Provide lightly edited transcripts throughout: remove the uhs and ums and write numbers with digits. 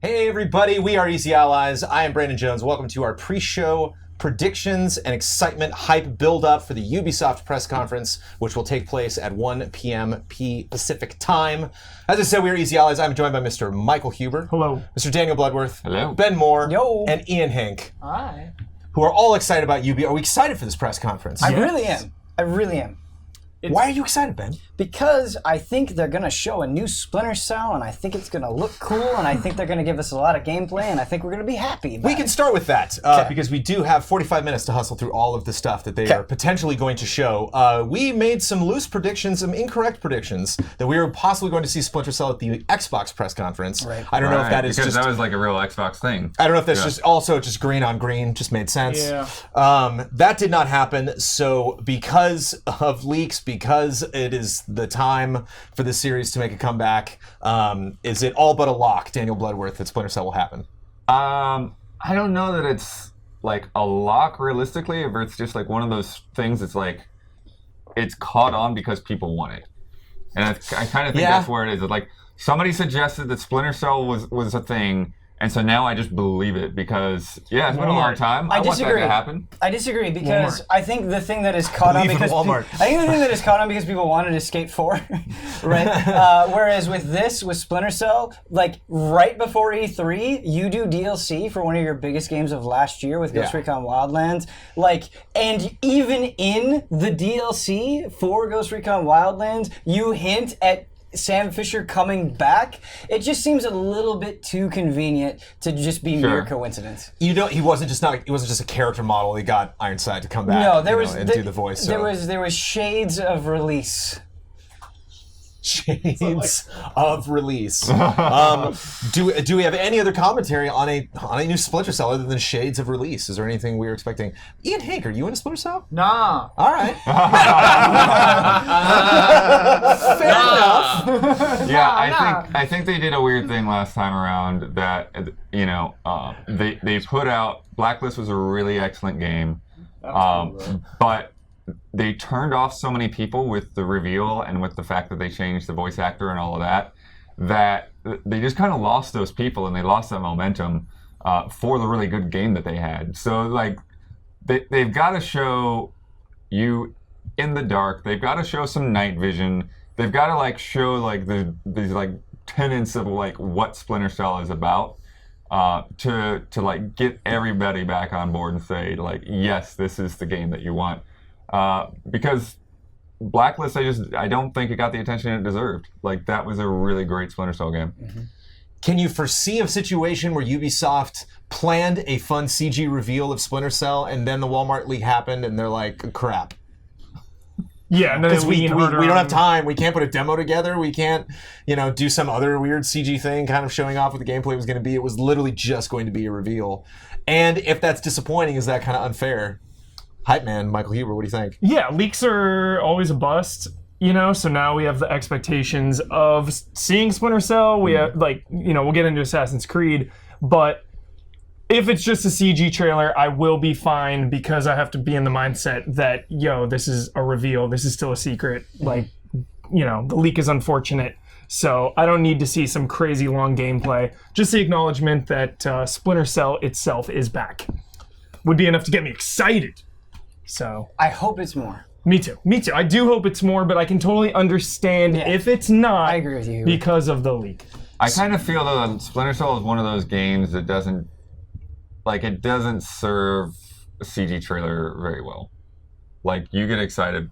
Hey everybody, we are Easy Allies. I am Brandon Jones. Welcome to our pre-show predictions and excitement hype build-up for the Ubisoft press conference, which will take place at 1 p.m. Pacific time. As I said, we are Easy Allies. I'm joined by Mr. Michael Huber. Hello. Mr. Daniel Bloodworth. Hello. Ben Moore. Yo. And Ian Hank. Hi. Who are all excited about Ubi. Are we excited for this press conference? I really am. Why are you excited, Ben? Because I think they're going to show a new Splinter Cell, and I think it's going to look cool, and I think they're going to give us a lot of gameplay, and I think we're going to be happy about We can start with that, because we do have 45 minutes to hustle through all of the stuff that they are potentially going to show. We made some loose predictions, some incorrect predictions, that we were possibly going to see Splinter Cell at the Xbox press conference. Right. I don't know if that is because just... that was like a real Xbox thing. I don't know if that's just also just green on green, just made sense. Yeah. That did not happen, so because of leaks, because it is the time for this series to make a comeback, is it all but a lock, Daniel Bloodworth, that Splinter Cell will happen? I don't know that it's like a lock realistically, or it's just like one of those things that's like, it's caught on because people want it. And I kind of think that's where it is. It's like, somebody suggested that Splinter Cell was a thing, and so now I just believe it because, it's been a long time. I want that to happen. I disagree because I think the thing that is caught on because people wanted Escape 4, right? Whereas with Splinter Cell, like right before E3, you do DLC for one of your biggest games of last year with Ghost Recon Wildlands, and even in the DLC for Ghost Recon Wildlands, you hint at Sam Fisher coming back. It just seems a little bit too convenient to just be mere coincidence. He wasn't just a character model. He got Ironside to come back. No, do the voice. So. There was shades of release. Shades of release. Do we have any other commentary on a new Splinter Cell other than shades of release? Is there anything we were expecting? Ian Hank, are you in a Splinter Cell? Nah. All right. Fair enough. Yeah, I think they did a weird thing last time around that they put out Blacklist was a really excellent game, but they turned off so many people with the reveal and with the fact that they changed the voice actor and all of that they just kind of lost those people and they lost that momentum for the really good game that they had. So like they've got to show you in the dark. They've got to show some night vision. They've got to like show like these like tenets of like what Splinter Cell is about to like get everybody back on board and say like, yes, this is the game that you want. Because Blacklist, I don't think it got the attention it deserved. Like, that was a really great Splinter Cell game. Mm-hmm. Can you foresee a situation where Ubisoft planned a fun CG reveal of Splinter Cell and then the Walmart leak happened and they're like, crap? Yeah, because we don't have time. We can't put a demo together. We can't, do some other weird CG thing kind of showing off what the gameplay was going to be. It was literally just going to be a reveal. And if that's disappointing, is that kind of unfair? Hype man, Michael Huber, what do you think? Yeah, leaks are always a bust, so now we have the expectations of seeing Splinter Cell. We have, we'll get into Assassin's Creed, but if it's just a CG trailer, I will be fine because I have to be in the mindset that, this is a reveal, this is still a secret. The leak is unfortunate. So I don't need to see some crazy long gameplay. Just the acknowledgement that Splinter Cell itself is back would be enough to get me excited. So I hope it's more. Me too. I do hope it's more, but I can totally understand if it's not. I agree with you because of the leak. I kind of feel though that Splinter Cell is one of those games that doesn't serve a CG trailer very well. Like you get excited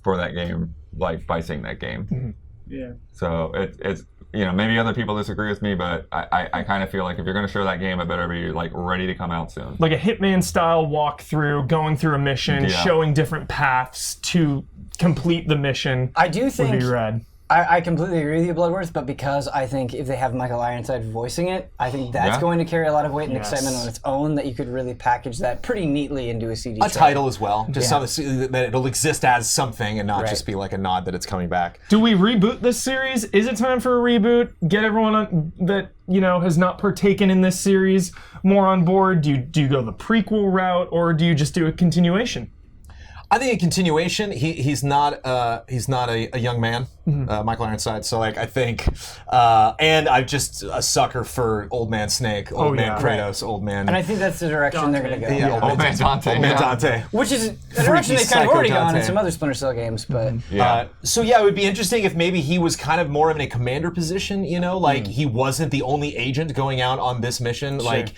for that game like by seeing that game. Mm-hmm. Yeah. So it's maybe other people disagree with me, but I kind of feel like if you're going to show that game, it better be like ready to come out soon. Like a Hitman style walkthrough, going through a mission, showing different paths to complete the mission. I do think would be rad. I completely agree with you, Bloodworth, but because I think if they have Michael Ironside voicing it, I think that's going to carry a lot of weight and excitement on its own, that you could really package that pretty neatly into a CD. Title as well, just that it'll exist as something and not just be like a nod that it's coming back. Do we reboot this series? Is it time for a reboot? Get everyone that has not partaken in this series more on board? Do you go the prequel route, or do you just do a continuation? I think a continuation. He's not a young man. Michael Ironside. So like I think, and I'm just a sucker for Old Man Snake, Old Man Kratos, Old Man. And I think that's the direction they're going to go. Yeah, Old Man Dante. Old Man Dante. Which is a direction they've kind of already gone in Dante. some other Splinter Cell games, but So yeah, it would be interesting if maybe he was kind of more of in a commander position, you know, like he wasn't the only agent going out on this mission. Like,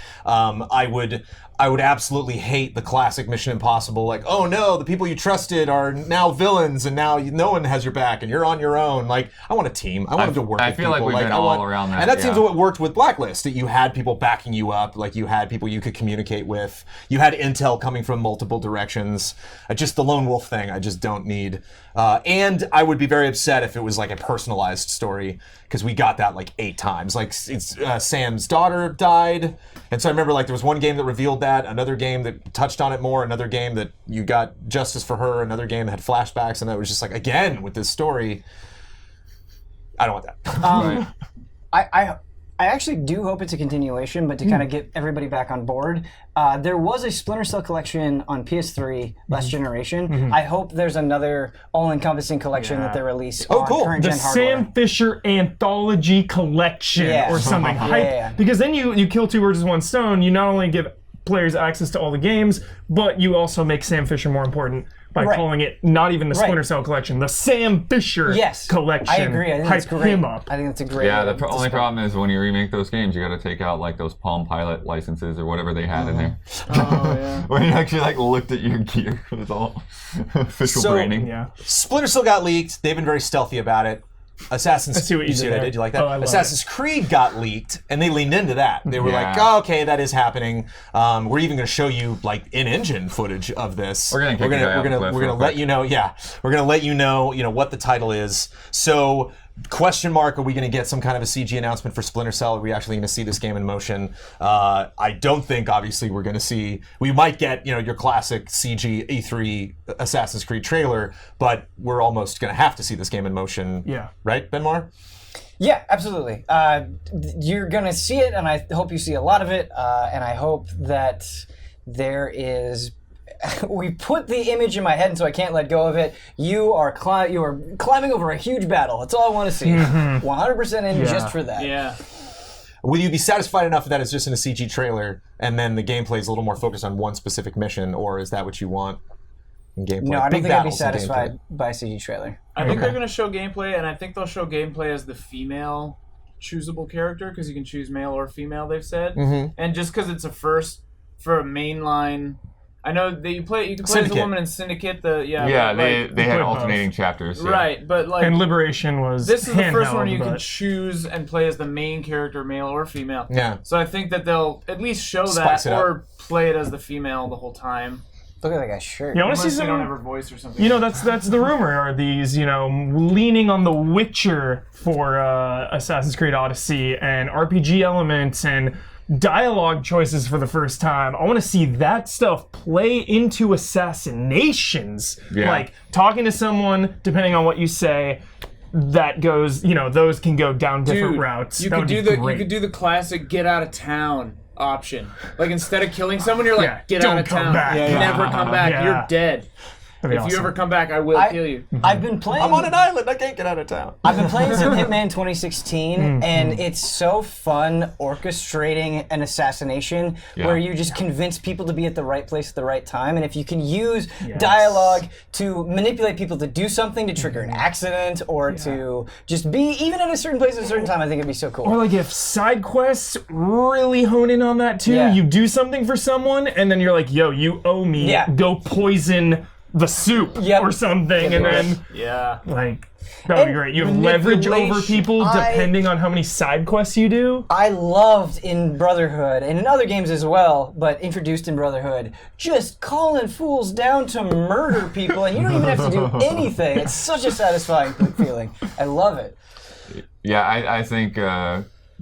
I would absolutely hate the classic Mission Impossible, like, oh no, the people you trusted are now villains and now no one has your back and you're on your own. Like, I want a team. I want them to work with people. I feel like we've been all around that. And that seems what worked with Blacklist, that you had people backing you up, like you had people you could communicate with. You had intel coming from multiple directions. Just the lone wolf thing, I just don't need. And I would be very upset if it was like a personalized story, because we got that like 8 times. Like Sam's daughter died, and so I remember like there was one game that revealed that, another game that touched on it more, another game that you got justice for her, another game that had flashbacks, and that was just like, again with this story, I don't want that. I actually do hope it's a continuation, but to kind of get everybody back on board, there was a Splinter Cell collection on PS3 last generation. I hope there's another all-encompassing collection that they release on current-gen hardware. Sam Fisher Anthology Collection or something. Because then you kill 2 birds with 1 stone. You not only give players access to all the games, but you also make Sam Fisher more important by calling it not even the Splinter Cell collection, the Sam Fisher collection. I agree. I think that's great. Him up. I think that's a great. Yeah, the only problem is when you remake those games, you got to take out like those Palm Pilot licenses or whatever they had in there. Oh yeah. When you actually like looked at your gear with all official branding. Yeah. Splinter Cell got leaked. They've been very stealthy about it. Assassin's Creed. see what you did what I there. did? You like that? Oh, I love Assassin's Creed got leaked, and they leaned into that. They were like, "Oh, okay, that is happening. We're even going to show you like in-engine footage of this. We're gonna let you know. Yeah, we're gonna let you know. You know what the title is. So." Question mark, are we going to get some kind of a CG announcement for Splinter Cell? Are we actually going to see this game in motion? I don't think, obviously, we're going to see... We might get, your classic CG E3 Assassin's Creed trailer, but we're almost going to have to see this game in motion. Yeah. Right, Benmar? Yeah, absolutely. You're going to see it, and I hope you see a lot of it, and I hope that there is... We put the image in my head, and so I can't let go of it. You are climbing over a huge battle. That's all I want to see. 100% in just for that. Yeah. Will you be satisfied enough that it's just in a CG trailer, and then the gameplay is a little more focused on one specific mission, or is that what you want in gameplay? No, I don't think I'd be satisfied by a CG trailer. I think they're going to show gameplay, and I think they'll show gameplay as the female choosable character, because you can choose male or female, they've said. And just because it's a first for a mainline... I know that you can play as a woman in Syndicate. They had alternating chapters. Yeah. Right, but like and Liberation was this is the first one you can choose and play as the main character, male or female. Yeah. So I think that they'll at least show that or play it as the female the whole time. Look at that guy's shirt. Yeah, I want to see Unless some. they don't have her voice or something. That's the rumor. Are these leaning on The Witcher for Assassin's Creed Odyssey and RPG elements and dialogue choices for the first time? I want to see that stuff play into assassinations. Like talking to someone, depending on what you say, that goes, those can go down different routes. You could do the classic get out of town option. Like instead of killing someone, you're like, get out of town. Never come back. You're dead. If you ever come back, I will kill you. I've been playing... I'm on an island. I can't get out of town. I've been playing some Hitman 2016, and it's so fun orchestrating an assassination where you just convince people to be at the right place at the right time. And if you can use dialogue to manipulate people to do something, to trigger an accident, or to just be even at a certain place at a certain time, I think it'd be so cool. Or like if side quests really hone in on that too. You do something for someone, and then you're like, yo, you owe me. Go poison the soup or something, and then like that would be great. You have leverage over people depending on how many side quests you do. I loved in Brotherhood and in other games as well, but introduced in Brotherhood, just calling fools down to murder people, and you don't even have to do anything. It's such a satisfying feeling. I love it. Yeah, I think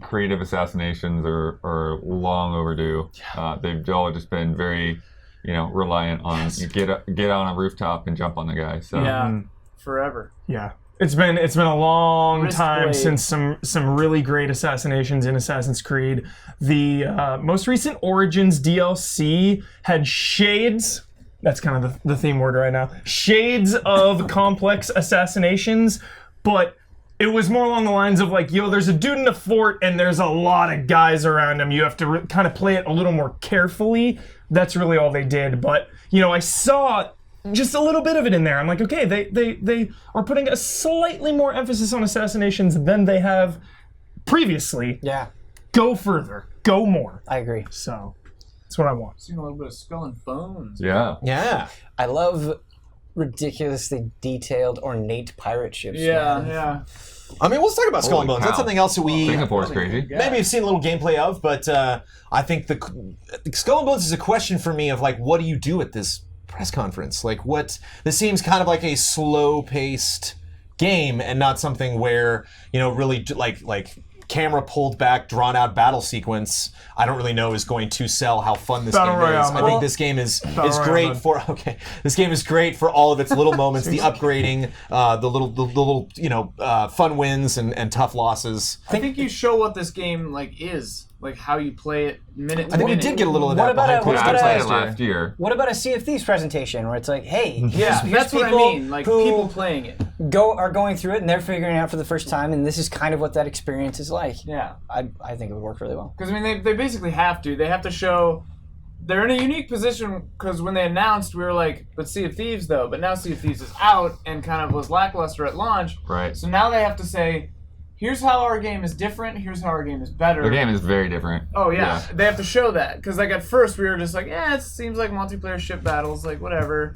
creative assassinations are long overdue. They've all just been very reliant on you get on a rooftop and jump on the guy. So forever. Yeah, it's been a long time since some really great assassinations in Assassin's Creed. The most recent Origins DLC had shades. That's kind of the theme word right now. Shades of complex assassinations, but it was more along the lines of like, yo, there's a dude in a fort and there's a lot of guys around him. You have to kind of play it a little more carefully. That's really all they did. But, I saw just a little bit of it in there. I'm like, okay, they are putting a slightly more emphasis on assassinations than they have previously. Yeah. Go further. Go more. I agree. So, that's what I want. Seen a little bit of Skull and Bones. Yeah. Yeah. I love ridiculously detailed, ornate pirate ships. Yeah, man. yeah. I mean, let's talk about Skull and Holy Bones. That's cow. something else that we Singapore's crazy. maybe have seen a little gameplay of, but I think the Skull and Bones is a question for me of like, what do you do at this press conference? Like, this seems kind of like a slow-paced game and not something where, really like camera pulled back, drawn out battle sequence. I don't really know is going to sell how fun this Battle game Royale is. I mode. think this game is Royale great mode. This game is great for all of its little moments, the upgrading, the little fun wins and tough losses. I think you show what this game is, like how you play it minute to I think we minute. did get a little of What that about behind a- closed what I doors about played it last last year. year. What about a Sea of Thieves presentation where it's like, hey, Yeah, here's that's what I people mean. Like who people playing it. are going through it and they're figuring it out for the first time, and this is kind of what that experience is like. Yeah. I think it would work really well. Because, I mean, they basically have to. They have to show... They're in a unique position because when they announced, we were like, but Sea of Thieves, though. But now Sea of Thieves is out and kind of was lackluster at launch. Right. So now they have to say, here's how our game is different, here's how our game is better. The game is very different. Oh, yeah. They have to show that. Because, at first we were just like, it seems like multiplayer ship battles, whatever.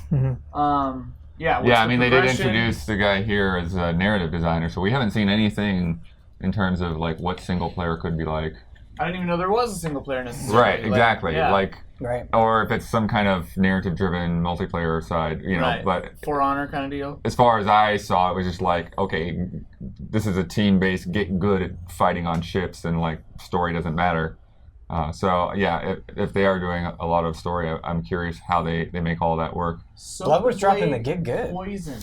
Yeah, what's I the mean, they did progression? introduce the guy here as a narrative designer, so we haven't seen anything in terms of, what single player could be like. I didn't even know there was a single player necessarily. Right, exactly. Yeah. Right. Or if it's some kind of narrative-driven multiplayer side, Right. but For Honor kind of deal. as far as I saw, it was just okay, this is a team-based, get good at fighting on ships, and story doesn't matter. So yeah, if they are doing a lot of story, I'm curious how they make all that work. So Bloodworth dropping play the gig good. Poison.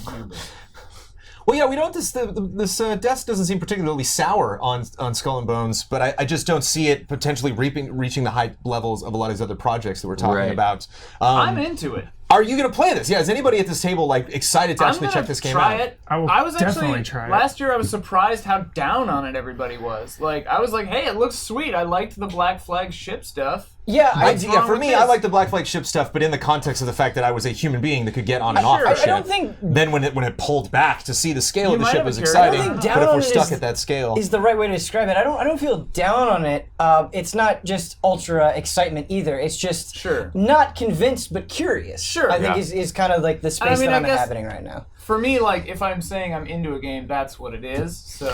Well, yeah, we don't. This desk doesn't seem particularly sour on Skull and Bones, but I just don't see it potentially reaching the high levels of a lot of these other projects that we're talking Right. about. I'm into it. Are you going to play this? Yeah, is anybody at this table excited to actually check this game try out? it. I will was definitely actually try it. last year. I was surprised how down on it everybody was. I was like, "Hey, it looks sweet. I liked the Black Flag ship stuff." Yeah, What's wrong For with me, this? I like the Black Flag ship stuff, but in the context of the fact that I was a human being that could get on and off the I ship. don't think Then when it pulled back to see the scale of the might ship have was a curiosity. exciting. I don't think But down if on we're it stuck is- at that scale, is the right way to describe it. I don't feel down on it. It's not just ultra excitement either. It's just Sure. not convinced but curious. Sure. I think Yeah. is kind of the space mean, that I I'm guess- inhabiting right now. For me, if I'm saying I'm into a game, that's what it is. So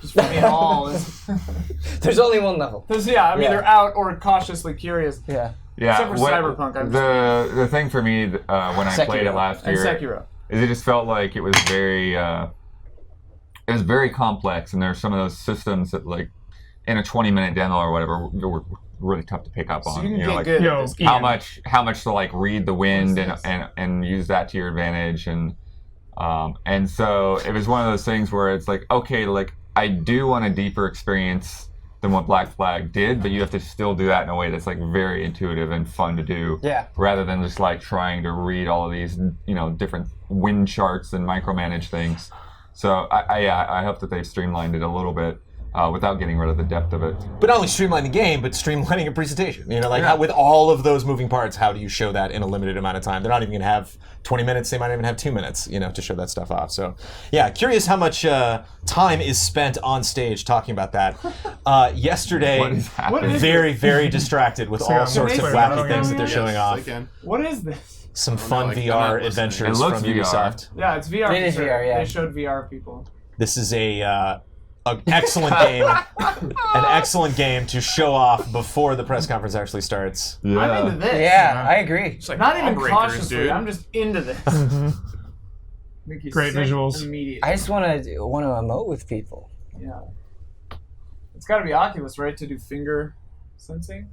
just for me, all is. There's only one level. I'm Yeah. either out or cautiously curious. Yeah. Yeah, Except for Cyberpunk, I'm the thing for me when I played it Sekiro. last And year Sekiro. is it just felt like it was very complex, and there's some of those systems that in a 20-minute demo or whatever were really tough to pick up So on. you can You know, get like, good Yo, at this game. how much to read the wind What is this? and use that to your advantage, and so it was one of those things where it's okay, I do want a deeper experience than what Black Flag did, but you have to still do that in a way that's very intuitive and fun to do. Yeah. Rather than just trying to read all of these different wind charts and micromanage things. So I hope that they've streamlined it a little bit without getting rid of the depth of it. but not only streamline the game, but streamlining a presentation. Yeah. How, with all of those moving parts, how do you show that in a limited amount of time? They're not even going to have 20 minutes. They might even have 2 minutes, to show that stuff off. So, yeah, curious how much time is spent on stage talking about that. Yesterday, What is happening? What is very, very distracted with all Yeah, sorts of can they wacky start things that they're Yes, showing off. I can. What is this? Some Oh, fun no, I'm VR not listening. adventures It looks from VR. Ubisoft. Yeah, it's VR. It is for sure. VR, yeah. They showed VR people. This is an excellent game, an excellent game to show off before the press conference actually starts. I'm into this. Yeah, I agree. It's like Not even Lawbreakers, cautiously. dude. I'm just into this. Make you Great sick visuals. Immediately. I just want to emote with people. Yeah. It's got to be Oculus, right, to do finger sensing?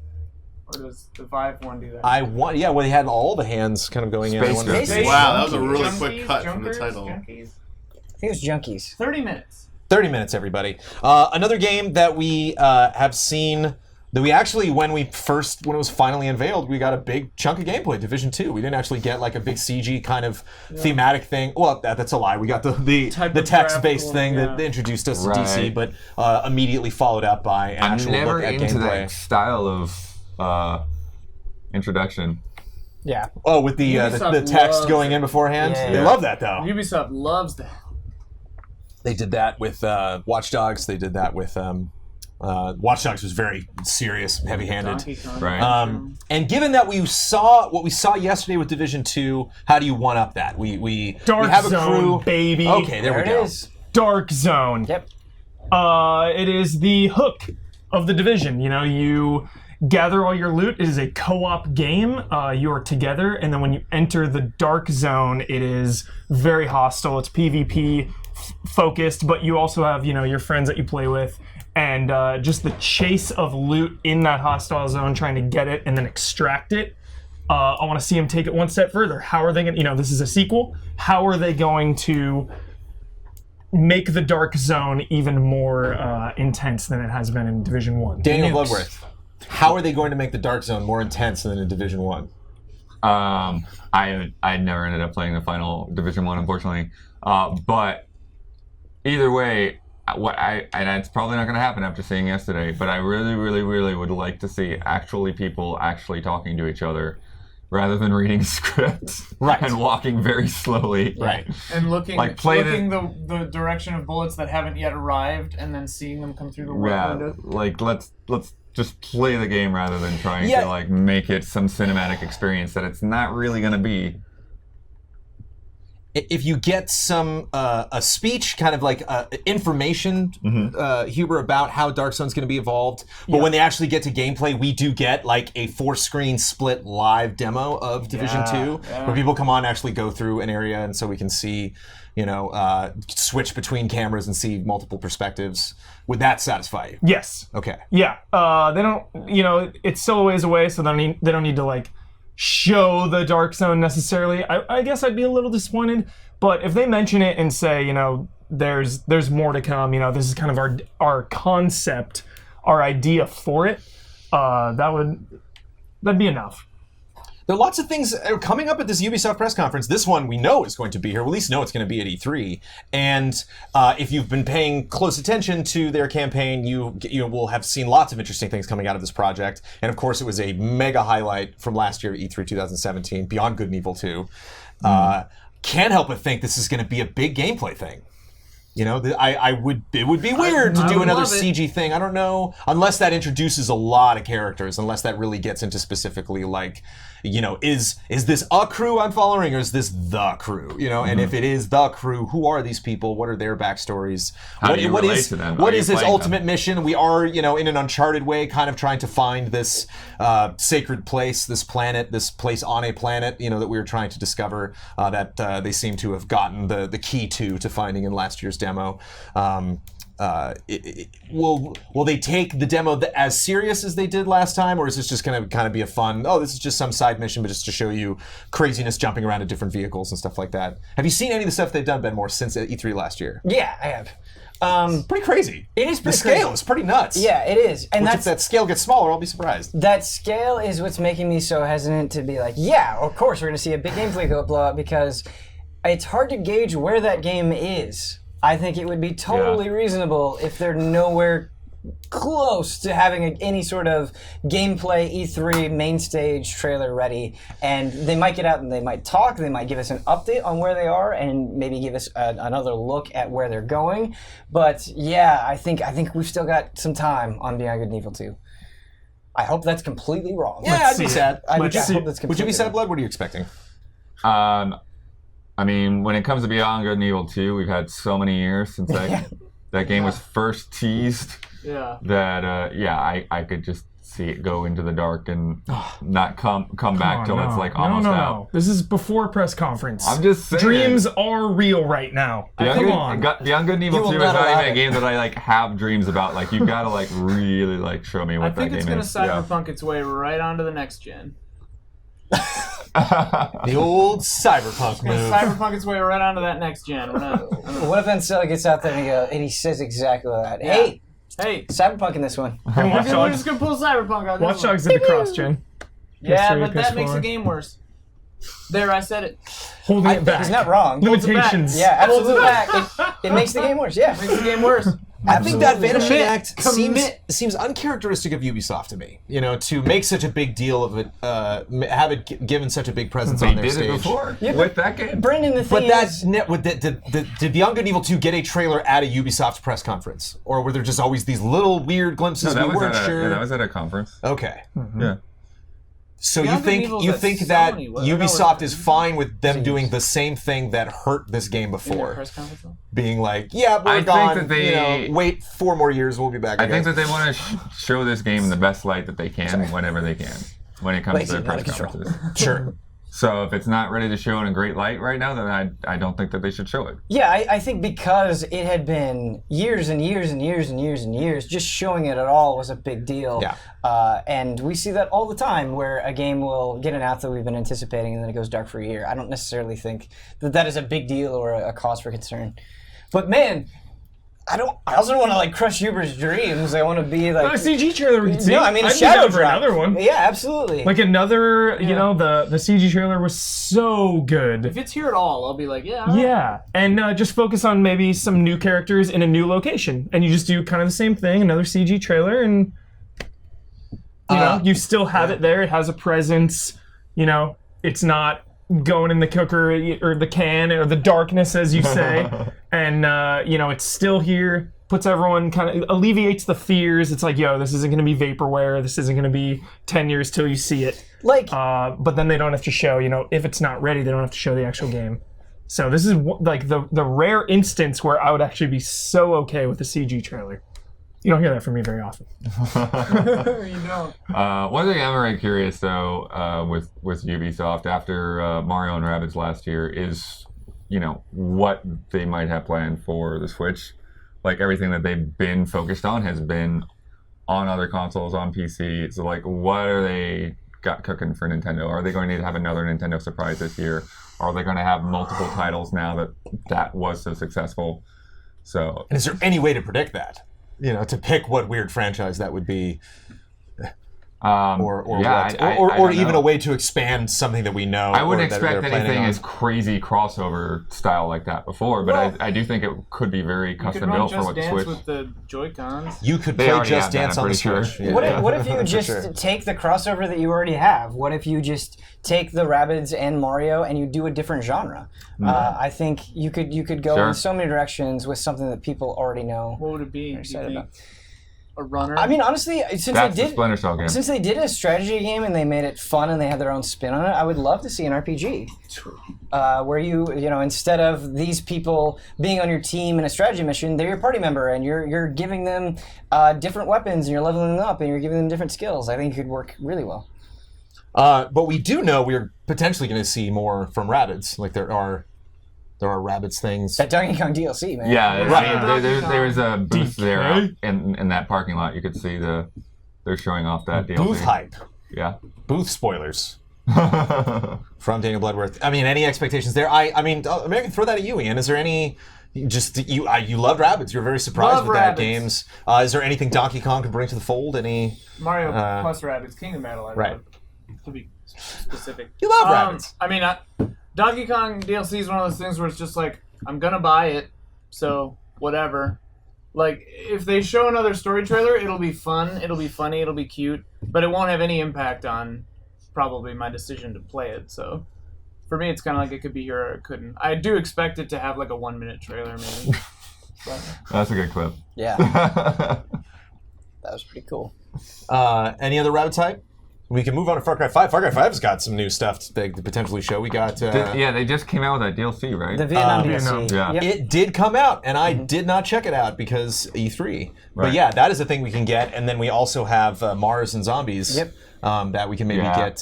Or does the Vive one do that? Well, they had all the hands kind of going in. I Space wonder- Ghost. Space Wow, that was a Junkies, really quick cut from the Junkers, title. Junkies? I think it's Junkies. 30 minutes. 30 minutes, everybody. Another game that we have seen We actually, when it was finally unveiled, we got a big chunk of gameplay. Division 2. We didn't actually get like a big CG kind of thematic thing. Well, that's a lie. We got the text-based thing that introduced us to DC, but immediately followed up by an actual look at gameplay. I'm never into that style of introduction. Yeah. Oh, with the text going in beforehand? Yeah. They love that, though. Ubisoft loves that. They did that with Watch Dogs. They did that with... Watch Dogs was very serious, heavy-handed. Right. And given that we saw what we saw yesterday with Division 2, how do you one-up that? We have a Zone, crew. baby. Okay, there we go. It is. Dark Zone. Yep. It is the hook of the Division. You know, you gather all your loot. It is a co-op game. You are together, and then when you enter the Dark Zone, it is very hostile. It's PvP focused, but you also have, you know, your friends that you play with. And just the chase of loot in that hostile zone, trying to get it and then extract it. I want to see them take it one step further. How are they going to, you know, this is a sequel. How are they going to make the Dark Zone even more intense than it has been in Division 1? Daniel Bloodworth, how are they going to make the Dark Zone more intense than in Division 1? I never ended up playing the final Division 1, unfortunately. But either way, and it's probably not going to happen after seeing yesterday, but I really, really, really would like to see people actually talking to each other rather than reading scripts and walking very slowly. Right. And looking the direction of bullets that haven't yet arrived and then seeing them come through the window. Like let's just play the game rather than trying to like make it some cinematic experience that it's not really going to be. If you get some a speech, kind of like information, Huber, about how Dark Zone's going to be evolved, but when they actually get to gameplay, we do get like a 4-screen split live demo of Division 2, where people come on and actually go through an area, and so we can see, you know, switch between cameras and see multiple perspectives. Would that satisfy you? Yes. Okay. Yeah. They don't, you know, it's still a ways away, so they don't need to like show the Dark Zone necessarily. I guess I'd be a little disappointed, but if they mention it and say, you know, there's more to come, you know, this is kind of our concept, our idea for it, that'd be enough. There are lots of things coming up at this Ubisoft press conference. This one we know is going to be here. We at least know it's going to be at E3. And if you've been paying close attention to their campaign, you will have seen lots of interesting things coming out of this project. And of course, it was a mega highlight from last year at E3 2017, Beyond Good and Evil 2. Can't help but think this is going to be a big gameplay thing. You know, it would be weird to do another CG thing. I don't know, unless that introduces a lot of characters, unless that really gets into specifically like, you know, is this a crew I'm following or is this the crew? You know, and if it is the crew, who are these people? What are their backstories? How do you relate to them? What is his ultimate mission? We are, you know, in an Uncharted way, kind of trying to find this sacred place, this planet, this place on a planet, you know, that we were trying to discover that they seem to have gotten the key to finding in last year's demo. Will they take the demo as serious as they did last time, or is this just going to kind of be a fun, this is just some side mission, but just to show you craziness jumping around in different vehicles and stuff like that? Have you seen any of the stuff they've done, Ben Moore, since E3 last year? Yeah, I have. Pretty crazy. It is pretty The scale crazy. is pretty nuts. Yeah, it is. And if that scale gets smaller, I'll be surprised. That scale is what's making me so hesitant to be like, yeah, of course we're going to see a big gameplay blow up, because it's hard to gauge where that game is. I think it would be totally reasonable if they're nowhere close to having any sort of gameplay E3 main stage trailer ready, and they might get out and they might talk, they might give us an update on where they are and maybe give us another look at where they're going. But yeah, I think we've still got some time on Beyond Good and Evil 2. I hope that's completely wrong. Yeah, I'd be sad. I hope that's Would completely you be sad, wrong. Blood? What are you expecting? I mean, when it comes to Beyond Good and Evil 2, we've had so many years since that game was first teased. Yeah. That I could just see it go into the dark and not come back till it's like almost out. This is before press conference. I'm just saying. Dreams are real right now. Come on. Beyond Good and Evil 2 is not even a game that I like have dreams about. Like, you've got to like really like show me what that game is. I think it's going to cyberpunk its way right onto the next gen. The old cyberpunk move. Cyberpunk its way right onto that next gen. What if Ansel gets out there and he says exactly that? Yeah. Hey, Hey, Cyberpunk in this one. And Watch we're Dogs. just gonna pull Cyberpunk out. Watch Dogs did the cross-gen. Yeah, PS3, but that makes the PS4. game worse. There, I said it. Holding it back. He's not wrong. Limitations. Yeah, absolutely. It makes the game worse. Yeah. Makes the game worse. I think that Vanishing Commit. Act seems uncharacteristic of Ubisoft to me. You know, to make such a big deal of it, have it given such a big presence They on their did stage. it before Yeah, with that game. Brendan, the thing But is, did Beyond Good and Evil 2 get a trailer at a Ubisoft press conference, or were there just always these little weird glimpses No, that we was weren't sure? yeah, that was at a conference. Okay. Yeah. So Beyond Good and you Evil's think at that Sony. What- no, Ubisoft it's- is fine with them doing the same thing that hurt this game In their before, press conference, though? being like, yeah, we're I think gone. that they- wait 4 more years, we'll be back. I think that they want to show this game in the best light that they can whenever they can when it comes to their press conferences. sure. So if it's not ready to show in a great light right now, then I don't think that they should show it. yeah, I think because it had been years and years and years and years and years, just showing it at all was a big deal. Yeah. And we see that all the time where a game will get announced that we've been anticipating and then it goes dark for a year. I don't necessarily think that that is a big deal or a cause for concern. But man, I also don't want to like crush Huber's dreams. I want to be like A CG trailer we can see. No, I mean a I'd be shadow down for drop. another one. Yeah, absolutely. Like another, you know, the CG trailer was so good. If it's here at all, I'll be like, yeah. all right. Yeah, and just focus on maybe some new characters in a new location, and you just do kind of the same thing, another CG trailer, and you know, you still have it there. It has a presence. You know, it's not going in the cooker or the can or the darkness, as you say, and you know, it's still here. Puts everyone kind of alleviates the fears. It's like, yo, this isn't going to be vaporware. This isn't going to be 10 years till you see it. like But then they don't have to show, you know, if it's not ready, they don't have to show the actual game. So this is like the rare instance where I would actually be so okay with a CG trailer. You don't hear that from me very often. You don't. One thing I'm very curious though with Ubisoft after Mario and Rabbids last year is, you know, what they might have planned for the Switch. Like everything that they've been focused on has been on other consoles, on PC. So like, what are they got cooking for Nintendo? Are they going to have another Nintendo surprise this year? Are they going to have multiple titles now that was so successful? So, And is there any way to predict that? You know, to pick what weird franchise that would be, or yeah, what, I or don't even know. a way to expand something that we know. I wouldn't or that expect they're planning anything on. as crazy crossover style like that before, but Well, I do think it could be very You could custom run built for Just what the Dance Switch. with the Joy-Cons. You could They play already Just have that, Dance I'm on the pretty Switch. sure. Yeah. What if you For just sure. take the crossover that you already have? What if you just take the Rabbids and Mario and you do a different genre? I think you could go Sure. in so many directions with something that people already know. What would it be? Do you excited think? about. A runner? I mean, honestly, since That's they the did Splinter Cell game. since they did a strategy game and they made it fun and they had their own spin on it, I would love to see an RPG where you know, instead of these people being on your team in a strategy mission, they're your party member and you're giving them different weapons and you're leveling them up and you're giving them different skills. I think it could work really well. But we do know we're potentially going to see more from Rabbids. Like there are Rabbids things. That Donkey Kong DLC, man. Yeah, Right. I mean, there was a booth there DK? in that parking lot. You could see they're showing off that DLC. Booth hype. Yeah. Booth spoilers. From Daniel Bloodworth. I mean, any expectations there? I mean, I can throw that at you, Ian. Is there any? Just you loved Rabbids. You were very surprised Love with that Rabbids. games. Is there anything Donkey Kong can bring to the fold? Any? Mario plus Rabbids, Kingdom Battle. I Right. love, to be specific. You love Rabbids. I mean, Donkey Kong DLC is one of those things where it's just like, I'm gonna buy it, so whatever. Like, if they show another story trailer, it'll be fun, it'll be funny, it'll be cute, but it won't have any impact on probably my decision to play it. So for me, it's kind of like it could be here or it couldn't. I do expect it to have like a 1-minute trailer, maybe. But That's a good clip. Yeah, that was pretty cool. Any other Rabbids hype? We can move on to Far Cry 5. Far Cry 5's got some new stuff to potentially show. We got. Yeah, they just came out with that DLC, right? The Vietnam Vietnam. DLC. Yeah. Yep. It did come out, and I did not check it out because E3. But Right. yeah, that is a thing we can get, and then we also have Mars and Zombies. Yep. That we can maybe Yeah. get.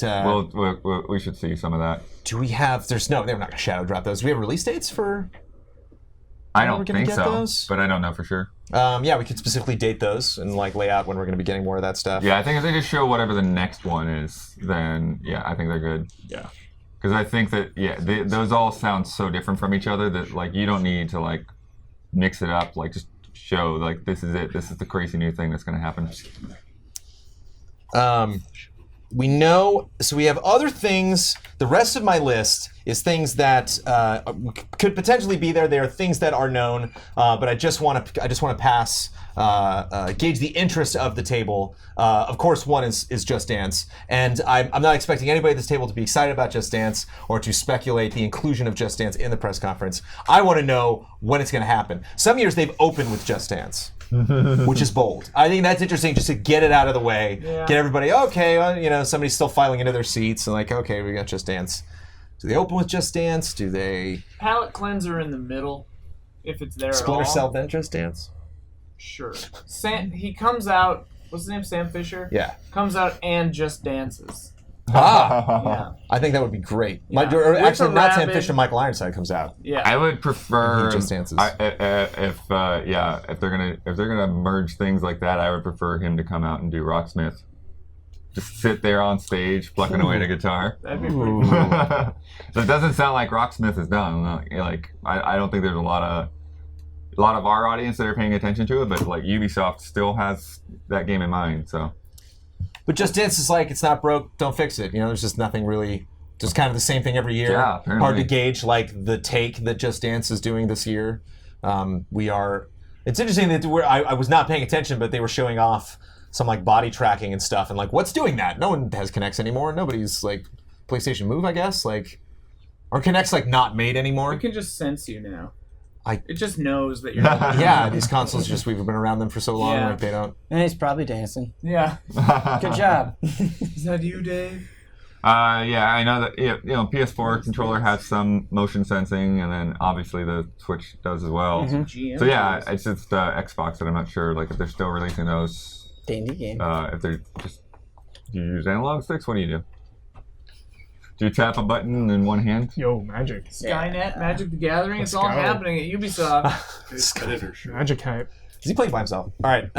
We should see some of that. Do we have? They're not going to shadow drop those. Do we have release dates for? I we're don't gonna think get so, those? but I don't know for sure. Yeah, we could specifically date those and like lay out when we're going to be getting more of that stuff. Yeah, I think if they just show whatever the next one is, then yeah, I think they're good. Yeah. Because I think that those all sound so different from each other that like you don't need to like mix it up. Like just show. Like, this is it. This is the crazy new thing that's going to happen. We know, so we have other things. The rest of my list is things that could potentially be there. There are things that are known, but I just want to pass, gauge the interest of the table. Of course, one is Just Dance, and I'm not expecting anybody at this table to be excited about Just Dance or to speculate the inclusion of Just Dance in the press conference. I want to know when it's going to happen. Some years they've opened with Just Dance. Which is bold. I think that's interesting, just to get it out of the way, get everybody, okay, somebody's still filing into their seats, and like, okay, we got Just Dance. Do they open with Just Dance? Do they... Palette cleanser in the middle, if it's there Splinter at all. Cell then Just Dance? Sure. He comes out, what's his name, Sam Fisher? Yeah. Comes out and just dances. Yeah. I think that would be great. Yeah. Actually, not Sam Rabbids. Fisher, Michael Ironside comes out. Yeah. I would prefer He Just Dances. if they're gonna merge things like that, I would prefer him to come out and do Rocksmith. Just sit there on stage plucking away the guitar. That'd be pretty cool. So it doesn't sound like Rocksmith is done. Like I don't think there's a lot of our audience that are paying attention to it, but like Ubisoft still has that game in mind. So. But Just Dance is like, it's not broke, don't fix it. There's just nothing really, just kind of the same thing every year. Yeah, apparently. Hard to gauge like the take that Just Dance is doing this year. It's interesting that I was not paying attention, but they were showing off some like body tracking and stuff, and like, what's doing that? No one has Kinects anymore. Nobody's like PlayStation Move, I guess. Like, are Kinects like not made anymore? It can just sense you now. I- It just knows that you're not. Yeah, these consoles we've been around them for so long, Yeah. like they don't. And he's probably dancing. Yeah. Good job. Is that you, Dave? Yeah, I know that. PS4 controller has some motion sensing, and then obviously the Switch does as well. GM So yeah, it's just Xbox that I'm not sure, like, if they're still releasing those. Dandy game. If they're just, do you use analog sticks? What do you do? Do you tap a button in one hand? Yo, magic. Skynet, Magic the Gathering, it's Let's all go. happening at Ubisoft. Magic hype. Is he playing by himself? All right.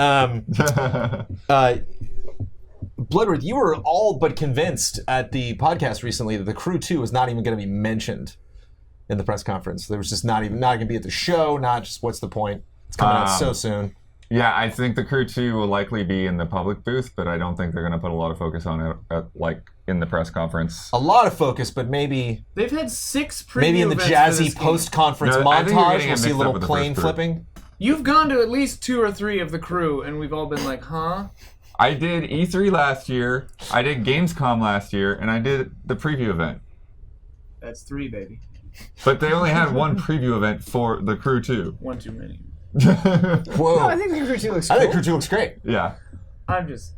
Bloodworth, you were all but convinced at the podcast recently that the Crew 2 is not even going to be mentioned in the press conference. There was just not going to be at the show. Not just what's the point? It's coming out so soon. Yeah, I think the Crew 2 will likely be in the public booth, but I don't think they're going to put a lot of focus on it, in the press conference. A lot of focus, but maybe They've had 6 preview in the events for jazzy this game. post-conference No, I think you're montage, getting we'll it see a mixed little up with the plane first group. flipping. You've gone to at least 2 or 3 of the Crew, and we've all been like, huh? I did E3 last year, I did Gamescom last year, and I did the preview event. That's 3, baby. But they only had one preview event for the Crew 2. One too many. Whoa. No, I think the Crew 2 looks cool. I think Crew 2 looks great. Yeah. I'm just...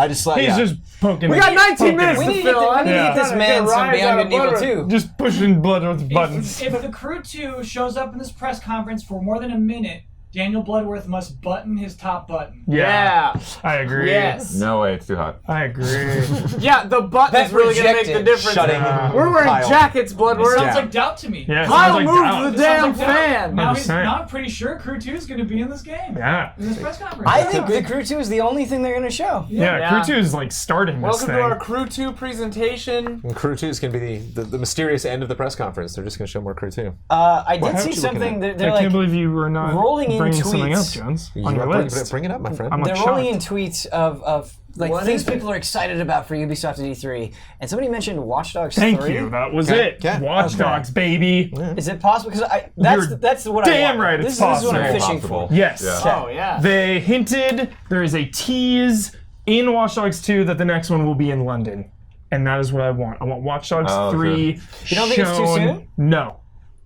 He's just poking. We got 19 minutes We to need to fill. get this man some Beyond Good and Evil 2. Just pushing Bloodworth buttons. If the Crew 2 shows up in this press conference for more than a minute, Daniel Bloodworth must button his top button. Yeah. I agree. Yes. No way, it's too hot. I agree. Yeah, the button is really going to make the difference. Shutting We're wearing Kyle. jackets, It Bloodworth. sounds Yeah. like doubt to me. Yeah, it Kyle sounds like moved doubt. the It damn sounds like doubt. fan. Now, 100%. now I'm pretty sure Crew 2 is going to be in this game. Yeah. In this press conference. I think the Crew 2 is the only thing they're going to show. Yeah, Yeah. Crew 2 is like starting this Welcome thing. to our Crew 2 presentation. And Crew 2 is going to be the mysterious end of the press conference. They're just going to show more Crew 2. I did What see you looking something. at? They're I like can't believe you were not rolling in bringing something up, tweets. Jones, You on your gotta list. bring it up, my friend. I'm they're like rolling in shocked. tweets of like What things is it? people are excited about for Ubisoft at E3, and somebody mentioned Watch Dogs 3. Thank you. That was Okay. it. Okay. Watch Dogs, baby. Is it possible? Because You're that's what I damn want. right This it's is what I'm possible. fishing Possible. for. Yes. Yeah. Oh, yeah. They hinted there is a tease in Watch Dogs 2 that the next one will be in London. And that is what I want. I want Watch Dogs Oh, 3 You don't think it's too shown- soon? No.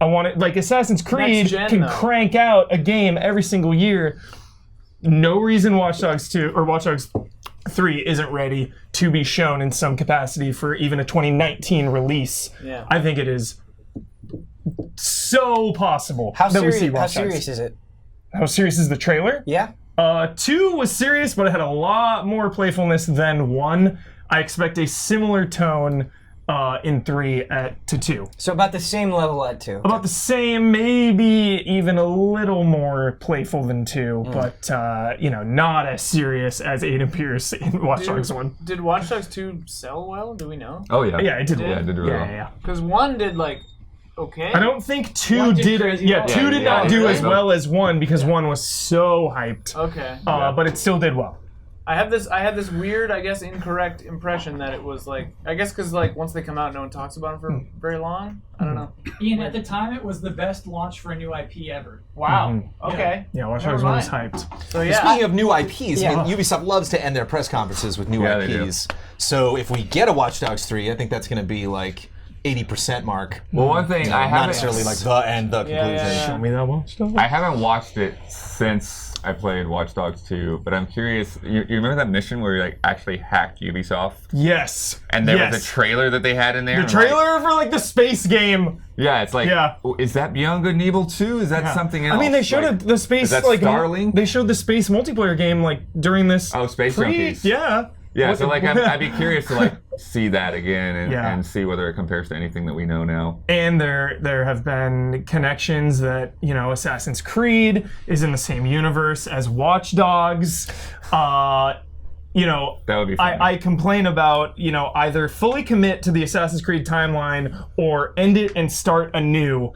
I want it, like Assassin's Creed gen, can though. crank out a game every single year. No reason Watch Dogs 2 or Watch Dogs 3 isn't ready to be shown in some capacity for even a 2019 release. Yeah. I think it is so possible How that we see serious? How Watch Dogs. serious is it? How serious is the trailer? Yeah. 2 was serious, but it had a lot more playfulness than 1. I expect a similar tone in 3 to 2. So about the same level at 2. About the same, maybe even a little more playful than 2, but not as serious as Aiden Pierce in Watch Dogs 1. Did Watch Dogs 2 sell well? Do we know? Oh, yeah. Yeah, it did. Yeah, it did really well. Yeah. Because 1 did like okay. I don't think 2 One did did. crazy Yeah, well. 2 did not Yeah, do really? as well as 1 because 1 was so hyped. Okay. But it still did well. I had this weird, I guess, incorrect impression that it was like, I guess because like once they come out, no one talks about them for very long. I don't know. Ian, at the time, it was the best launch for a new IP ever. Wow. Okay. Yeah, Watch Never Dogs 1 was mind. hyped. So yeah. Speaking of new IPs, Yeah. I mean, Ubisoft loves to end their press conferences with new Yeah, they do. IPs. So if we get a Watch Dogs 3, I think that's going to be like 80% mark. Well, one thing I Not haven't necessarily like the end, the Yeah, conclusion. yeah. Show me that Watch Dogs. I haven't watched it since I played Watch Dogs 2, but I'm curious. You remember that mission where you like actually hacked Ubisoft, Yes. and there yes. was a trailer that they had in there. The and, like, trailer for like the space game. yeah, it's like, Yeah. is that Beyond Good and Evil 2? Is that Yeah. something else? I mean, they showed Like, the space is that like Starlink? They showed the space multiplayer game like during this. Oh, Space Junkies. Yeah. Yeah, What so the- like I'd be curious to like see that again Yeah. and see whether it compares to anything that we know now. And there have been connections that, Assassin's Creed is in the same universe as Watch Dogs. That would be fun. I complain about, either fully commit to the Assassin's Creed timeline or end it and start anew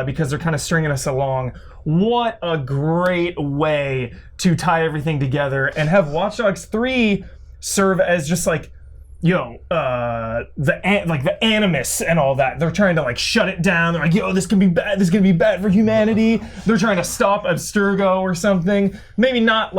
because they're kind of stringing us along. What a great way to tie everything together and have Watch Dogs 3 serve as just like, the animus and all that. They're trying to like shut it down. They're like, this can be bad. This is gonna be bad for humanity. They're trying to stop Abstergo or something. Maybe not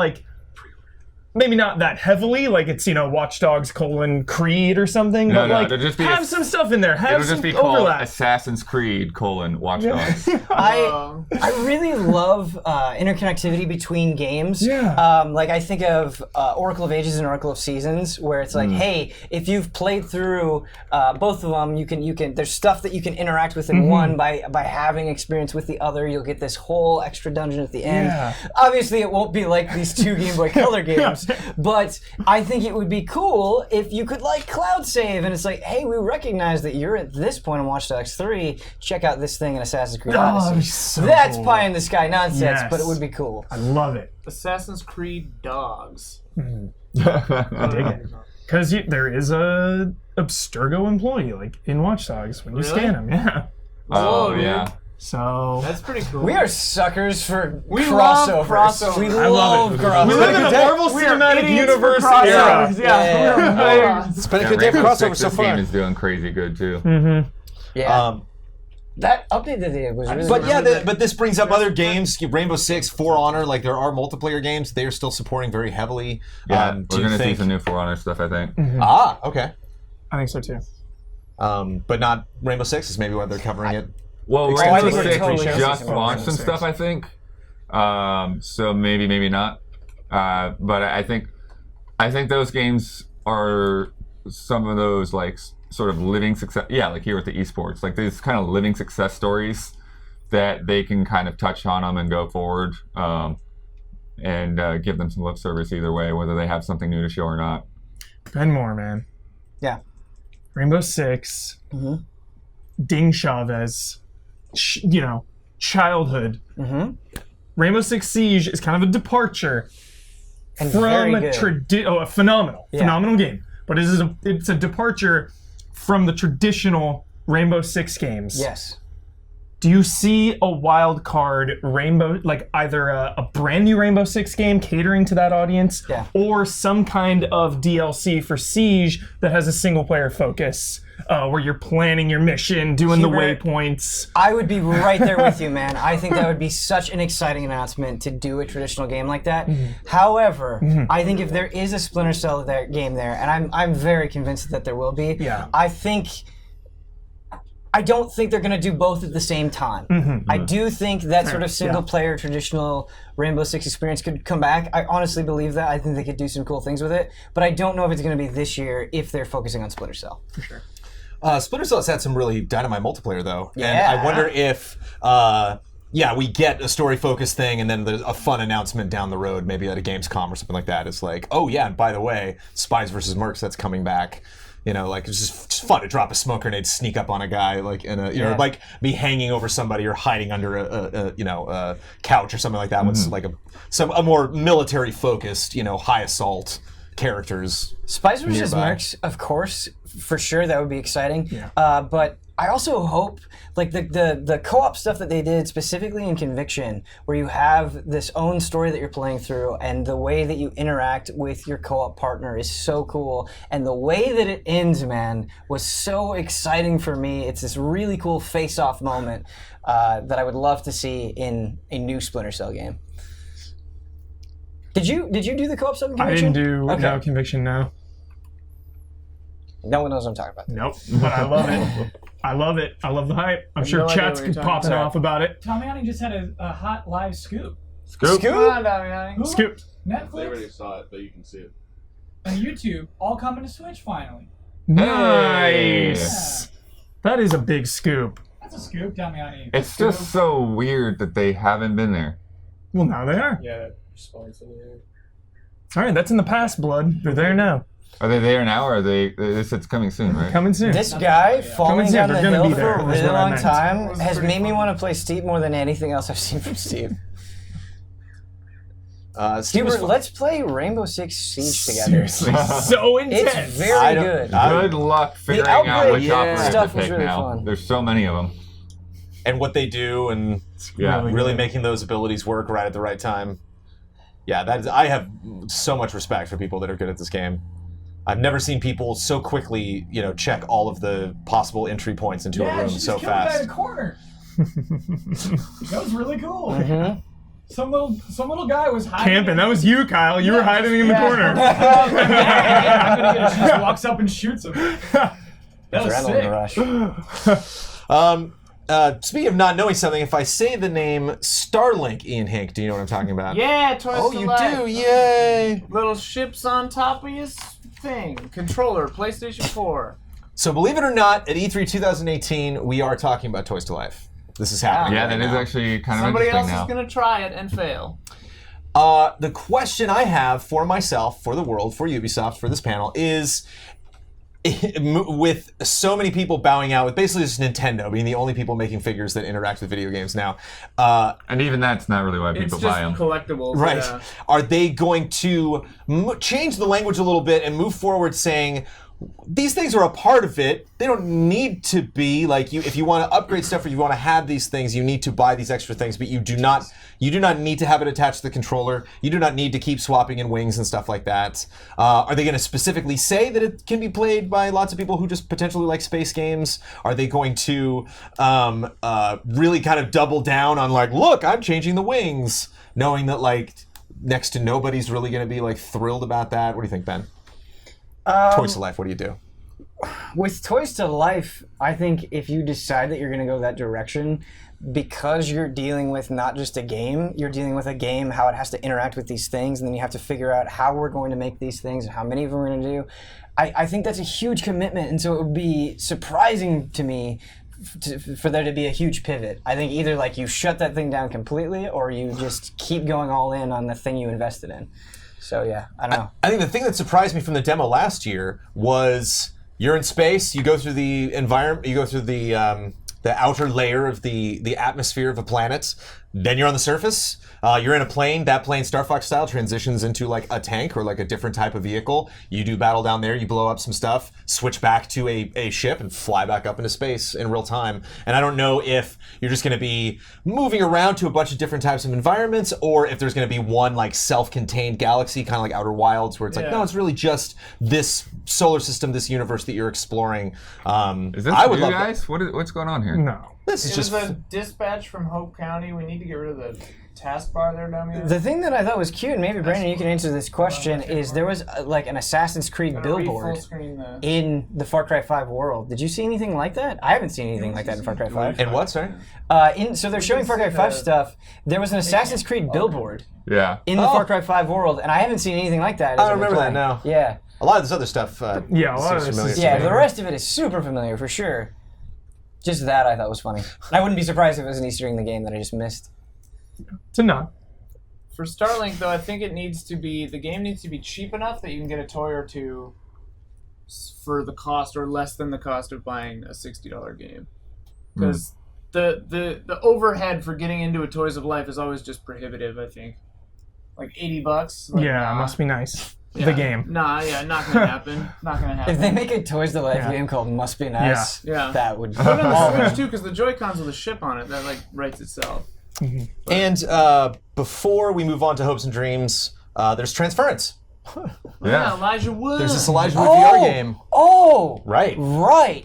that heavily, like it's Watch Dogs : Creed or something. No, but it'll just be have some stuff in there. Have It'll some just be called overlap. Assassin's Creed : Watch Dogs. I really love interconnectivity between games. Yeah. Like I think of Oracle of Ages and Oracle of Seasons, where it's like, hey, if you've played through both of them, you can. There's stuff that you can interact with in one by having experience with the other. You'll get this whole extra dungeon at the end. Yeah. Obviously, it won't be like these 2 Game Boy Color games, but I think it would be cool if you could like cloud save, and it's like, hey, we recognize that you're at this point in Watch Dogs 3. Check out this thing in Assassin's Creed Odyssey. that'd be so That's cool. pie in the sky nonsense, Yes. but it would be cool. I love it. Assassin's Creed Dogs. Dig it. Because there is a Abstergo employee like in Watch Dogs when you Really? scan him. Yeah. Oh dude. yeah. So That's pretty cool. We are suckers for We love crossovers. crossovers. We I love love it. crossovers. we live in the Marvel We are Cinematic idiots for Universe crossovers. era. Yeah. It's been a Yeah, good day for Rainbow crossovers so Six's game far. is doing crazy good too. Yeah. That update that they did was really But good. yeah, but this brings up other games. Rainbow Six, For Honor, like there are multiplayer games they are still supporting very heavily. Yeah, do we're you gonna see think? some new For Honor stuff, I think. Ah, okay. I think so too. But not Rainbow Six is maybe why they're covering it. Well, I Rainbow think Six totally just shows launched some Rainbow stuff, I think. So maybe not. But I think those games are some of those like sort of living success. Yeah, like here with the esports, like these kind of living success stories that they can kind of touch on them and go forward, and give them some lip service either way, whether they have something new to show or not. Ben Moore, man. Yeah. Rainbow Six. Ding Chavez. Childhood. Rainbow Six Siege is kind of a departure And very from good. a phenomenal game. But it's a departure from the traditional Rainbow Six games. Yes. Do you see a wild card Rainbow, like either a brand new Rainbow Six game catering to that audience, Yeah. or some kind of DLC for Siege that has a single player focus, where you're planning your mission, doing the Hubert, waypoints? I would be right there with you, man. I think that would be such an exciting announcement to do a traditional game like that. However, I think if there is a Splinter Cell game there, and I'm very convinced that there will be, Yeah. I don't think they're going to do both at the same time. I do think that sort of single-player traditional Rainbow Six experience could come back. I honestly believe that. I think they could do some cool things with it. But I don't know if it's going to be this year if they're focusing on Splinter Cell. For sure. Splinter Cell has had some really dynamite multiplayer though, and Yeah. I wonder if we get a story-focused thing, and then there's a fun announcement down the road, maybe at a Gamescom or something like that. It's like, oh yeah, and by the way, Spies vs. Mercs, that's coming back. Like it's just fun to drop a smoke grenade, sneak up on a guy, like in a, like be hanging over somebody or hiding under a couch or something like that. With like a more military-focused, high assault characters. Spies vs. Nearby. Mercs, of course, for sure, that would be exciting. Yeah. But I also hope, like the co-op stuff that they did specifically in Conviction, where you have this own story that you're playing through, and the way that you interact with your co-op partner is so cool. And the way that it ends, man, was so exciting for me. It's this really cool face-off moment that I would love to see in a new Splinter Cell game. Did you do the co-op stuff in Conviction? I didn't do no Conviction, no. No one knows what I'm talking about. Nope, but I love it. I love it. I love the hype. I'm sure no idea chat's what you're talking popping about. off about it. Damiani just had a hot live scoop. Scoop. Come on, Damiani. Hulu, Scooped. They already Netflix, saw it, but you can see it. and YouTube all coming to Switch finally. Nice. That is a big scoop. That's a scoop, Damiani. It's just so weird that they haven't been there. Well, now they are. Yeah, response over there. All right, that's in the past, Blood. They're there now. Are they there now, or are they? This it's coming soon, right? Coming soon. This guy falling Coming down soon. the They're gonna hill be for there, a is really what I long meant. time was has pretty made me fun. want to play Steve more than anything else I've seen from Steve. Steve was Stuart, let's play Rainbow Six Siege together. Seriously, so intense. It's very I don't- good. Good luck figuring out Outbreak which operator stuff to was pick really now. fun. There's so many of them. and what they do, and Yeah. really making those abilities work right at the right time. Yeah, that is. I have so much respect for people that are good at this game. I've never seen people so quickly, check all of the possible entry points into a room she just so killed the guy in fast. the corner. That was really cool. Mhm. Some little guy was hiding. Camping. That was you, Kyle. You were hiding in the corner. I'm gonna get it. She just walks up and shoots him. That was Adrenaline sick. rush. Speaking of not knowing something, if I say the name Starlink, Ian Hink, do you know what I'm talking about? Yeah, Toys Oh, to you Life. do! Yay! Little ships on top of your thing. Controller, PlayStation 4. So believe it or not, at E3 2018, we are talking about Toys to Life. This is happening. Yeah, right that is now. actually kind of Somebody interesting else now. is going to try it and fail. The question I have for myself, for the world, for Ubisoft, for this panel is, with so many people bowing out, with basically just Nintendo being the only people making figures that interact with video games now, And even that's not really why It's people just buy them. collectibles. right? Yeah. Are they going to change the language a little bit and move forward saying, these things are a part of it. They don't need to be like you. If you want to upgrade stuff or you want to have these things, you need to buy these extra things. But you do not need to have it attached to the controller. You do not need to keep swapping in wings and stuff like that. Are they going to specifically say that it can be played by lots of people who just potentially like space games? Are they going to really kind of double down on like, look, I'm changing the wings, knowing that like next to nobody's really going to be like thrilled about that? What do you think, Ben? Toys to Life, what do you do? With Toys to Life, I think if you decide that you're going to go that direction, because you're dealing with not just a game, you're dealing with a game, how it has to interact with these things, and then you have to figure out how we're going to make these things and how many of them we're going to do. I think that's a huge commitment, and so it would be surprising to me for there to be a huge pivot. I think either like you shut that thing down completely, or you just keep going all in on the thing you invested in. So yeah, I don't know. I think the thing that surprised me from the demo last year was you're in space, you go through the environment, you go through the outer layer of the atmosphere of a planet, then you're on the surface, you're in a plane, that plane, Star Fox style, transitions into like a tank or like a different type of vehicle. You do battle down there, you blow up some stuff, switch back to a ship and fly back up into space in real time. And I don't know if you're just going to be moving around to a bunch of different types of environments, or if there's going to be one like self-contained galaxy, kind of like Outer Wilds, where it's like, Yeah. no, it's really just this solar system, this universe that you're exploring. Is this I would you love that. guys? What's going on here? No. This is It just was a dispatch from Hope County. We need to get rid of the taskbar there, dummy. The thing that I thought was cute, and maybe Brandon, you can answer this question, is there was like an Assassin's Creed Gotta read billboard full screen the- in the Far Cry 5 world. Did you see anything like that? I haven't seen anything like that in Far Cry 5. and what, sorry? So they're showing Far Cry 5 stuff. There was an Assassin's Creed billboard Yeah. in the Far Cry 5 world, and I haven't seen anything like that. as I I've don't been remember that playing. now. Yeah. A lot of this other stuff. Yeah, a lot of seems this familiar is- to Yeah, me. the rest of it is super familiar for sure. Just that I thought was funny. I wouldn't be surprised if it was an Easter egg in the game that I just missed. It's a nod. For Starlink, though, I think it needs to be the game needs to be cheap enough that you can get a toy or two for the cost or less than the cost of buying a $60 game. Because the overhead for getting into a Toys of Life is always just prohibitive. I think, like $80. Like, Yeah, nah. it must be nice. the game. Nah, not gonna happen. Not gonna happen. If they make a Toys to Life game called Must Be Nice, that would. Put it on the Switch too, because the Joy-Cons with a ship on it that like writes itself. And before we move on to hopes and dreams, there's Transference. Yeah, Elijah Wood. There's this Elijah Wood VR game. Oh, Right.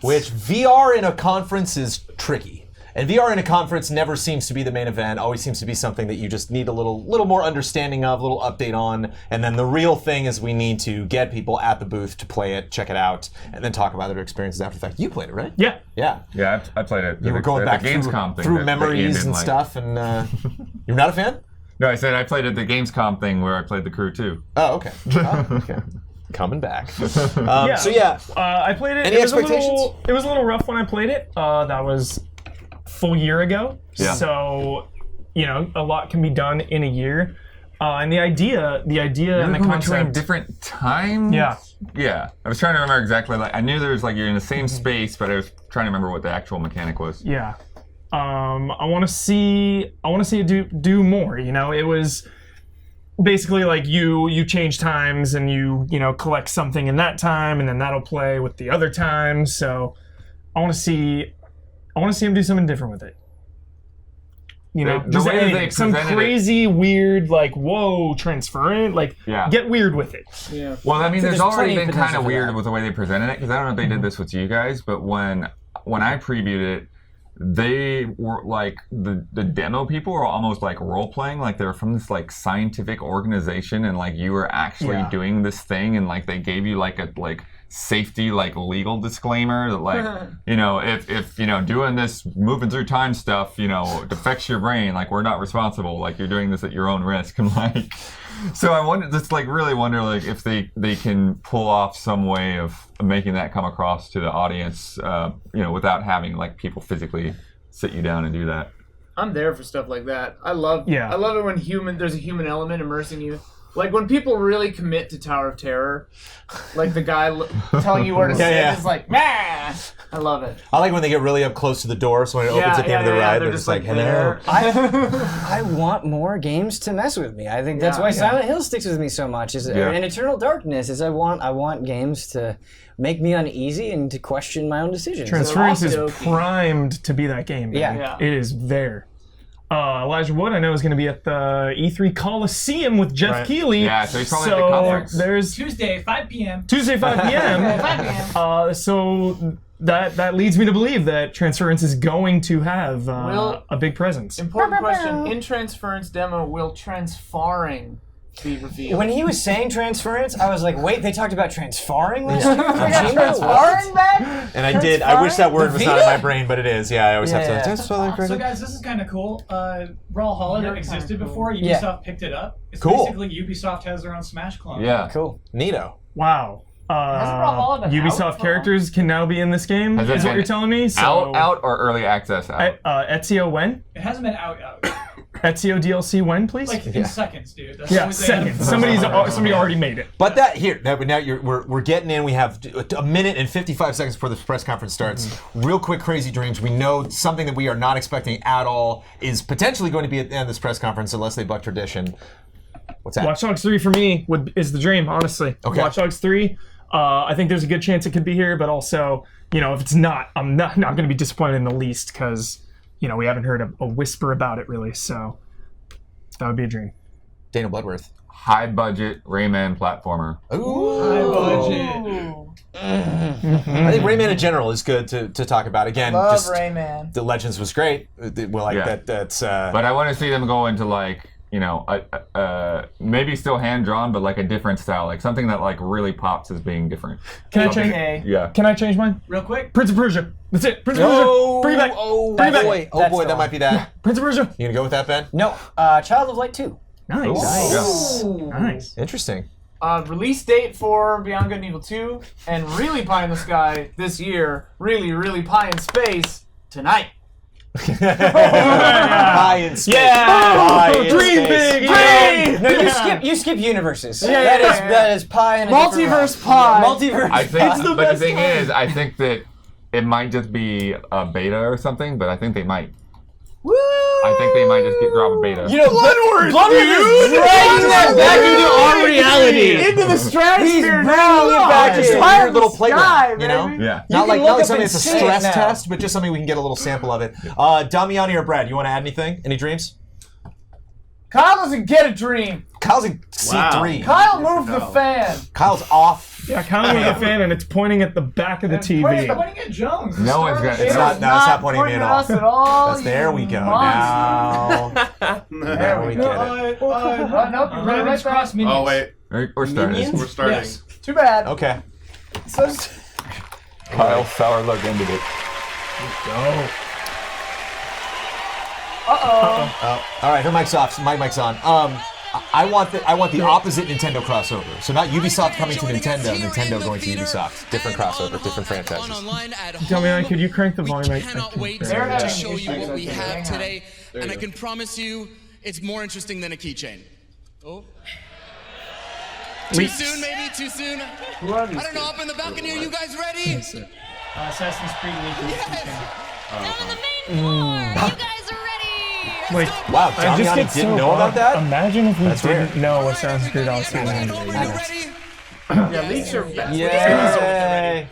Which VR in a conference is tricky. And VR in a conference never seems to be the main event, always seems to be something that you just need a little more understanding of, a little update on, and then the real thing is we need to get people at the booth to play it, check it out, and then talk about their experiences after the fact. You played it, right? Yeah. Yeah, I played it. You were going back the Gamescom through thing memories and stuff, and you're not a fan? No, I said I played at the Gamescom thing where I played the crew too. Oh, okay. Okay. Coming back. So I played it. Any expectations? It was a little rough when I played it. That was full year ago. Yeah. So, a lot can be done in a year. And the idea and the between concept. different times. Yeah. Yeah, I was trying to remember exactly. Like I knew there was like you're in the same space, but I was trying to remember what the actual mechanic was. Yeah. I want to see it do more. It was basically like you change times and you collect something in that time, and then that'll play with the other times. So I want to see him do something different with it. The way that they some presented crazy, weird, like whoa, transferent, get weird with it. Yeah. Well, I mean, So there's there's already plenty of been kind potential of for weird that. with the way they presented it, because I don't know if they did this with you guys, but when I previewed it, they were like the demo people were almost like role playing, like they were from this like scientific organization, and like you were actually doing this thing, and like they gave you like a safety legal disclaimer that like if doing this moving through time stuff it affects your brain, like we're not responsible, like you're doing this at your own risk, and like so I really wonder like if they can pull off some way of making that come across to the audience without having like people physically sit you down and do that. I'm there for stuff like that. I love it when there's a human element immersing you. Like when people really commit to Tower of Terror, like the guy telling you where to sit, it's like, man, I love it. I like when they get really up close to the door, so when it opens at the end of the ride, they're just like, hello. I want more games to mess with me. I think that's why Silent Hill sticks with me so much. And Eternal Darkness is I want games to make me uneasy and to question my own decisions. Transference is primed to be that game. Yeah. It is there. Elijah Wood, I know, is going to be at the E3 Coliseum with Jeff Keighley. Yeah, so he's probably at the conference. There's Tuesday, 5 p.m. Tuesday, 5 p.m. So that leads me to believe that Transference is going to have a big presence. Important question. In Transference demo, will transfarring be revealed? When he was saying Transference, I was like, wait, they talked about transfarring last year? Transfarring back? And I wish that word was not in my brain, but it is. Yeah, I always have to. So guys, this is kind of cool. Brawlhalla existed before. Ubisoft picked it up. It's basically Ubisoft has their own Smash clone. Yeah. Cool. Neato. Wow. Ubisoft characters can now be in this game, is what you're telling me? So, out or early access out? Ezio when? It hasn't been out. Ezio DLC when, please? Like in seconds, dude. That's seconds. Somebody already made it. But we're getting in. We have a minute and 55 seconds before the press conference starts. Real quick, crazy dreams. We know something that we are not expecting at all is potentially going to be at the end of this press conference unless they buck tradition. What's that? Watch Dogs 3 for me is the dream, honestly. Okay. Watch Dogs 3. I think there's a good chance it could be here, but also, if it's not, I'm not going to be disappointed in the least because, we haven't heard a whisper about it really. So that would be a dream. Daniel Bloodworth. High budget Rayman platformer. Ooh. High budget. I think Rayman in general is good to talk about. Again, Love Rayman. The Legends was great. That's. But I want to see them go into like maybe still hand drawn, but like a different style, like something that like really pops as being different. Can I change? Yeah. Can I change mine? Real quick. Prince of Persia. That's it. Prince of Persia. Bring it back. Oh boy, that might be that. Prince of Persia. You gonna go with that, Ben? No, Child of Light 2. Nice. Yeah. Nice. Interesting. Release date for Beyond Good and Evil 2 and really pie in the sky this year. Really, really pie in space tonight. Pie in space. Dream big. No, you skip universes. That is pie in a Multiverse different pie. Multiverse. I think, but the thing is, I think that it might just be a beta or something, but I think they might. Woo! I think they might just drop a beta. You know, Bloodworth is dragging that back into our reality. Into the stratosphere now. Back Just into a weird little playground, you know? Yeah. Not like something that's a see it stress now. test, but just something we can get a little sample of it. Damiani or Brad, you want to add anything? Any dreams? Kyle doesn't get a dream. Kyle's in C3. Kyle moved the fan. Kyle's off. Yeah, kind of with the fan, and it's pointing at the back of the TV. Pointing at Jones. No one's got. It's not pointing at me at all. Us at all. That's, there we go. Now. There we get it. Nope, you're Rabbids cross minions. Oh wait, We're starting. we're starting. Yes. Too bad. Okay. So, Kyle Sourlook ended it. All right, her mic's off. My mic's on. I want the opposite Nintendo crossover. So not Ubisoft coming to Nintendo, Nintendo going to Ubisoft. Different crossover, different franchises. Tell me, could you crank the volume? We cannot wait to show you what we have today, and I can promise you it's more interesting than a keychain. Oh. Too soon, maybe? Too soon? I don't know, up in the balcony, are you guys ready? Assassin's Creed League. Down on the main floor! You guys are ready! Like, Wow, I just Damiani get didn't so know about that? Imagine if we That's rare. didn't know Assassin's Creed Odyssey was Are on. you ready? yeah, leaks are best. Yay!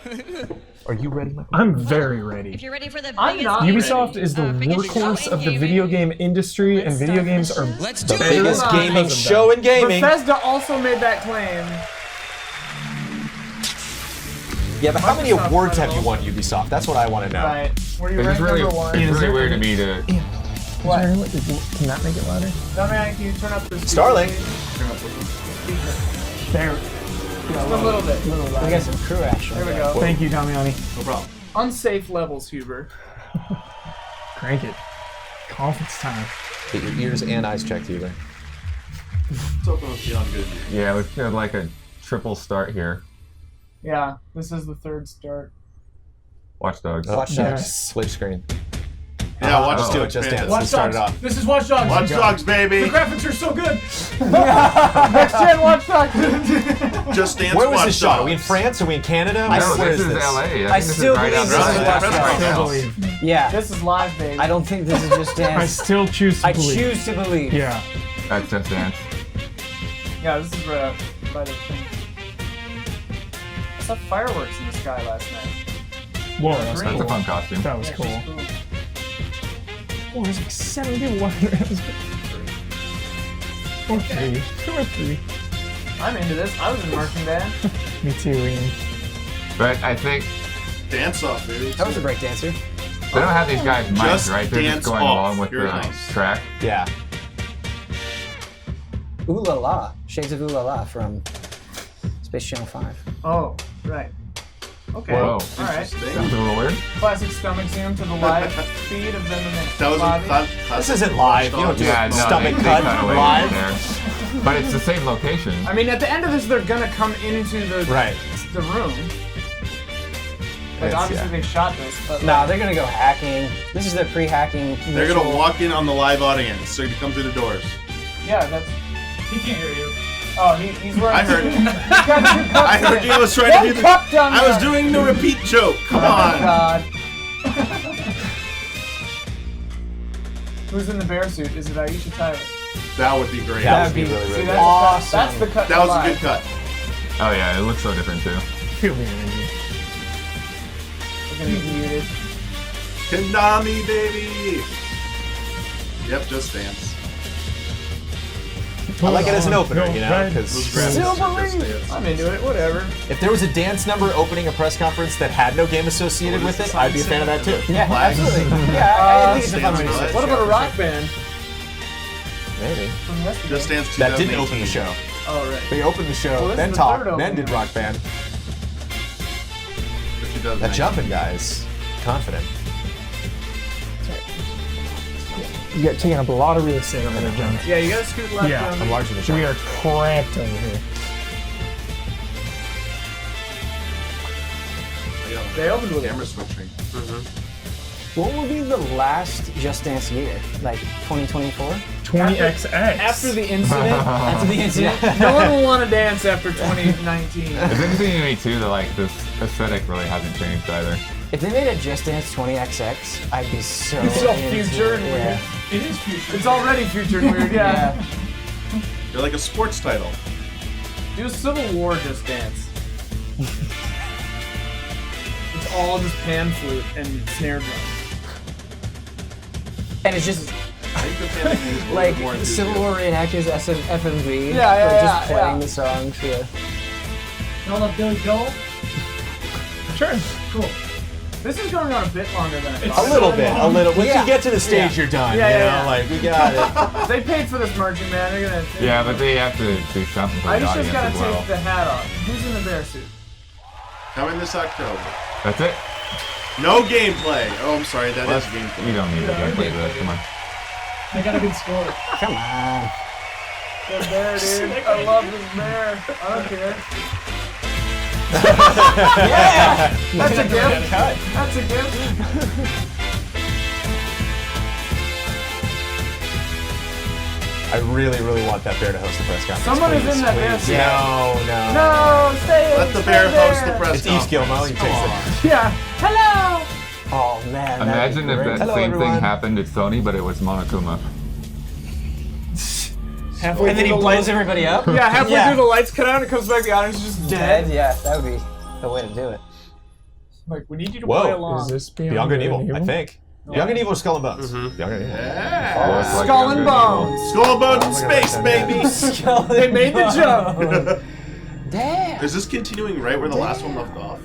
Are you ready, Michael? I'm very ready. If you're ready for the I'm biggest not Ubisoft is the workhorse of the video game industry, and video games are Let's do The it! biggest on. gaming show in gaming. Bethesda also made that claim. Yeah, but how many Microsoft awards have you rivals. won, Ubisoft? That's what I want to know. Right. Were you It's ranked really, number one? it's really weird to me to. What? Can that make it louder? Damiani, can you turn up the speaker, Starlink. please? There. Just a little bit. We got some crew action. There we go. Thank you, Damiani. No problem. Unsafe levels, Huber. Crank it. Conference time. Get your ears and eyes checked, either. It's open with Beyond Good. Yeah, we've got like a triple start here. Yeah, this is the third start. Watch Dogs. Watch Yeah. Dogs. Split screen. Yeah, Watch Let's do it. Dogs. Just Dance. fantastic. Watch Let's start Dogs. it off. This is Watch Dogs. Watch Dogs, The baby. graphics are so good. Next gen Watch Dogs. Just Dance. Where was Watch this shot? Are Dogs. we in France? Are we in Canada? No, Where this is this? LA. I think this still is right believe outside. this is Watch That's Dogs. right Still now. believe. Yeah. This is live, baby. I don't think this is just I dance. still choose to I believe. choose to believe. Yeah. That's Just Dance. Yeah, this is right by the thing. I saw fireworks in the sky last night. Whoa, that was Green. That's a cool. fun costume. That was cool. Oh, there's like 71. Or 3. 2 or 3. I'm into this. I was in marching band. Me too, Ian. But I think Dance off, baby. That was a break dancer. they don't have these guys mics, Just right? They're dance just going off. along with You're the nice. track. Yeah. Ooh La La. Shades of Ooh La La from Space Channel 5. Oh, right. Okay. Whoa. All right. Sounds a little weird. Classic stomach zoom to the live feed of them in the That was lobby. This isn't live. You don't do Yeah, no, stomach they cut cut away live. there. But it's the same location. I mean, at the end of this, they're gonna come into the Right. the room. Like It's- obviously yeah. they shot this, but Nah, they're gonna go hacking. This is their pre-hacking. They're gonna ritual. walk in on the live audience, so you come through the doors. yeah, that's. He can't hear you. Oh, he's wearing. I heard. He's got two cups I heard in you it. was trying to do the. Cup down I was there. doing the repeat joke. Come Oh on. God. Who's in the bear suit? Is it Aisha Tyler? That would be great. That That'd would be really, really See, good. that's Awesome. That's the cut. That was a live. good cut. Oh yeah, it looks so different too. Feel the energy. We're gonna get muted. Konami, baby. Yep, Just Dance. I like it as an opener, you know, Right. Those because graphics Still are Just believe. Dance. I'm into it. Whatever. if there was a dance number opening a press conference that had no game associated with it, I'd be a fan of that too. Yeah, Flags. absolutely. Yeah, I think it's a fun Dance way to Flags. say What about a rock band Maybe. from yesterday? Just Dance 2018. That didn't open the show. Oh right. They opened the show, Well, this then is the talked, third then opening. did Rock Band. But she does That make- jumping guy's confident. You got taking up a lot of real estate over there, John. Yeah, you gotta scoot left. Yeah, down. I'm larger than We are cramped over here. They opened with Camera switching. What will be the last Just Dance year? Like 2024? 20XX. After the incident, After the incident? no one will want to dance after 2019. It's interesting to me too that like this aesthetic really hasn't changed either. If they made a Just Dance 20XX, I'd be so It's all into future it. and Yeah. It is future. It's already future and weird, yeah. You're like a sports title. Do a Civil War Just Dance. It's all just pan flute and snare drum. And it's just I think the fan thing is a little like more Civil War reenactors FMV. Yeah, for just yeah. playing the songs. Yeah. Y'all love Billy Joel? Sure. Cool. This is going on a bit longer than I It's thought. A little bit. Once Yeah. you get to the stage, you're done. Yeah, you yeah, know, yeah. like we got it. They paid for this merching, man. They're gonna. Yeah, but they have to do something for the Aisha's audience gotta as well. take the hat off. Who's in the bear suit? Coming this October. That's it. No gameplay. Oh, I'm sorry. That is gameplay. You don't need the gameplay for this. Come on. I got a good score. Come on. The bear, dude. I love this bear. I don't care. Yeah. That's a gift. That's a gift. I really, really want that bear to host the press conference. Someone is please, in that bear please. suit. No. No, stay. Let the stay bear there. host the press It's East conference. Gilmo. He takes it. Yeah. Hello. Oh man. Imagine if that Hello, same everyone. thing happened at Sony, but it was Monokuma. Halfway And then he through the blows lights. everybody up. Yeah, halfway Yeah. through the lights cut out and it comes back. The audience is just Dead. dead. Yeah, that would be the way to do it. Like we need you to Whoa. play along. Is this Beyond Good and Evil, I think. Beyond Good and Evil or Skull and Bones? Beyond Good and Evil. Yeah. Skull and Bones. Skull and Bones in space, baby. They made the jump. Damn. Is this continuing right where the last one left off?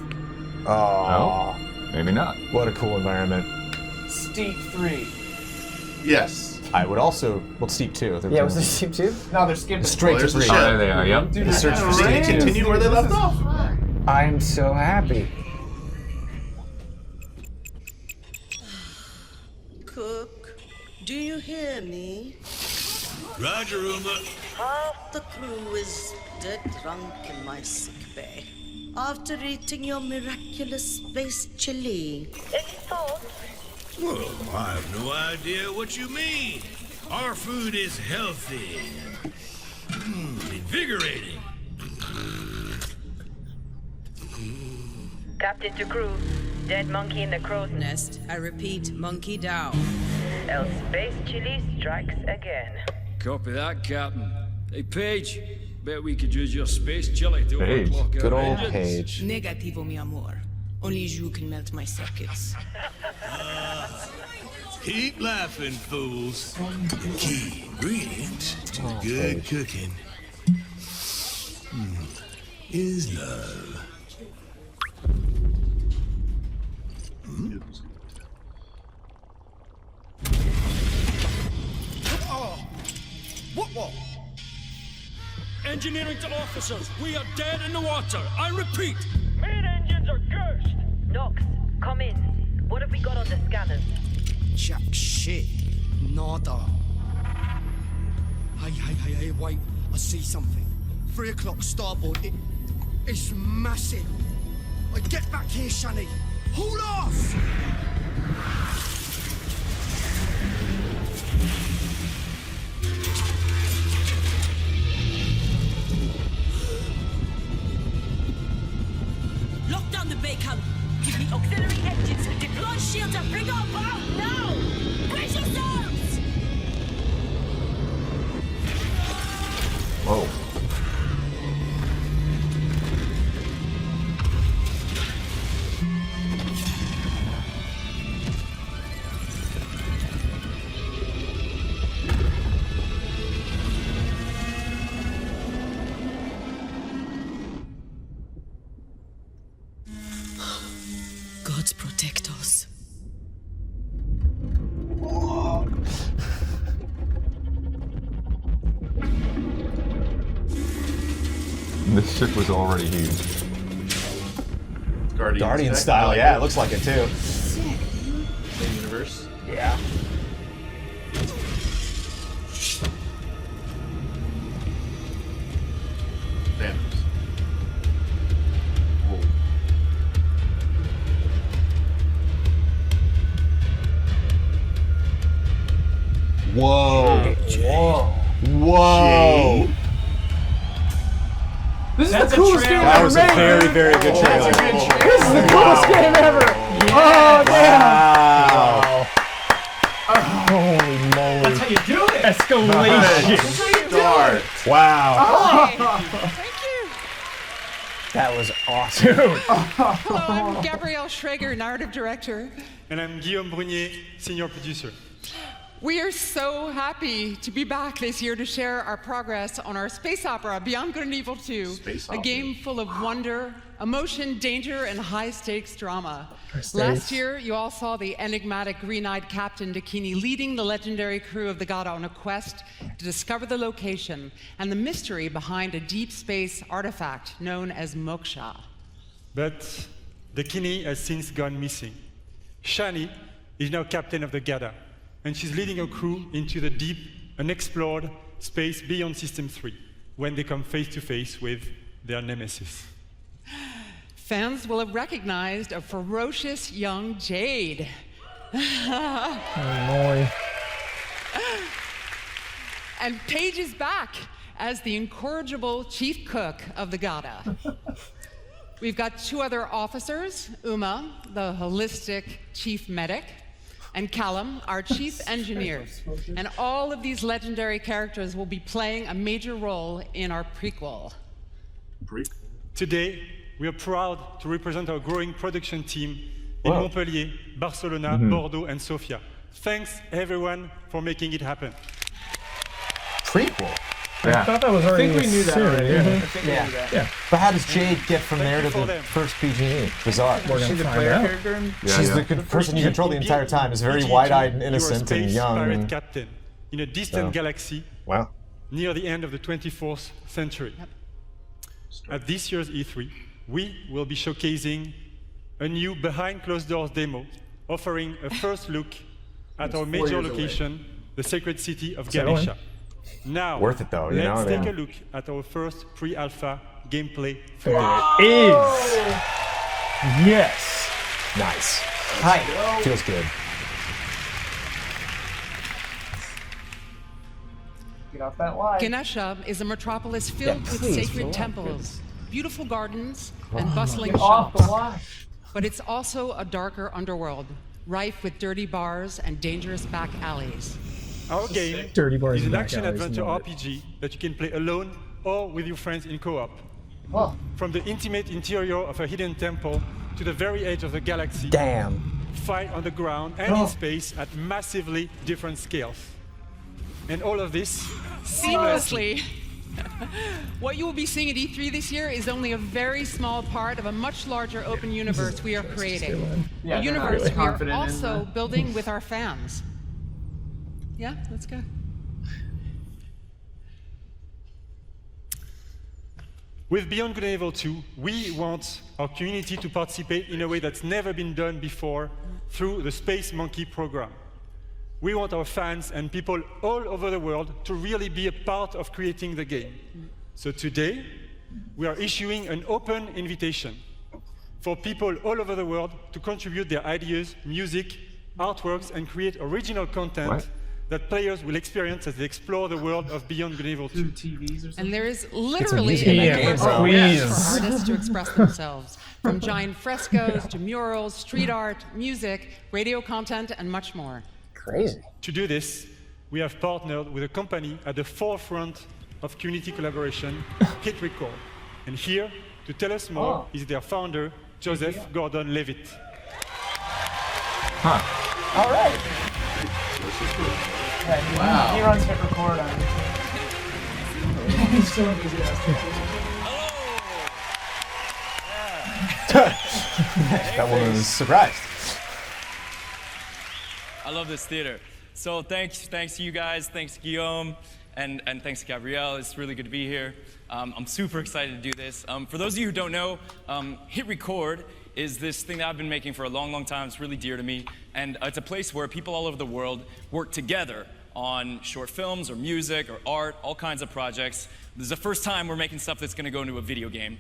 Oh, Maybe not. what a cool environment. Steep 3. Yes. I would also, well, Steep 2. Yeah, was there Steep 2? No, they're skipping. Straight Well, to there's the 3. ship. Oh, there they are. Yep. Dude, The search that's for great. Steep 2. Continue where they left off. I'm so happy. Cook, do you hear me? Roger, Uma. Half the crew is dead drunk in my sick bay after eating your miraculous space chili. Well, I have no idea what you mean. Our food is healthy. Invigorating. Captain to crew, dead monkey in the crow's Nest, I repeat, monkey down. El Space Chili strikes again. Copy that, Captain. Hey, Paige, bet we could use your space chili to Paige. overclock our Good old engines. Paige. Negativo, mi amor. Only you can melt my circuits. Keep laughing, fools. The key ingredient to good cooking is love. Engineering to officers, we are dead in the water. I repeat. Main engines are cursed. Nox, come in. What have we got on the scanners? Jack shit. Nada. Hey, wait. I see something. 3 o'clock starboard. It's massive. Get back here, Shani. Hold off! Lock down the bacon. Give me auxiliary engines. Deploy shields and bring up out now. Brace yourselves. Whoa. Gods protect us. This ship was already huge. Guardian style, yeah, it looks like it too. Same universe. Yeah. Thanos. Whoa. Whoa. Whoa. This is the coolest game That ever was a made. very, very good trailer. This is the coolest game ever. Oh, damn. Wow. Holy moly. That's how you do it. Escalation. Start. Wow. Thank you. That was awesome. Hello, I'm Gabrielle Schrager, narrative director. And I'm Guillaume Brunier, senior producer. We are so happy to be back this year to share our progress on our space opera, Beyond Good and Evil 2, a game full of wonder, emotion, danger, and high-stakes drama. Last year, you all saw the enigmatic green-eyed Captain Dakini leading the legendary crew of the Gada on a quest to discover the location and the mystery behind a deep space artifact known as Moksha. But Dakini has since gone missing. Shani is now captain of the Gada, and she's leading a crew into the deep, unexplored space beyond System 3, when they come face to face with their nemesis. Fans will have recognized a ferocious young Jade. Oh, boy. And Paige is back as the incorrigible chief cook of the Gada. We've got two other officers, Uma, the holistic chief medic, and Callum, our chief engineer. And all of these legendary characters will be playing a major role in our prequel. Today, we are proud to represent our growing production team in Montpellier, Barcelona, Bordeaux, and Sofia. Thanks, everyone, for making it happen. Prequel? I thought that was already. I think we knew that already. I think we knew that. But how does Jade get from there to the first PG&E? Bizarre. She's the player character. She's the person you control the entire time. Is very wide-eyed and innocent and young. Pirate captain in a distant galaxy. Wow. Near the end of the 24th century. At this year's E3, we will be showcasing a new behind closed doors demo, offering a first look at our major location, the sacred city of Ganesha. Now, worth it though, you know. Let's take a look at our first pre-alpha gameplay footage. Yes. Nice. Hi. Feels good. Get off that line. Ganesha is a metropolis filled with sacred temples, beautiful gardens, and bustling Get off shops. the line. But it's also a darker underworld, rife with dirty bars and dangerous back alleys. Our game is an action-adventure RPG that you can play alone or with your friends in co-op. From the intimate interior of a hidden temple to the very edge of the galaxy. Fight on the ground and in space at massively different scales. And all of this seamlessly. What you will be seeing at E3 this year is only a very small part of a much larger open universe we are creating. A universe we are also building with our fans. Yeah, let's go. With Beyond Good and Evil 2, we want our community to participate in a way that's never been done before through the Space Monkey program. We want our fans and people all over the world to really be a part of creating the game. So today, we are issuing an open invitation for people all over the world to contribute their ideas, music, artworks, and create original content that players will experience as they explore the world of Beyond Good and Evil 2. And there is literally a universal way for artists to express themselves, from giant frescoes to murals, street art, music, radio content, and much more. Crazy. To do this, we have partnered with a company at the forefront of community collaboration, Hit Record. And here, to tell us more, is their founder, Joseph Gordon-Levitt. All right. Yeah, he runs Hit Record on He's so enthusiastic. That woman was surprised. I love this theater. So thanks to you guys, thanks Guillaume, and thanks Gabrielle. It's really good to be here. I'm super excited to do this. For those of you who don't know, Hit Record is this thing that I've been making for a long, long time. It's really dear to me. And it's a place where people all over the world work together on short films or music or art, all kinds of projects. This is the first time we're making stuff that's gonna go into a video game.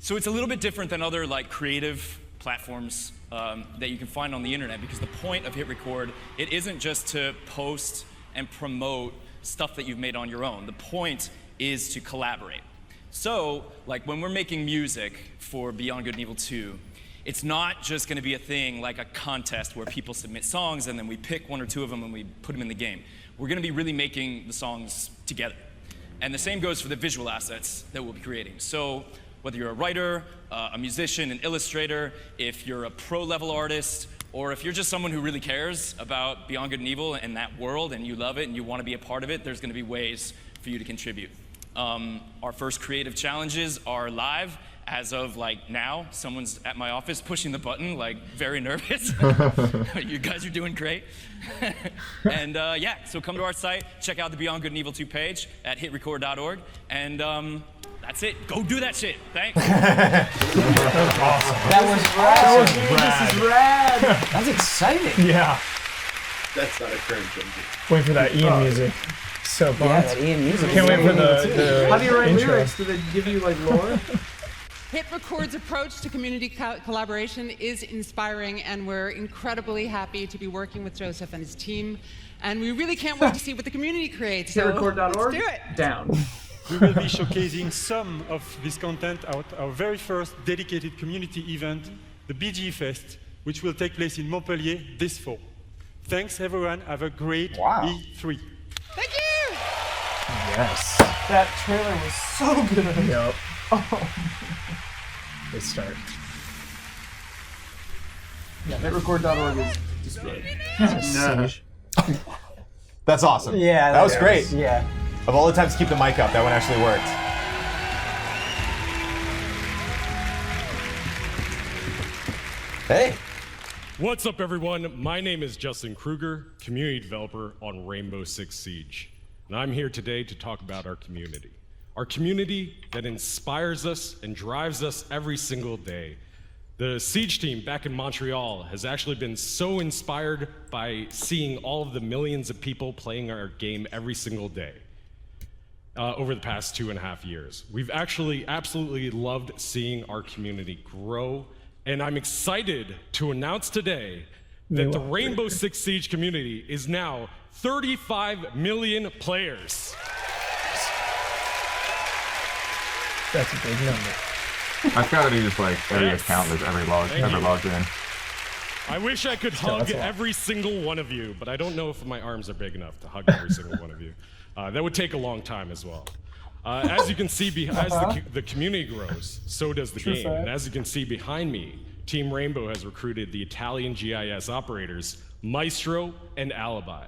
So it's a little bit different than other like creative platforms that you can find on the internet, because the point of Hit Record, it isn't just to post and promote stuff that you've made on your own. The point is to collaborate. So, like when we're making music for Beyond Good and Evil 2, it's not just going to be a thing like a contest where people submit songs and then we pick one or two of them and we put them in the game. We're going to be really making the songs together. And the same goes for the visual assets that we'll be creating. So whether you're a writer, a musician, an illustrator, if you're a pro-level artist, or if you're just someone who really cares about Beyond Good and Evil and that world and you love it and you want to be a part of it, there's going to be ways for you to contribute. Our first creative challenges are live. As of like now, someone's at my office pushing the button, like very nervous. You guys are doing great. And yeah, so come to our site, check out the Beyond Good and Evil 2 page at hitrecord.org, and that's it. Go do that shit. Thanks. That was rad. This is rad. That's exciting. Yeah. That's not a current jump. Wait for that Ian music. So pumped. Yeah, that Ian music. Can't wait for the How do you write intro. lyrics? Do they give you like lore? Hit Record's approach to community collaboration is inspiring, and we're incredibly happy to be working with Joseph and his team. And we really can't wait to see what the community creates. So hitrecord.org? let's do it. Down. We will be showcasing some of this content at our very first dedicated community event, the BG Fest, which will take place in Montpellier this fall. Thanks, everyone. Have a great E3. Thank you! Yes. That trailer was so good. Yep. Oh. They start. Yeah, hitrecord.org is destroyed. That's awesome. Yeah, that was great. Yeah. Of all the times to keep the mic up, that one actually worked. Hey. What's up, everyone? My name is Justin Kruger, community developer on Rainbow Six Siege. And I'm here today to talk about our community. Our community that inspires us and drives us every single day. The Siege team back in Montreal has actually been so inspired by seeing all of the millions of people playing our game every single day over the past 2.5 years. We've actually absolutely loved seeing our community grow, and I'm excited to announce today that the Rainbow Six Siege community is now 35 million players. That's a big number. That's gotta be just like every account that's ever logged in. I wish I could hug every single one of you, but I don't know if my arms are big enough to hug every single one of you. That would take a long time as well. As you can see, as the community grows, so does the game. And as you can see behind me, Team Rainbow has recruited the Italian GIS operators, Maestro and Alibi.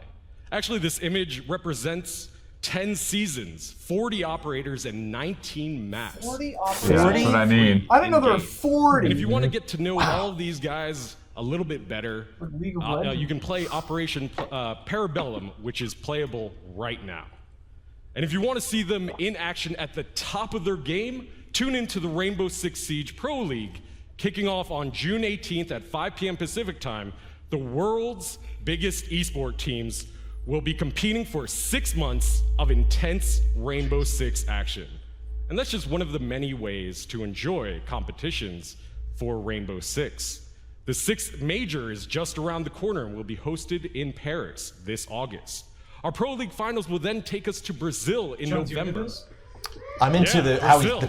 Actually, this image represents 10 seasons, 40 operators, and 19 maps. 40 operators? Yeah, that's what I mean. I didn't know there were 40. And if you want to get to know all of these guys a little bit better, you can play Operation Parabellum, which is playable right now. And if you want to see them in action at the top of their game, tune into the Rainbow Six Siege Pro League, kicking off on June 18th at 5 p.m. Pacific time. The world's biggest esport teams will be competing for 6 months of intense Rainbow Six action. And that's just one of the many ways to enjoy competitions for Rainbow Six. The 6th major is just around the corner and will be hosted in Paris this August. Our Pro League finals will then take us to Brazil in November. I'm into the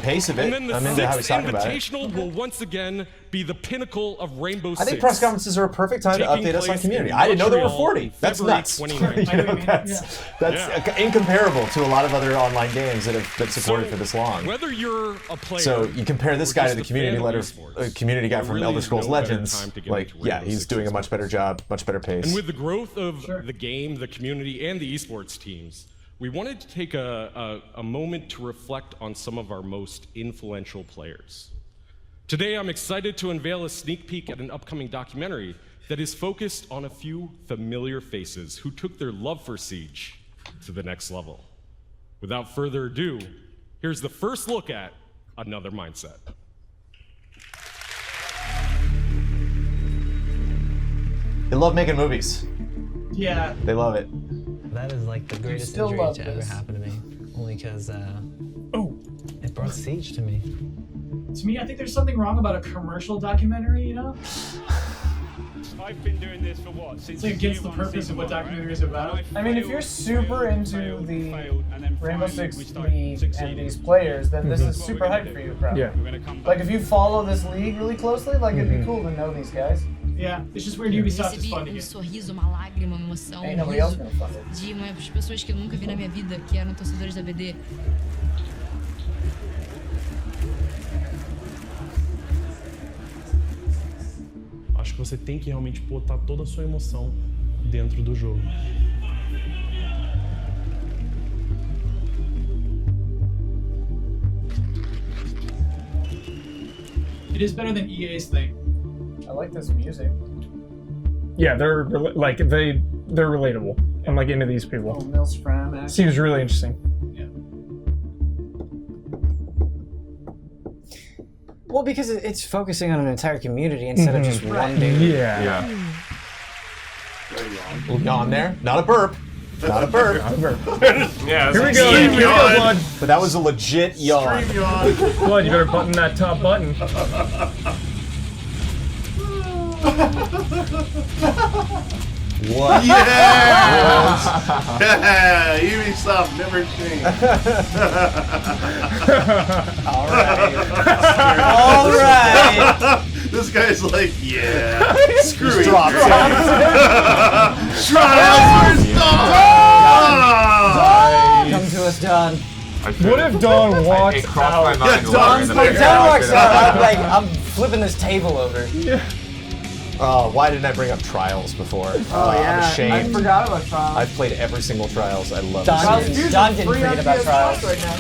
pace of it. And then I'm the into how he's 6th talking about it. Invitational will once again be the pinnacle of Rainbow Six. I think press conferences are a perfect time to update us on community. I didn't know there were 40. That's nuts. That's incomparable to a lot of other online games that have been supported for this long. Whether you're a player, so you compare this guy to the community guy from Elder Scrolls Legends. Like, yeah, he's doing a much better job, much better pace. And with the growth of the game, the community, and the esports teams, we wanted to take a moment to reflect on some of our most influential players. Today, I'm excited to unveil a sneak peek at an upcoming documentary that is focused on a few familiar faces who took their love for Siege to the next level. Without further ado, here's the first look at Another Mindset. They love making movies. Yeah. They love it. That is like the greatest injury to ever happen to me. Only because it brought Siege to me. To me, I think there's something wrong about a commercial documentary, you know? I've been doing this for what? Since It's against the purpose of what documentary is about. I mean, if you're super into the Rainbow Six League and these players, then this is super hype for you, probably. Yeah. Like, if you follow this league really closely, like, it'd be cool to know these guys. Yeah, it's just weird Ubisoft is fun to get. Sorriso, uma lágrima, uma emoção, Ain't nobody else gonna fund it. de umas pessoas que eu nunca vi na minha vida, que eram torcedores da BD. Acho que você tem que realmente botar toda a sua emoção dentro do jogo. It is better than EA's thing. I like this music. Yeah, they're relatable. I'm like into these people. Oh, Mills Fram. Seems really interesting. Well, because it's focusing on an entire community instead of just one dude. Yeah. Little yawn there. Not a burp. Not a burp. Not a burp. Yeah, Here we go. Here we go, Blood. But that was a legit yawn. Blood, you better button that top button. What? Yes! Yeah! Ubisoft never changed. All right. This guy's like, yeah. Screw you. Dropped it. Trials for Dawn! Come to us, Don. What if Dawn walks It crossed my mind. Don walks out. I'm flipping this table over. Oh, why didn't I bring up Trials before? Oh, yeah. I'm ashamed. I forgot about Trials. I've played every single Trials. I love Don, it. Don didn't forget about Trials. Right now.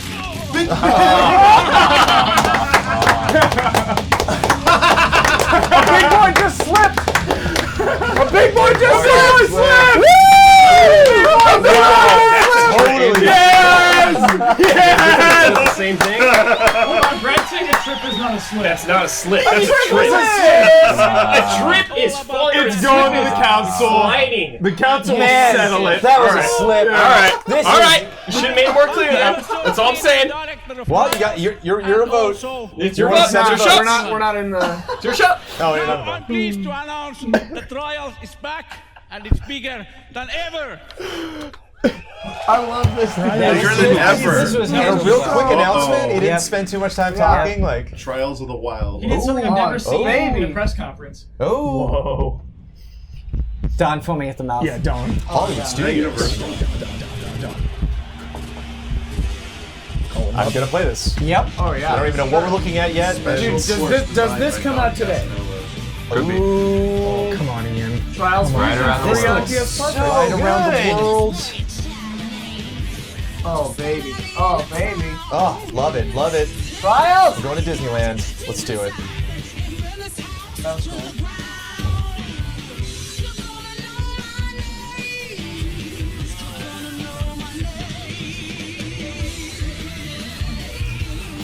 A big boy just slipped! A big boy just slipped! Woo! Totally. Yes! Yes! The same thing? Hold on, Brad saying a trip is not a slip. That's not a slip. That's a trip. A trip is falling. It's going to the council. Sliding. The council will Man, settle it. that was a slip. All right. This All is- right. You should have made it more clear then. That's all I'm saying. Well, you got you're a vote. It's your You're vote. That's your shot. We're not in the. It's your shot. Oh, you're not a vote. I'm pleased to announce the Trials is back and it's bigger than ever. I love this. Bigger than ever. This was A handled real well. quick announcement. He didn't Yep. spend too much time talking. Like, Trials of the Wild. He did something I've never seen baby. in a press conference. oh, Whoa. Don foaming at the mouth. Yeah, Dawn. Hollywood Studios. I'm gonna play this. Yep. Oh yeah. I don't even know what we're looking at yet. Dude, does this come out today? Could be. Oh, come on, Ian. Trials Right around the free on world. PS Plus. Right around the world. Oh baby. Oh baby. Oh, love it, love it. Trials. I'm going to Disneyland. Let's do it. Sounds cool.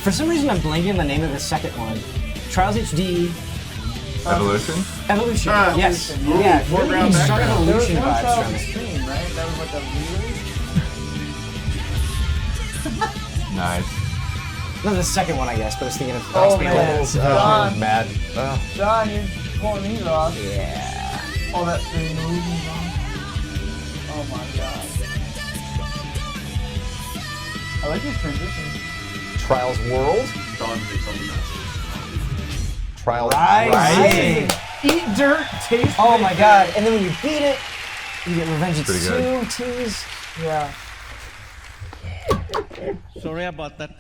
For some reason, I'm blanking on the name of the second one. Trials HD Evolution? Evolution. Yes. Evolution. Yeah. Foreground Really strong background. There was evolution one vibes Trials from it. Extreme, right? That was what the release. Nice. No, the second one, I guess, but I was thinking of Oh, Xbox man. One. John. Mad. John, you're pulling these off. Yeah. All that thing moves on. Oh my god. I like these transitions. Trials World. Dawn takes on the message. Trials Rising. Eat dirt, taste. Oh my god. And then when you beat it, you get Revenge Pretty 2, good. tease. Yeah. Sorry about that.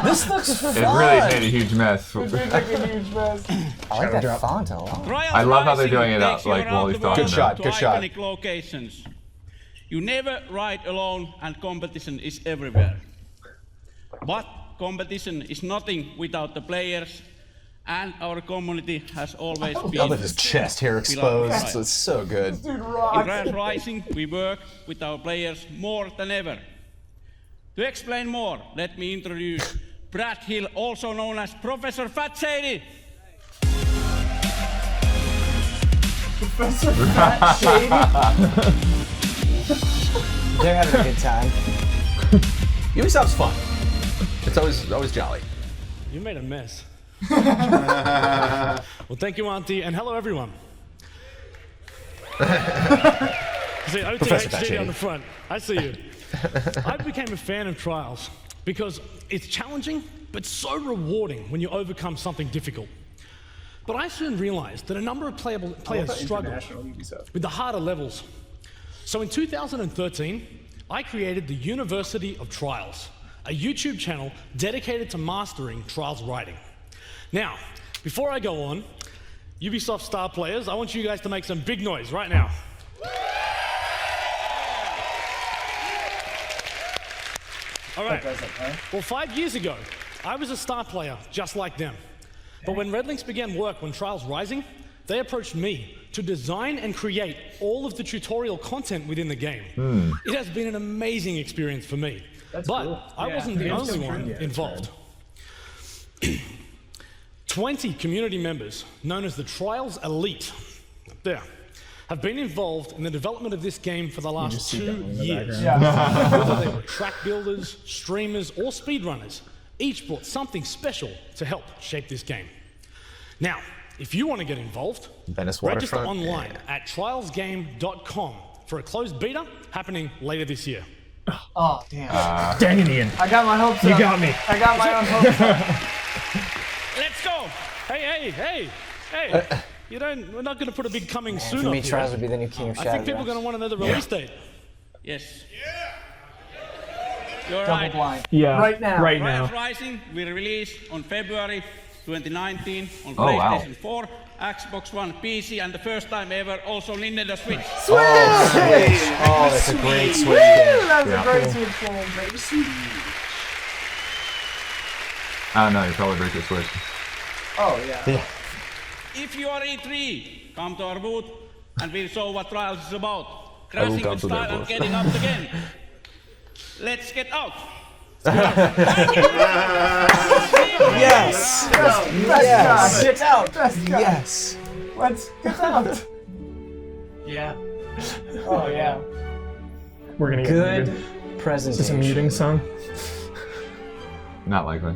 This looks fun. It really made a huge mess. This looks like a huge mess. I like that font a lot. I love how they're doing it out, like while he's talking. Good shot, good shot. Iconic locations. You never ride alone, and competition is everywhere. But competition is nothing without the players, and our community has always I been. love his chest hair exposed. It's so good. Dude In rocks. Transference, we work with our players more than ever. To explain more, let me introduce Brad Hill, also known as Professor Fat Shady. Professor Fat Shady. They're having a good time. Ubisoft's fun. It's always jolly. You made a mess. Well, thank you, Auntie, and hello, everyone. See, OTHD on the front. I see you. I became a fan of Trials because it's challenging, but so rewarding when you overcome something difficult. But I soon realized that a number of players struggle with the harder levels. So in 2013, I created the University of Trials, a YouTube channel dedicated to mastering Trials writing. Now, before I go on, Ubisoft star players, I want you guys to make some big noise right now. All right. Well, 5 years ago, I was a star player just like them. But when Redlinks began work on Trials Rising, they approached me to design and create all of the tutorial content within the game. It has been an amazing experience for me. But I wasn't the only one involved. 20 community members, known as the Trials Elite, there, have been involved in the development of this game for the last 2 years. Whether they were track builders, streamers, or speedrunners, each brought something special to help shape this game. Now, if you want to get involved, register online at trialsgame.com for a closed beta happening later this year. Oh, damn. Dang it, Ian. I got my hopes up. You got me. I got my own hopes up. Let's go. Hey. We're not going to put a big coming soon For up me, here. Trials would be the new King of Shadows. I think people are going to want to know the release date. Yes. You're Double right. blind. Yeah. Right now. Right Trials now. Rising will release on February 2019 on Oh, wow. PlayStation 4, Xbox One, PC, and the first time ever also Nintendo Switch. Oh, that's a great Switch game. That's a great Switch game. No, you probably break your Switch. Oh, yeah. If you are E3, come to our booth and we'll show what Trials is about. Crashing with style and getting up again. Let's get out. Yes. Yes. Get out. Yes. Let's get out. Yeah. Oh, yeah. We're going to get Good muted. presentation. Is this a muting song? Not likely.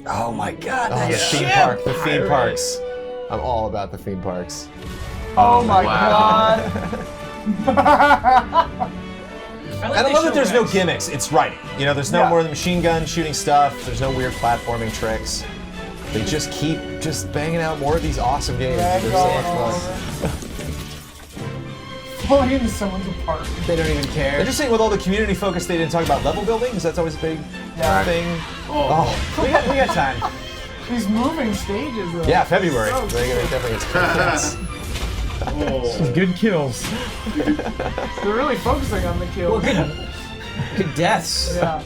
Oh my God, Oh, that the ship! theme park. The theme parks. I'm all about the theme parks. Oh my God. And I love that there's no gimmicks. It's writing. You know, there's no more than machine gun shooting stuff. There's no weird platforming tricks. They just keep banging out more of these awesome games. They're so much fun. Pulling into someone's apartment. They don't even care. Interesting with all the community focus, they didn't talk about level building, because that's always a big thing. We got time. These moving stages, though. Yeah, February. So They're gonna definitely Some good kills. They're really focusing on the kills. Well, good deaths. Yeah.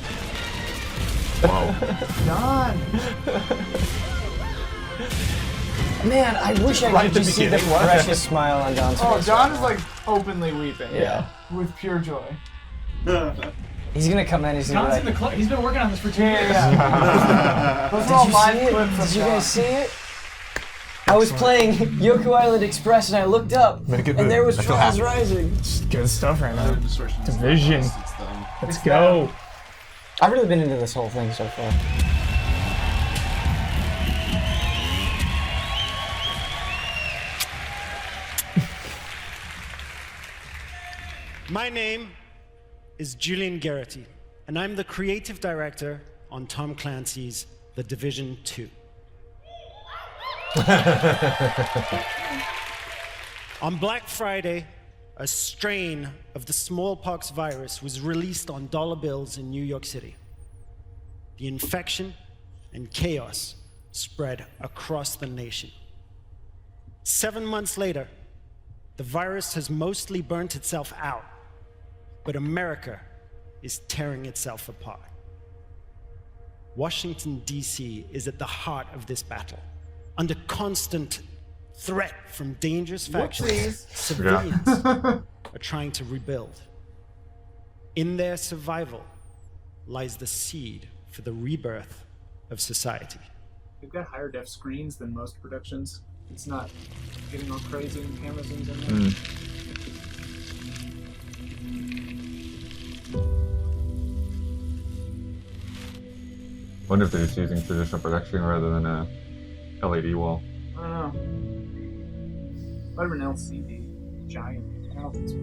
John. Man, I wish I could just see the precious smile on Don's face. Oh, Don is like openly weeping. Yeah. With pure joy. He's gonna come in. He's gonna Don's be in like, the he's been working on this for 2 years. Those are all live Did clips of you Don. guys see it? I was playing Yoku Island Express and I looked up and there was Trials Rising. Good stuff right now. Division. Let's go. I've really been into this whole thing so far. My name is Julian Garrity, and I'm the creative director on Tom Clancy's The Division 2. On Black Friday, a strain of the smallpox virus was released on dollar bills in New York City. The infection and chaos spread across the nation. 7 months later, the virus has mostly burnt itself out, but America is tearing itself apart. Washington, D.C. is at the heart of this battle, under constant threat from dangerous factions. Civilians are trying to rebuild. In their survival lies the seed for the rebirth of society. They've got higher def screens than most productions. It's not getting all crazy and camera zooms in there. wonder if they're just using traditional production rather than a LED wall. I don't know. Might have been LCD. Giant. I don't think so.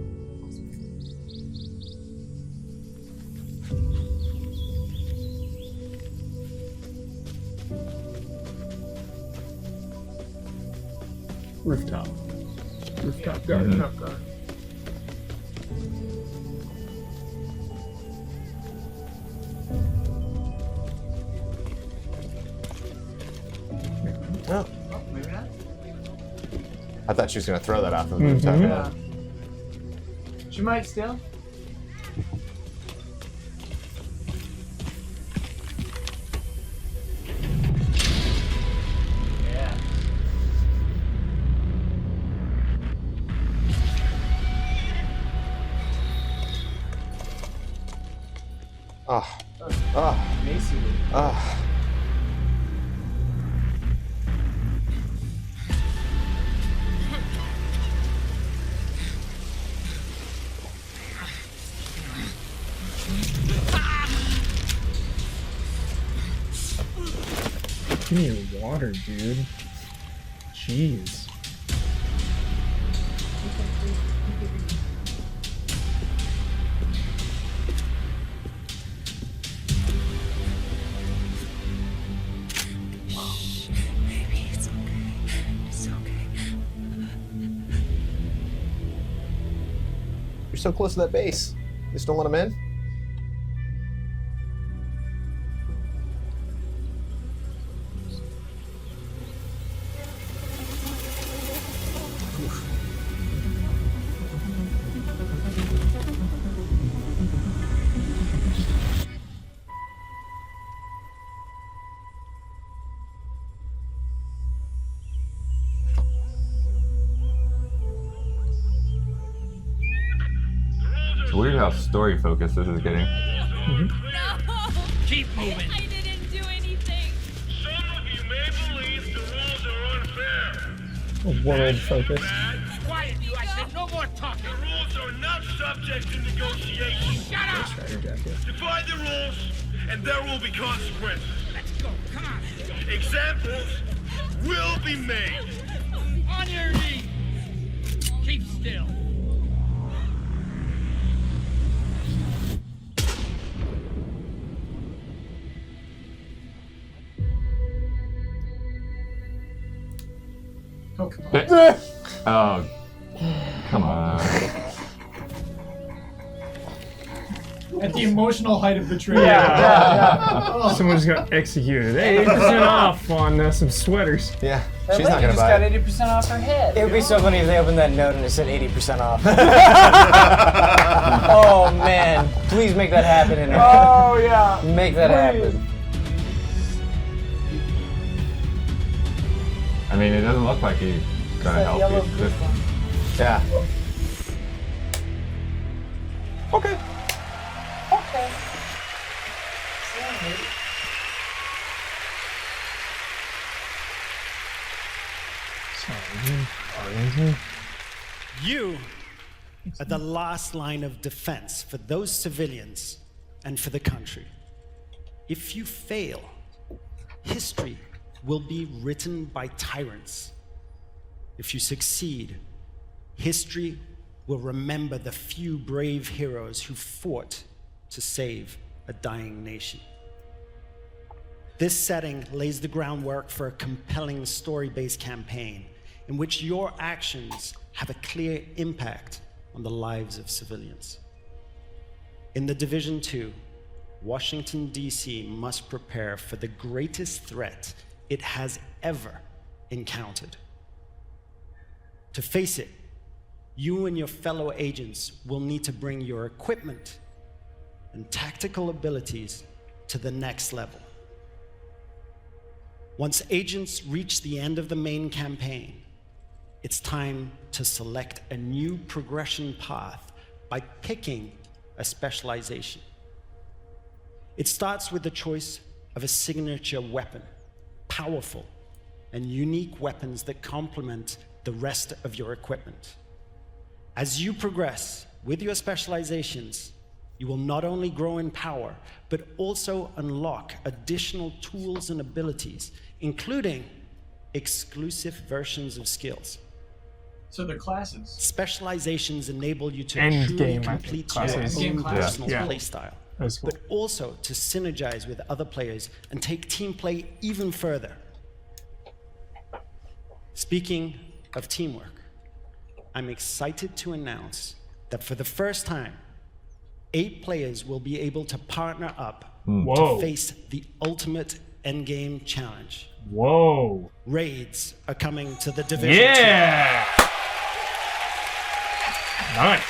Rooftop garden. Rooftop garden. Oh. Maybe not. I thought she was going to throw that off the rooftop. Yeah. She might still. Yeah. Oh. Oh. Macy. Oh. Give me water, dude. Jeez. Maybe it's okay. It's okay. You're so close to that base. You just don't let him in? It's weird how story focused this is getting. Keep moving. I didn't do anything. World focus. Quiet, you! I said no more talking. The rules are not subject to negotiation. Shut up! Defy the rules, and there will be consequences. Let's go. Come on. Examples will be made. On your knees. Keep still. Oh, come on. Oh, come on. At the emotional height of betrayal. Yeah. Someone just got executed. 80% off on some sweaters. Yeah. That She's not lady going to just buy got it. 80% off her head. It would be so funny if they opened that note and it said 80% off. Oh man, please make that happen in Oh yeah. Make that happen. I mean, it doesn't look like he's gonna help you. Yeah. Okay. Okay. You are the last line of defense for those civilians and for the country. If you fail, history will be written by tyrants. If you succeed, history will remember the few brave heroes who fought to save a dying nation. This setting lays the groundwork for a compelling story-based campaign in which your actions have a clear impact on the lives of civilians. In The Division 2, Washington, D.C. must prepare for the greatest threat it has ever encountered. To face it, you and your fellow agents will need to bring your equipment and tactical abilities to the next level. Once agents reach the end of the main campaign, it's time to select a new progression path by picking a specialization. It starts with the choice of a signature weapon, powerful and unique weapons that complement the rest of your equipment. As you progress with your specializations, You will not only grow in power, but also unlock additional tools and abilities, including exclusive versions of skills. So they're classes. Specializations enable you to End truly game, complete your classes. own personal Yeah. playstyle, That's cool. but also to synergize with other players and take team play even further. Speaking of teamwork, I'm excited to announce that for the first time, 8 players will be able to partner up Whoa. to face the ultimate endgame challenge. Whoa. Raids are coming to the Division 2. Yeah. Nice.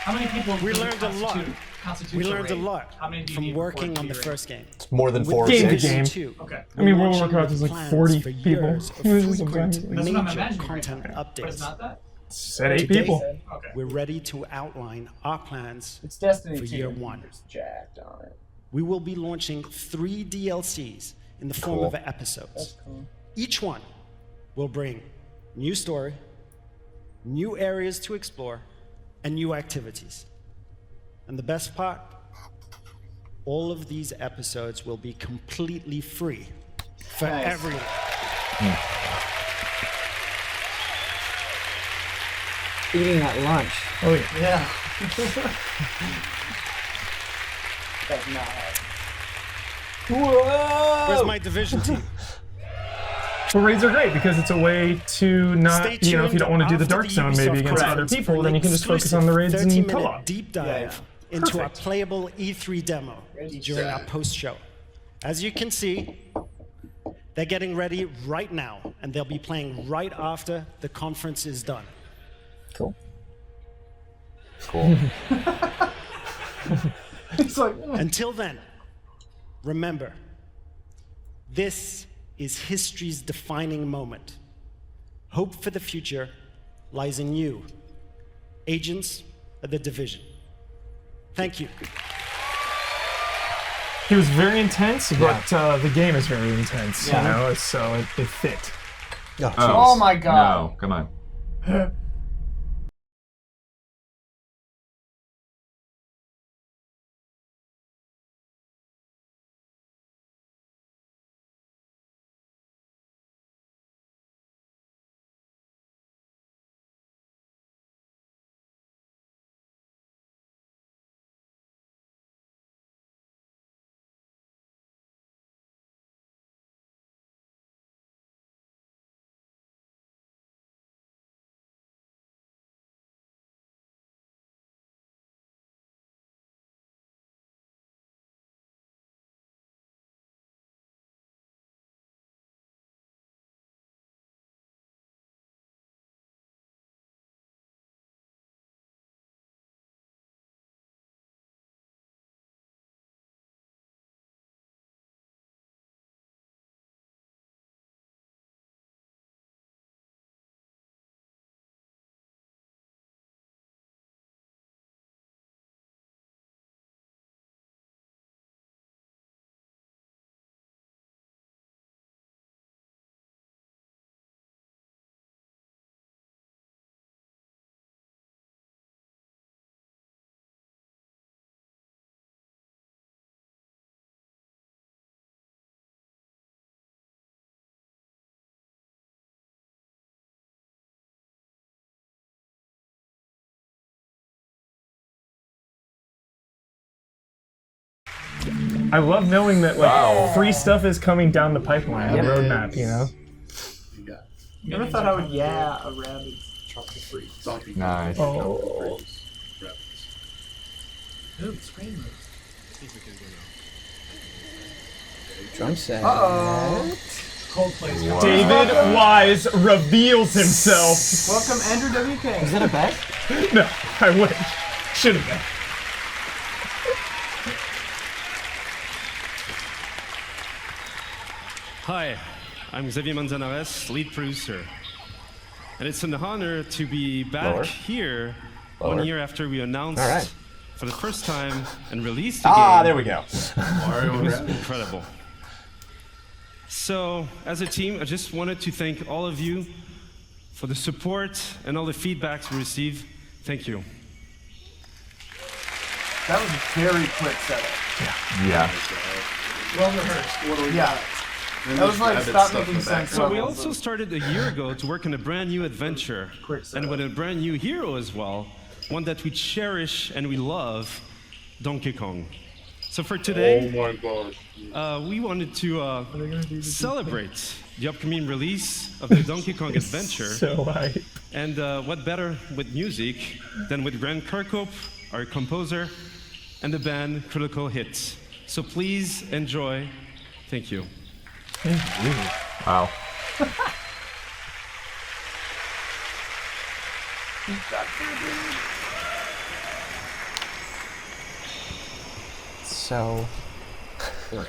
How many people? We learned a lot. Constitutes We a learned a raid? lot How many do you from need working before on the it can be first game. It's more than 4 or Game to 6. game. Two, I we're mean, World of launching Warcraft is with like plans 40 for people. years of Who is this frequent, exactly? That's what I'm major imagining. content But it's updates. not that. Said 8 Today, people. Okay. We're ready to outline our plans It's Destiny for 2. year 1. It's jacked on it. We will be launching 3 DLCs in the form of episodes. That's cool. Each one will bring new story, new areas to explore, and new activities. And the best part, all of these episodes will be completely free for everyone. Eating at lunch. Oh yeah. Yeah. That's not hard. Whoa! Where's my division team? Well, raids are great because it's a way to not, Stay you know, if you tuned don't want to do the after Dark the Zone Ubisoft maybe against other conference people, for then an you can just focus on the raids and 30-minute co-op. deep dive into our playable E3 demo during our post-show. As you can see, they're getting ready right now, and they'll be playing right after the conference is done. Cool. Cool. It's like, Until then, remember, this is history's defining moment. Hope for the future lies in you, agents of the Division. Thank you. He was very intense, but the game is very intense, you know, so it fit. oh my god. No, come on. I love knowing that like free stuff is coming down the pipeline, the roadmap, you know? Never thought I would a rabbit. Chocolate free. Donkey Nice. Oh. Ooh, screen moves. Drum set. Coldplay's Wow. David Wise reveals himself. Welcome, Andrew WK. Is that a bet? No, I wish. Should have been. Hi, I'm Xavier Manzanares, lead producer. And it's an honor to be back here 1 year after we announced for the first time and released the game. There we go. It was incredible. So, as a team, I just wanted to thank all of you for the support and all the feedbacks we received. Thank you. That was a very quick setup. Yeah. Well rehearsed. What do we got? That was like stop making sense. So we also started a year ago to work on a brand new adventure, and with a brand new hero as well, one that we cherish and we love, Donkey Kong. So for today, we wanted to celebrate the upcoming release of the Donkey Kong adventure. So hype. And what better with music than with Grant Kirkhope, our composer, and the band Critical Hits. So please enjoy. Thank you. Wow. So great.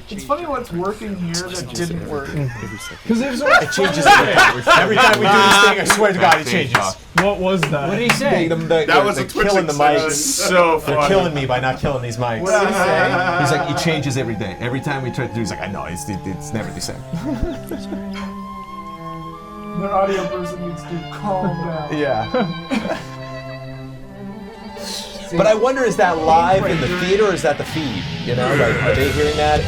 It's funny what's working here that didn't work. Because there's it changes every time we do this thing. I swear to God, it changes. What was that? What did he say? That was a Twitch killing the mics. So funny. They're killing me by not killing these mics. What did he say? He's like, it changes every day. Every time we try to do, he's like, I know, it's never the same. The audio person needs to calm down. Yeah. But I wonder, is that live in the feed or is that the feed? You know, like, are they hearing that?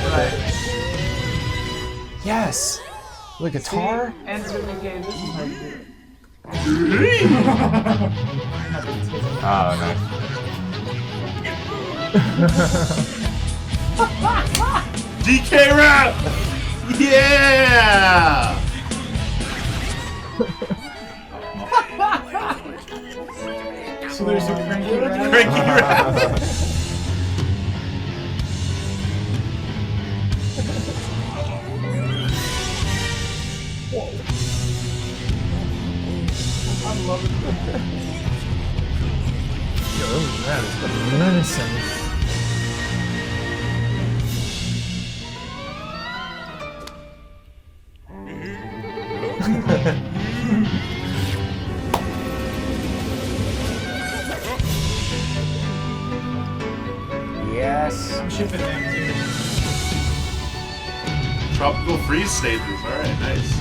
Yes. The guitar? Enter the game. This is how you do it. Oh, nice. DK rap! Yeah! So there's a cranky rap. Cranky rap. I love it. Yo, that is menacing. Yes. I'm shipping them too. Tropical freeze stages. Alright, nice.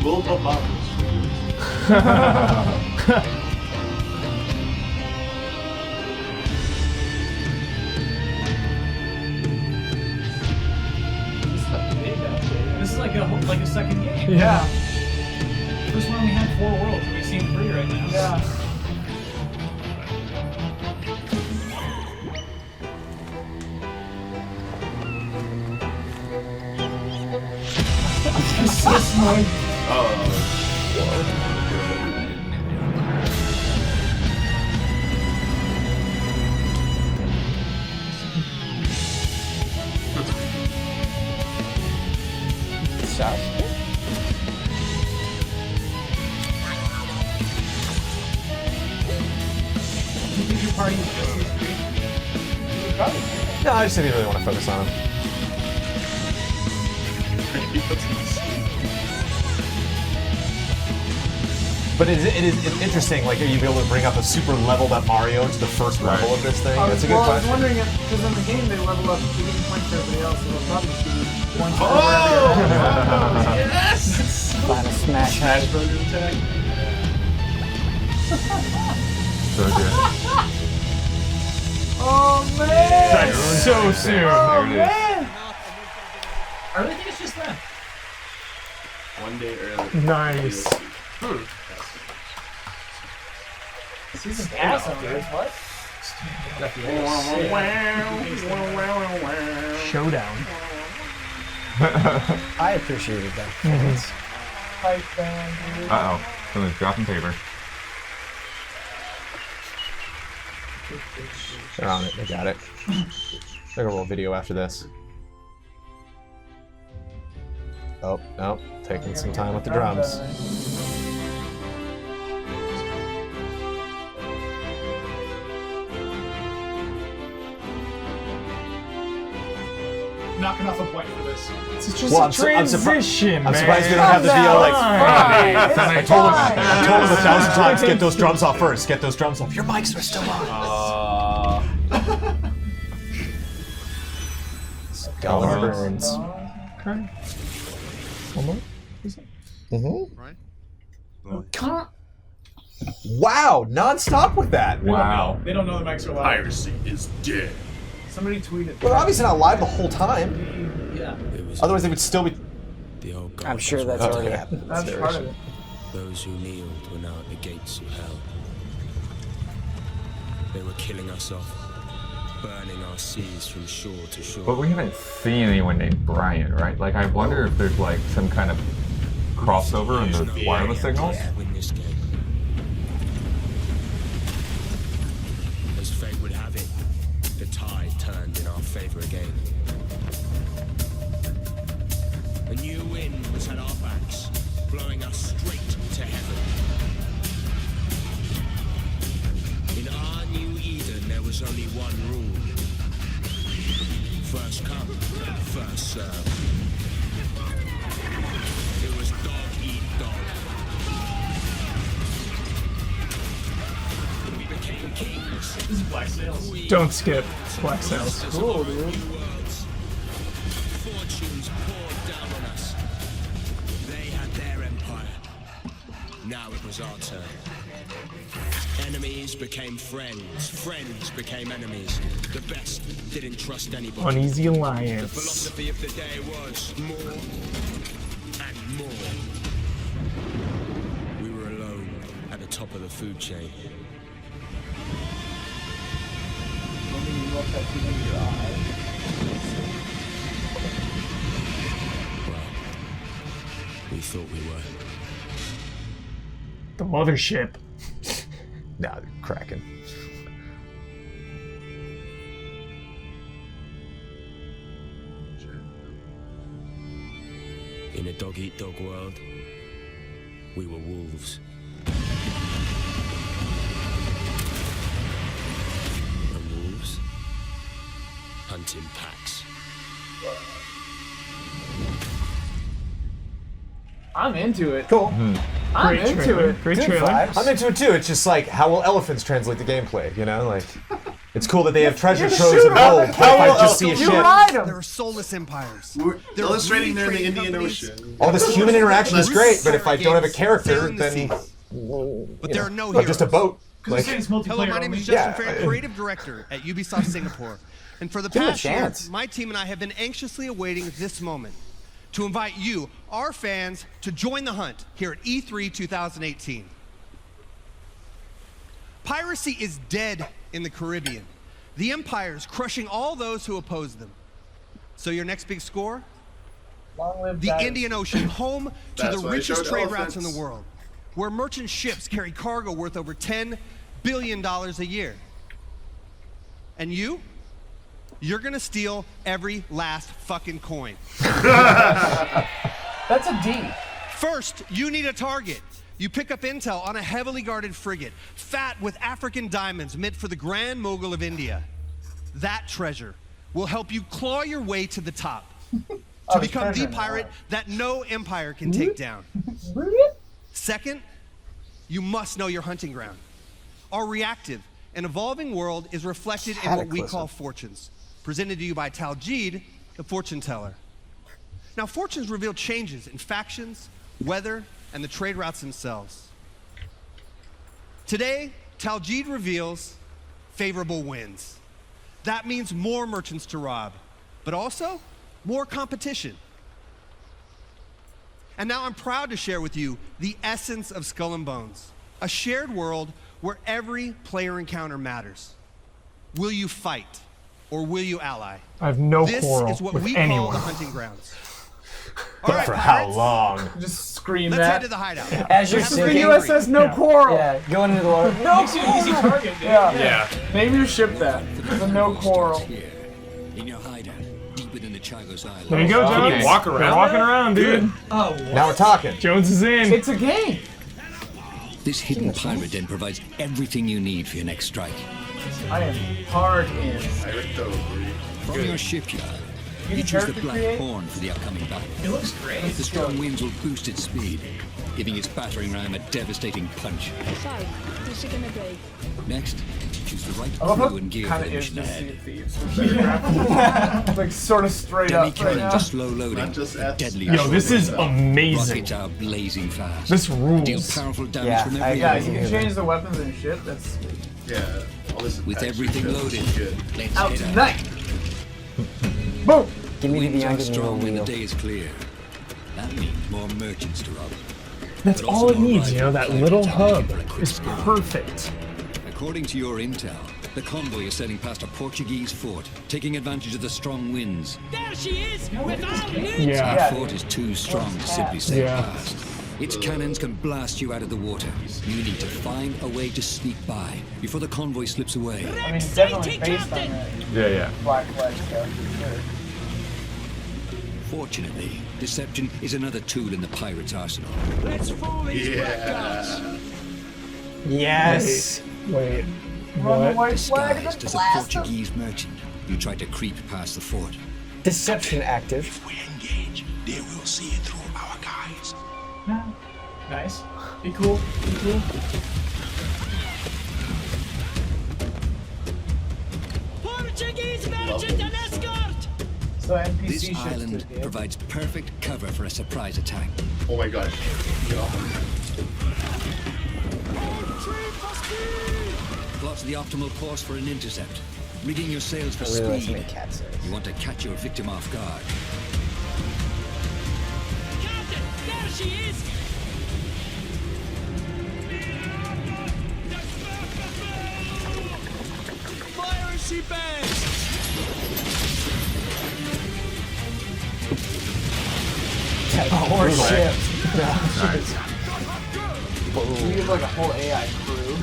Little bubbles. This is like a second game. Yeah. First one we had 4 worlds. We've seen 3 right now. Yeah. This one. No, I just didn't really want to focus on him. But it is interesting, like, are you able to bring up a super leveled up Mario to the first level of this thing? That's a good I was question. wondering if, because in the game they level up, they give points to everybody else, so they'll probably just give you points to Oh! Yes! Final smash. Smash Brothers attack. So good. Oh man! So soon. Oh There it is. man! I really think it's just that. One day early. Nice. Season pass on this, what? Showdown. I appreciated that. Pipe band, dude. Uh-oh. Someone's dropping paper. They're on it. They got it. They're gonna roll video after this. Oh, no. Taking some time with the drums. knocking off a point for this. It's just a transition, man. I'm surprised we don't have the VO like. I told him 1,000 times, get those drums off first. Get those drums off. Your mics are still on. Scholar Burns. Okay. One more. Right. Wow, non-stop with that. Wow. They don't know the mics are live. Piracy is dead. Somebody tweeted. Well, they're obviously not live the whole time. Yeah. Otherwise, they would still be. I'm sure that's already happened. That's part of it. Those who kneeled were now at the gates of hell. They were killing us off, burning our seas from shore to shore. But we haven't seen anyone named Brian, right? Like, I wonder if there's like some kind of crossover in the wireless signals. Win this game. As fate would have it, the tide turned in our favor again. A new wind was at our backs, blowing us straight to heaven. In our new Eden, there was only one rule. First come, first serve. It was dog eat dog. We became kings. This is Black Sails. Don't skip Black Sails. Cool, dude. Fortunes poured down on us. They had their empire. Now it was our turn. Enemies became friends. Friends became enemies. The best didn't trust anybody. Uneasy Alliance. The philosophy of the day was more and more. We were alone at the top of the food chain. Well, we thought we were. The mothership. Nah, they're cracking. In a dog-eat-dog world, we were wolves. And wolves hunt in packs. I'm into it. Cool. I'm into it. Great trailer. I'm into it too. It's just like, how will elephants translate the gameplay? You know, like, it's cool that they have treasure troves of gold. But if I just see a ship, There are soulless empires. They're illustrating there in the Indian Ocean. all this human interaction is great, but if I don't have a character, then But there are no I'm heroes. just a boat. Like, Hello, my name is Justin Fair, Creative Director at Ubisoft Singapore. And for the Give him a past year, chance. my team and I have been anxiously awaiting this moment to invite you, our fans, to join the hunt here at E3 2018. Piracy is dead in the Caribbean. The empires crushing all those who oppose them. So your next big score? Long live The Dynasty. Indian Ocean, home to That's the why they richest showed trade routes in elephants. the world, where merchant ships carry cargo worth over $10 billion a year. And you're gonna steal every last fucking coin. That's a D. First, you need a target. You pick up intel on a heavily guarded frigate, fat with African diamonds meant for the Grand Mogul of India. That treasure will help you claw your way to the top, to become the pirate that no empire can take down. Second, you must know your hunting ground. Our reactive and evolving world is reflected in what we call fortunes, presented to you by Taljid, the fortune teller. Now, fortunes reveal changes in factions, weather, and the trade routes themselves. Today, Taljid reveals favorable winds. That means more merchants to rob, but also more competition. And now I'm proud to share with you the essence of Skull and Bones, a shared world where every player encounter matters. Will you fight or will you ally? I have no This quarrel is what with we anyone. call the hunting grounds. but for how long? Just scream Let's that. head to the hideout. As you're This is sinking. the USS No Quarrel. Yeah, going into the water. No Makes you an easy target, dude. Yeah. Name your ship that. The No Quarrel. In your hideout, deep within the Chagos Island. There you go, Jones. Okay. Walk around. They're walking around, dude. Oh, what? Now we're talking. Jones is in. It's a game. This hidden pirate den provides everything you need for your next strike. I am hard in. Pirate Dog. From your shipyard You choose the character Black create? Horn for the upcoming battle. It looks great. The strong winds will boost its speed, giving its battering ram a devastating punch. Sorry, this is gonna break. Next, choose the right I love how crew and gear kind for of the is mission just Sea ahead. of Thieves with better graphics. Like sort of straight Demi up right cannons now. are slow loading, deadly. Yo, this is amazing. Rockets are blazing fast. This rules. Deal powerful damage from every Yeah, angle. you can change the weapons and shit. That's Yeah. All this With everything loaded, let's out head tonight. Boom! Give me the Winds Beyond are Good and strong when the Evil day is clear. That means more merchants to rob. That's But all also it more needs, you know, that rifle little fire hub for a quick is scan. perfect. According to your intel, the convoy is sailing past a Portuguese fort, taking advantage of the strong winds. There she is, with all news. Yeah. That fort is too strong to simply sail Yeah. past. Its cannons can blast you out of the water. You need to find a way to sneak by before the convoy slips away. I mean, it's definitely based on Yeah. Black Flag character. Fortunately, deception is another tool in the pirate's arsenal. Let's fool these black guards. Yes. Wait. Run the What? white flag and Disguised as a blast them. Portuguese merchant, you try to creep past the fort. Deception active. If we engage, they will see it through our guys. Nice. Be cool. Be cool. Portuguese merchant and escort. So NPC This shit's island good, provides perfect cover for a surprise attack. Oh my gosh. Plot the optimal course for an intercept. Rigging your sails for I really like speed. some cat says. You want to catch your victim off guard. Captain, there she is. Fire as she bangs! Horse ship. We have like a whole AI crew.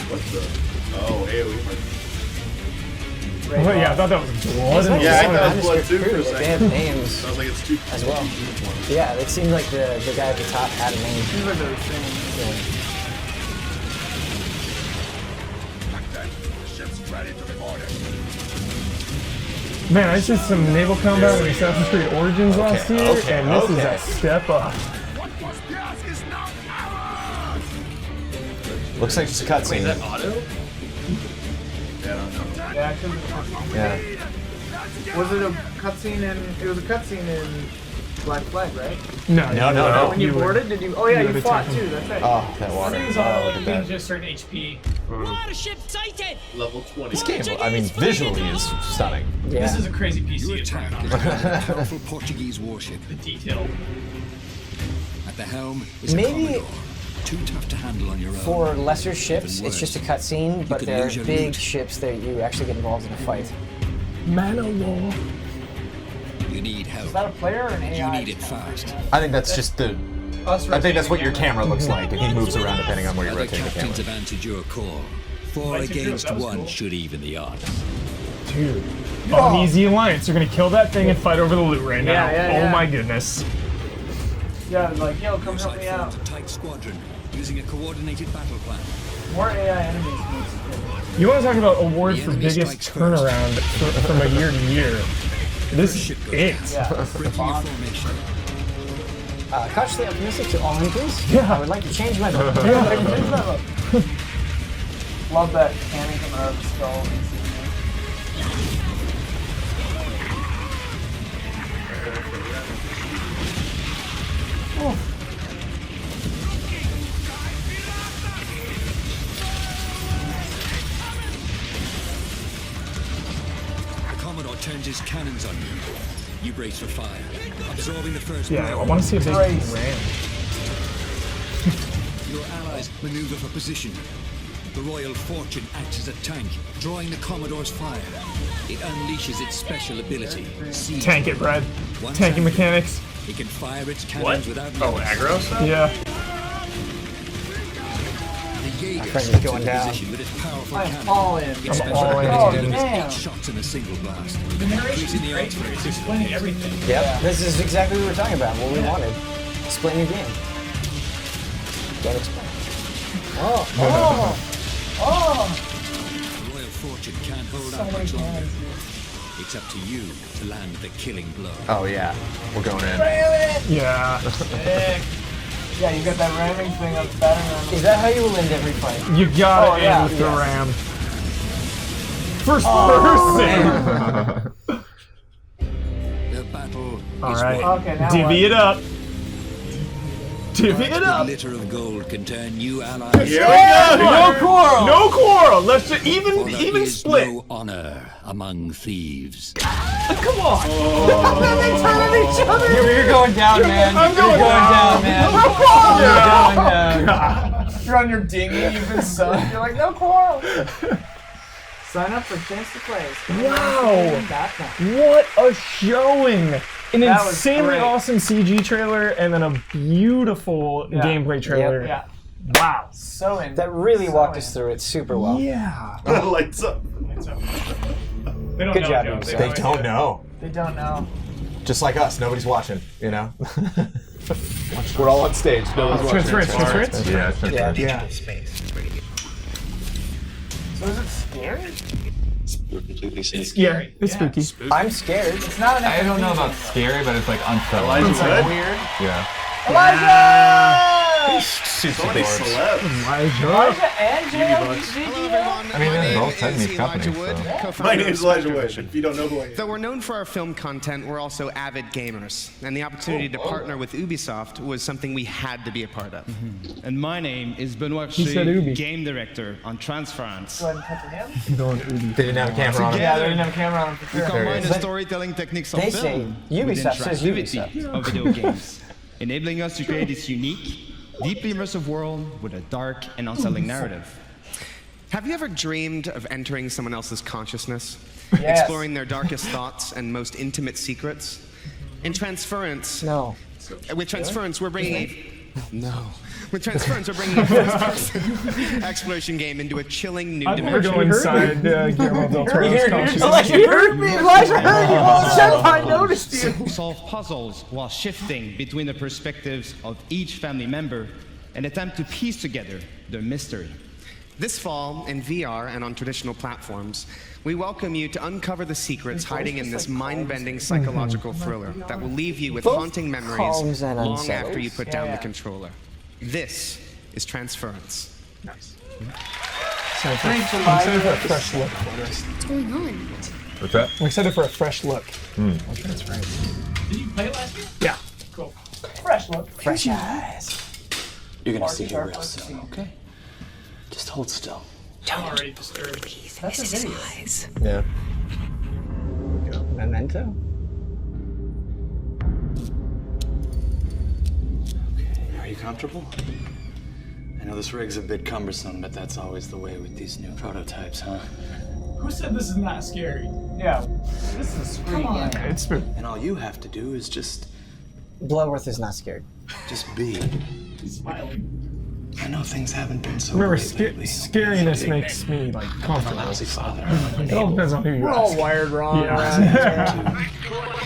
What's the? Oh, AoE. Oh, yeah, I thought that was blood. Yeah, I thought it was blood too for a They second. have names Sounds like it's too as well. Yeah, it seemed like the guy at the top had a name. Seems like they're saying. Yeah. Ships ready to report it. Man, I did some naval combat in Assassin's Creed Origins last year, and this is a step up. Looks like just a cutscene. Yeah, I don't know. Yeah, because Yeah. was it a cutscene in? It was a cutscene in Black Flag, right? No. When you boarded, did you? Oh yeah, you you had fought attack. too. That's right. Oh, that water. Things Oh, are look like at you can that. just certain HP. Watership sighted. Level 20. This game, I mean, visually is stunning. Yeah. This is a crazy Your PC. attack is a powerful Portuguese warship. The detail. At the helm is a Maybe- Commodore. Too tough to handle on your own. For lesser ships, Even it's just a worse, cutscene, but could there are lose your big loot. ships that you actually get involved in a fight. Man of war. You need help. Is that a player or an AI? You need it fast. I think that's just the. I think that's what your camera looks like, and he moves around depending on where you Other rotate the camera. captains have answered your call. 4 against 1 should even the odds. Dude. Uneasy Alliance. They're gonna kill that thing and fight over the loot right now. Yeah, yeah, Oh yeah. my goodness. Yeah, like yo, come help me out. A tight squadron using a coordinated battle plan. More AI enemies. You want to talk about awards The for enemy biggest strikes first. turnaround from a year to year? This is it. Yeah. Breaking your formation. Cautiously optimistic to all please. Yeah. I would like to change my vote. Love that cannon coming out of the skull. The Commodore turns his cannons on you. You brace for fire, absorbing the first Yeah, blow. I want to see if they can Brace. ram. Your allies maneuver for position. The Royal Fortune acts as a tank, drawing the Commodore's fire. It unleashes its special ability. Siege Tank it, Brad. Once Tanking active, mechanics. It can fire its cannons without Oh, limits. aggro stuff? Yeah. The Jaeger friend is steps going into down. position with its powerful I'm cannon. all in. Its I'm special all in. ability Oh, delivers damn. 8 shots in a single blast. The narration's Increasing the great. odds for It's execution. explaining everything. Yep, this is exactly what we were talking about, what we wanted. Explain your game. Don't explain. Oh, Oh, The Royal Fortune can't hold out much longer. It's up to you to land the killing blow. Oh yeah, we're going in. Yeah. Sick. Yeah, you got that ramming thing that's better than. Is that how you will end every fight? You gotta end with the ram. First person. The battle All is right. won. Okay, now Divvy it up. Divvy it The up. glitter of gold can turn new allies. Here we go. No quarrel. No quarrel. Let's just For there even is split. no honor among thieves. Come on. They turn on each other. You're going down, man. I'm going down, man. You're going down. You're on your dinghy, you've been sunk. You're like, no quarrel. Sign up for Chance to Play. Wow. What a showing. An That was insanely great. awesome CG trailer and then a beautiful gameplay trailer. Yeah. Wow. So in. That really walked us through it super well. Yeah. Lights up. They don't Good know, job, Joe. Ubisoft. They don't know. They don't know. Just like us, nobody's watching. You know. We're all on stage. Nobody's watching. Transference. Yeah, it's Transference. Yeah. So is it scary? You're completely safe. Yeah, it's spooky. I'm scared. It's not an I don't know FMV about game. scary, but it's like unsettling. Elijah It's like Wood? weird. Yeah. Elijah! Super So many adorbs. celebs. Elijah and JLG. Hello, everyone. I mean, My they're name both is Sydney's Elijah company, Wood, so. co-founder My of name's Elijah Spectre Wood. Vision. If you don't know who I am. Though we're known for our film content, we're also avid gamers, and the opportunity to partner with Ubisoft was something we had to be a part of. And my name is Benoit He said Ubi. game director on Transference. Go ahead and cut to him. They didn't have a camera on him. Yeah, they didn't have a camera on him for We sure. combine is. the storytelling techniques of They say film with Ubisoft says interactivity Ubisoft. of video games, enabling us to create this unique, deeply immersive world with a dark and unsettling narrative. Have you ever dreamed of entering someone else's consciousness? Yes. Exploring their darkest thoughts and most intimate secrets? In Transference, with Transference, we're bringing a first-person exploration game into a chilling new I want to dimension. go inside Guillermo del Toro's consciousness. Elijah, you heard me. Elijah heard you. I noticed you. Solve puzzles while shifting between the perspectives of each family member and attempt to piece together the mystery. This fall, in VR and on traditional platforms, we welcome you to uncover the secrets hiding in this mind-bending psychological thriller that will leave you with Both haunting memories calms and long unsettles. after you put down the controller. This is Transference. I'm excited for a fresh look. What's going on? What's that? I'm excited for a fresh look. Did you play it last year? Yeah. Cool. Fresh look. Fresh eyes. You're gonna see her real soon, okay? Just hold still. I'm already disturbed. That's a video. Yeah. Memento. Are you comfortable? I know this rig's a bit cumbersome, but that's always the way with these new prototypes, huh? Who said this is not scary? Yeah. This is a screen game. It's spooky. And all you have to do is just Bloodworth is not scared. be. He's smiling. I know things haven't been so Remember, great lately. scariness makes me like I'm a comfortable. lousy father. It all depends on who you We're all ask. wired wrong. Yeah.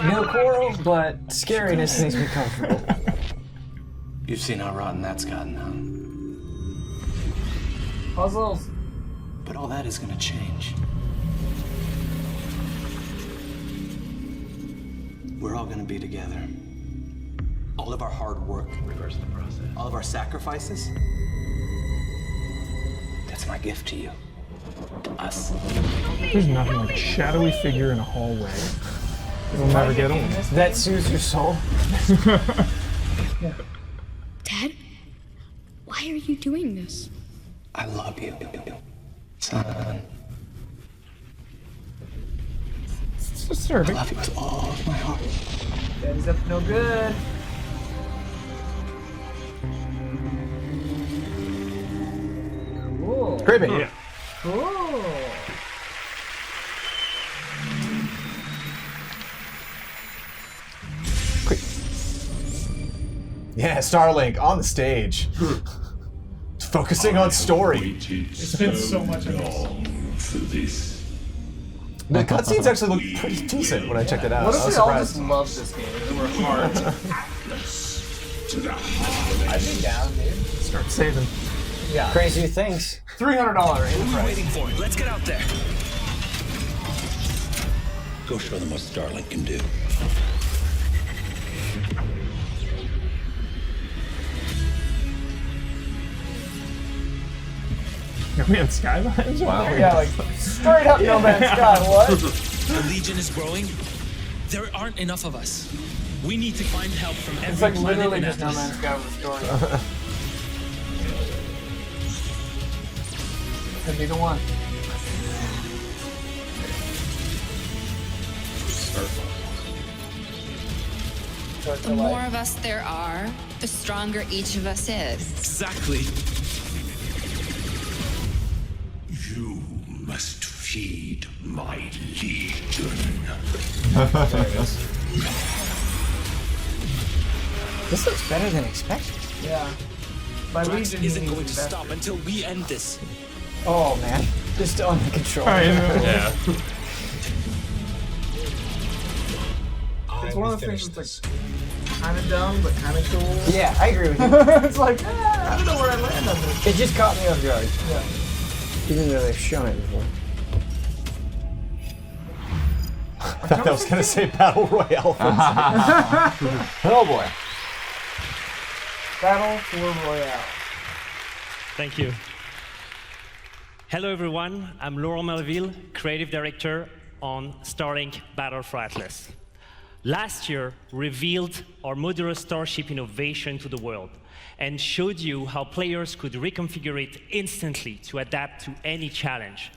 No quarrel, but scariness makes me comfortable. You've seen how rotten that's gotten, huh? Puzzles. But all that is gonna change. We're all gonna be together. All of our hard work, reverse the process. All of our sacrifices. That's my gift to you. Us. There's nothing like a shadowy figure in a hallway. It'll never get old. That soothes your soul. Dad? Why are you doing this? I love you, son. It's disturbing. I love you with all of my heart. Daddy's up to no good. Cool. Creepy. Yeah. Cool. Yeah, Starlink on the stage. Focusing on story. It's been so much of this. The cutscenes actually look pretty decent when I checked it out. What I if was we all surprised. just love this game and we're hard? I'd be down, dude. Start saving. Yeah. Crazy things. $300 in price. Waiting for it. Let's get out there. Go show them what Starlink can do. Are we on Skylines? Wow. Yeah, like straight up No Man's Sky. What? The Legion is growing. There aren't enough of us. We need to find help from every It's like planet literally in just No Atlas. Man's Sky with a story. Could be the one. The more of us there are, the stronger each of us is. Exactly. You must feed my legion. This looks better than expected. Yeah. My Drax Legion isn't needs going to better. stop until we end this. Oh man, just on the controller. I know. Yeah. It's one of the things that's like kind of dumb but kind of cool. Yeah, I agree with you. It's like, I don't know where I land on this. It just caught me off guard. Yeah. Even though they've shown it before. I thought that was going to say Battle Royale. Oh boy. Battle for Royale. Thank you. Hello everyone, I'm Laurent Melville, Creative Director on Starlink Battle for Atlas. Last year, revealed our modular starship innovation to the world and showed you how players could reconfigure it instantly to adapt to any challenge.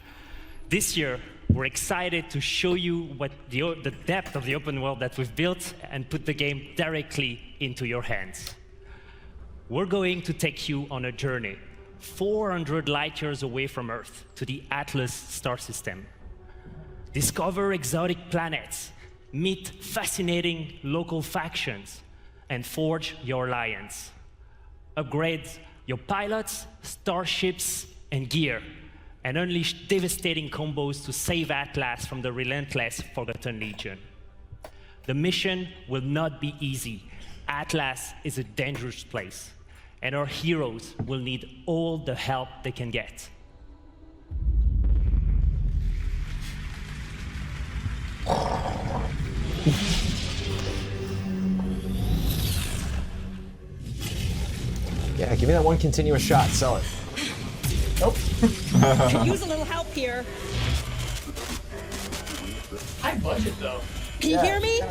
This year, we're excited to show you what the depth of the open world that we've built and put the game directly into your hands. We're going to take you on a journey 400 light years away from Earth to the Atlas star system. Discover exotic planets, meet fascinating local factions, and forge your alliance. Upgrade your pilots, starships, and gear, and unleash devastating combos to save Atlas from the relentless Forgotten Legion. The mission will not be easy. Atlas is a dangerous place, and our heroes will need all the help they can get. Yeah, give me that one continuous shot. Sell it. Nope. Could use a little help here. High budget though. Can you hear me?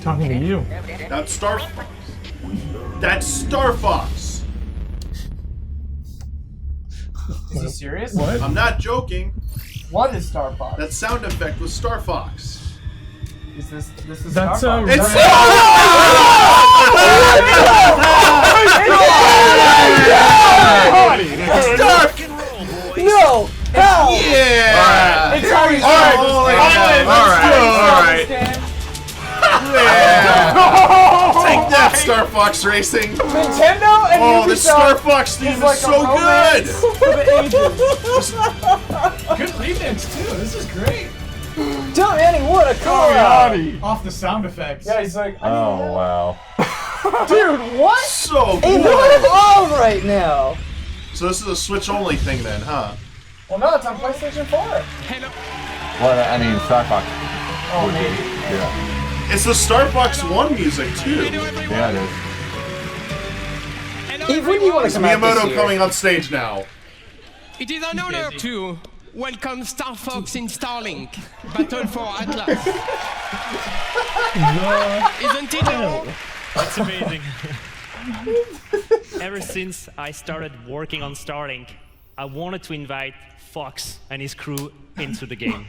Talking to you. That's Star Fox. That's Star Fox. Is he serious? What? I'm not joking. What is Star Fox? That sound effect was Star Fox. Is this is That's Star Fox? It's Star No! How? Yeah! It's already Alright. Take that, Star Fox Racing. Nintendo and Oh, Ubisoft the Star Fox theme is like so a good. Good remix too. This is great. Tell Annie what a cool Off the sound effects. Yeah, he's like, Oh, wow. Dude, what? So Hey, cool. what is on right now? So this is a Switch only thing then, huh? well, no, it's on PlayStation 4. Well, I mean, Star Fox Oh, would be. maybe. Yeah. It's the Star Fox 1 music too. Yeah, it is. Eve, when do you want to come out this Miyamoto year? coming on stage now. It is an honor to welcome Star Fox in Starlink, Battle for Atlas. Isn't it? That's amazing. Ever since I started working on Starlink, I wanted to invite Fox and his crew into the game.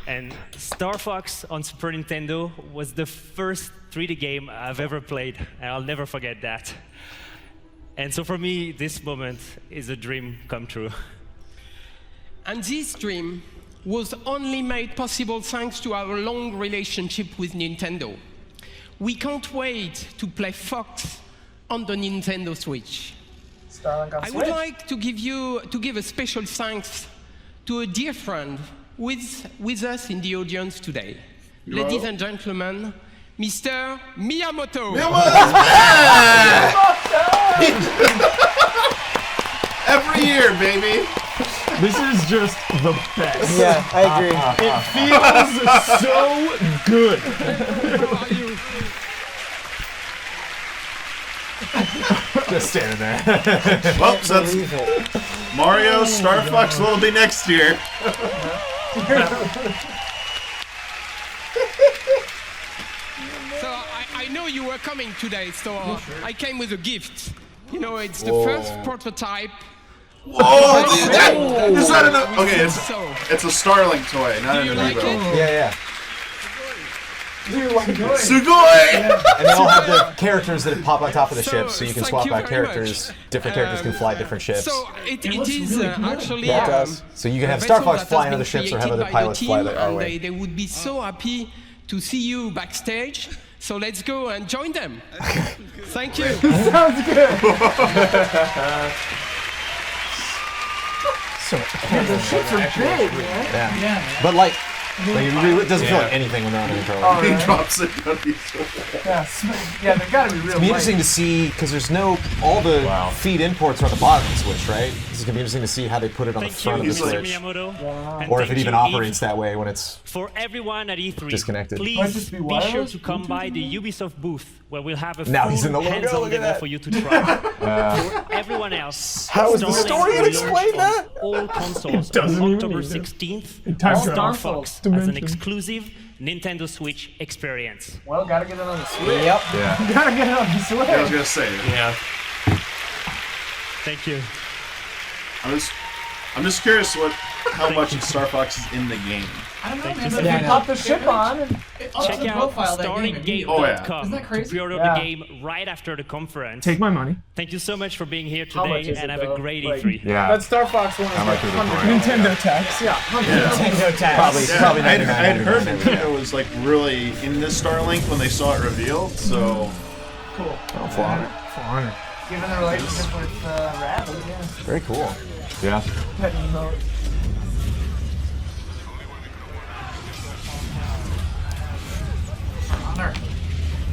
And Star Fox on Super Nintendo was the first 3D game I've ever played, and I'll never forget that. And so for me, this moment is a dream come true. And this dream was only made possible thanks to our long relationship with Nintendo. We can't wait to play Fox on the Nintendo Switch. Starlink on I Switch. would like to give a special thanks to a dear friend with us in the audience today. Hello? Ladies and gentlemen, Mr. Miyamoto. Every year, baby. This is just the best. Yeah, I agree. It feels so good. Just standing there. Well, so that's Mario, Star Fox will be next year. So I know you were coming today, so I came with a gift. You know, it's the first prototype. Whoa! Is that enough? Okay, it's a Starlink toy, not an Amiibo. Yeah. Sugoi! And they all have the characters that pop on top of the ships, so you can swap out characters. Different characters can fly different ships. So it is actually. Yeah, it does. So you can have Star Fox flying other ships or have other pilots fly our way. They would be so happy to see you backstage. So let's go and join them. Thank you. Sounds good. So the ships are big, man. Yeah. But like it really doesn't feel like anything when they're on a controller. Oh, he drops it. Yeah, they've got to be real. It's gonna be interesting to see because there's all the feed imports are at the bottom of the Switch, right? This is gonna be interesting to see how they put it on the front of the Switch, or if it even operates that way when it's for everyone at E3. Disconnected. Please be sure to come by the Ubisoft booth where we'll have a now he's in the full logo. hands-on Look at demo that. for you to try. For everyone else, how is the story gonna explain that? All consoles on October 16th. Star Fox as an exclusive Nintendo Switch experience. Well, gotta get it on the Switch. Yep. Yeah. Gotta get it on the Switch. Yeah, I was gonna say. Yeah. Thank you. I'm just curious how much of Star Fox is in the game. I don't know, man. If But you pop the ship on and Check out StarlinkGame.com Isn't that crazy? to pre-order the game right after the conference. Take my money. Thank you so much for being here How much today is and it, have a though? great Like- E3. Yeah. that Star Fox one is How much like is it for? Nintendo tax. Yeah, Nintendo tax. Probably I had heard Nintendo was like really in this Starlink when they saw it revealed, so Cool. Oh, for honor. Given the relationship with Rabbids, yeah. Very cool. Yeah. Pet emote.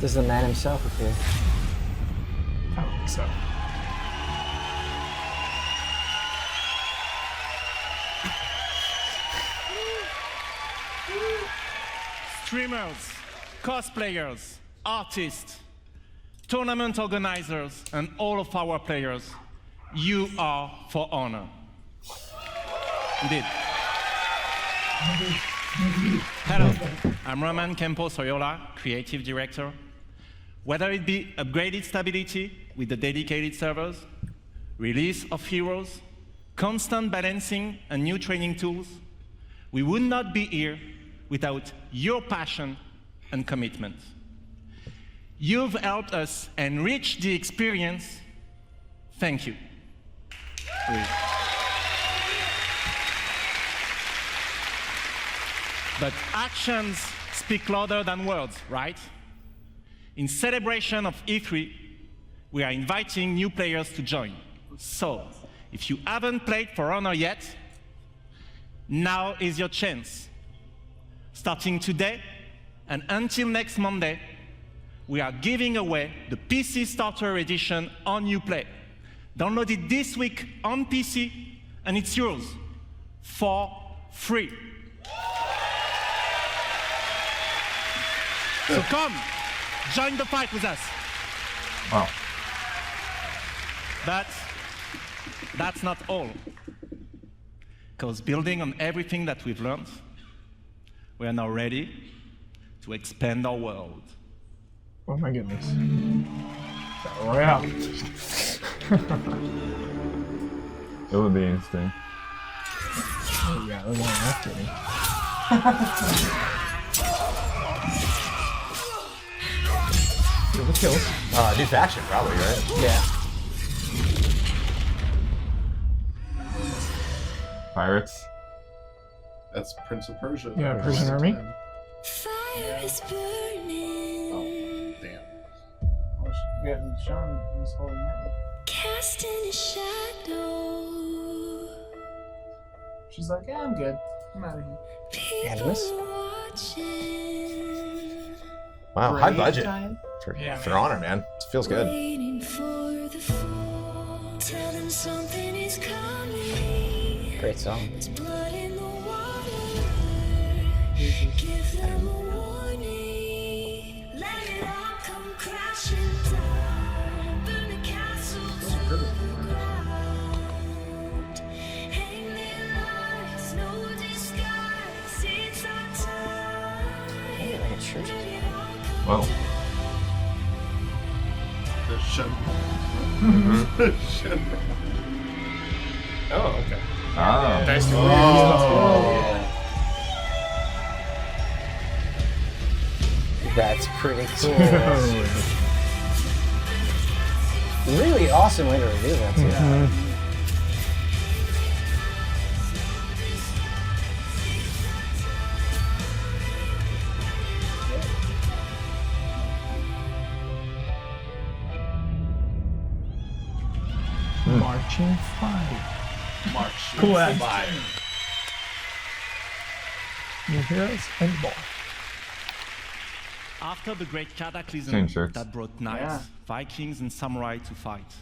Does the man himself appear? I don't think so. Streamers, cosplayers, artists, tournament organizers, and all of our players, you are for honor. Indeed. Hello, I'm Roman Campos Soyola, Creative Director. Whether it be upgraded stability with the dedicated servers, release of heroes, constant balancing and new training tools, we would not be here without your passion and commitment. You've helped us enrich the experience. Thank you. But actions speak louder than words, right? In celebration of E3, we are inviting new players to join. So, if you haven't played For Honor yet, now is your chance. Starting today and until next Monday, we are giving away the PC Starter Edition on Uplay. Download it this week on PC, and it's yours for free. So come, join the fight with us. Wow. But that's not all. Because building on everything that we've learned, we are now ready to expand our world. Oh my goodness. Battle Royale. It would be interesting. Oh yeah, we're going after me. What kills? New faction, probably, right? Yeah. Pirates. that's Prince of Persia. Yeah, Persian Army. Fire is burning. Oh, damn. Getting Sean, he's holding that. Casting a shadow. She's like, yeah, I'm good. I'm out of here. Animus? Watching. Wow, high budget. Yeah, For Honor, man. It feels good. Waiting for the fall. Tell them something is coming. Great song. Blood in the water. Give them a warning. Let it all come crashing down. Burn the castle to the ground. Hang their lives, no disguise. It's our time. Whoa. The shun. Shun. Oh, okay. Ah. Nice to Oh. That's pretty cool. Really awesome way to reveal that too. Marching fire. Cool ad. New heroes and more. After the great Same cataclysm shirts. that brought knights, Vikings, and samurai to fight,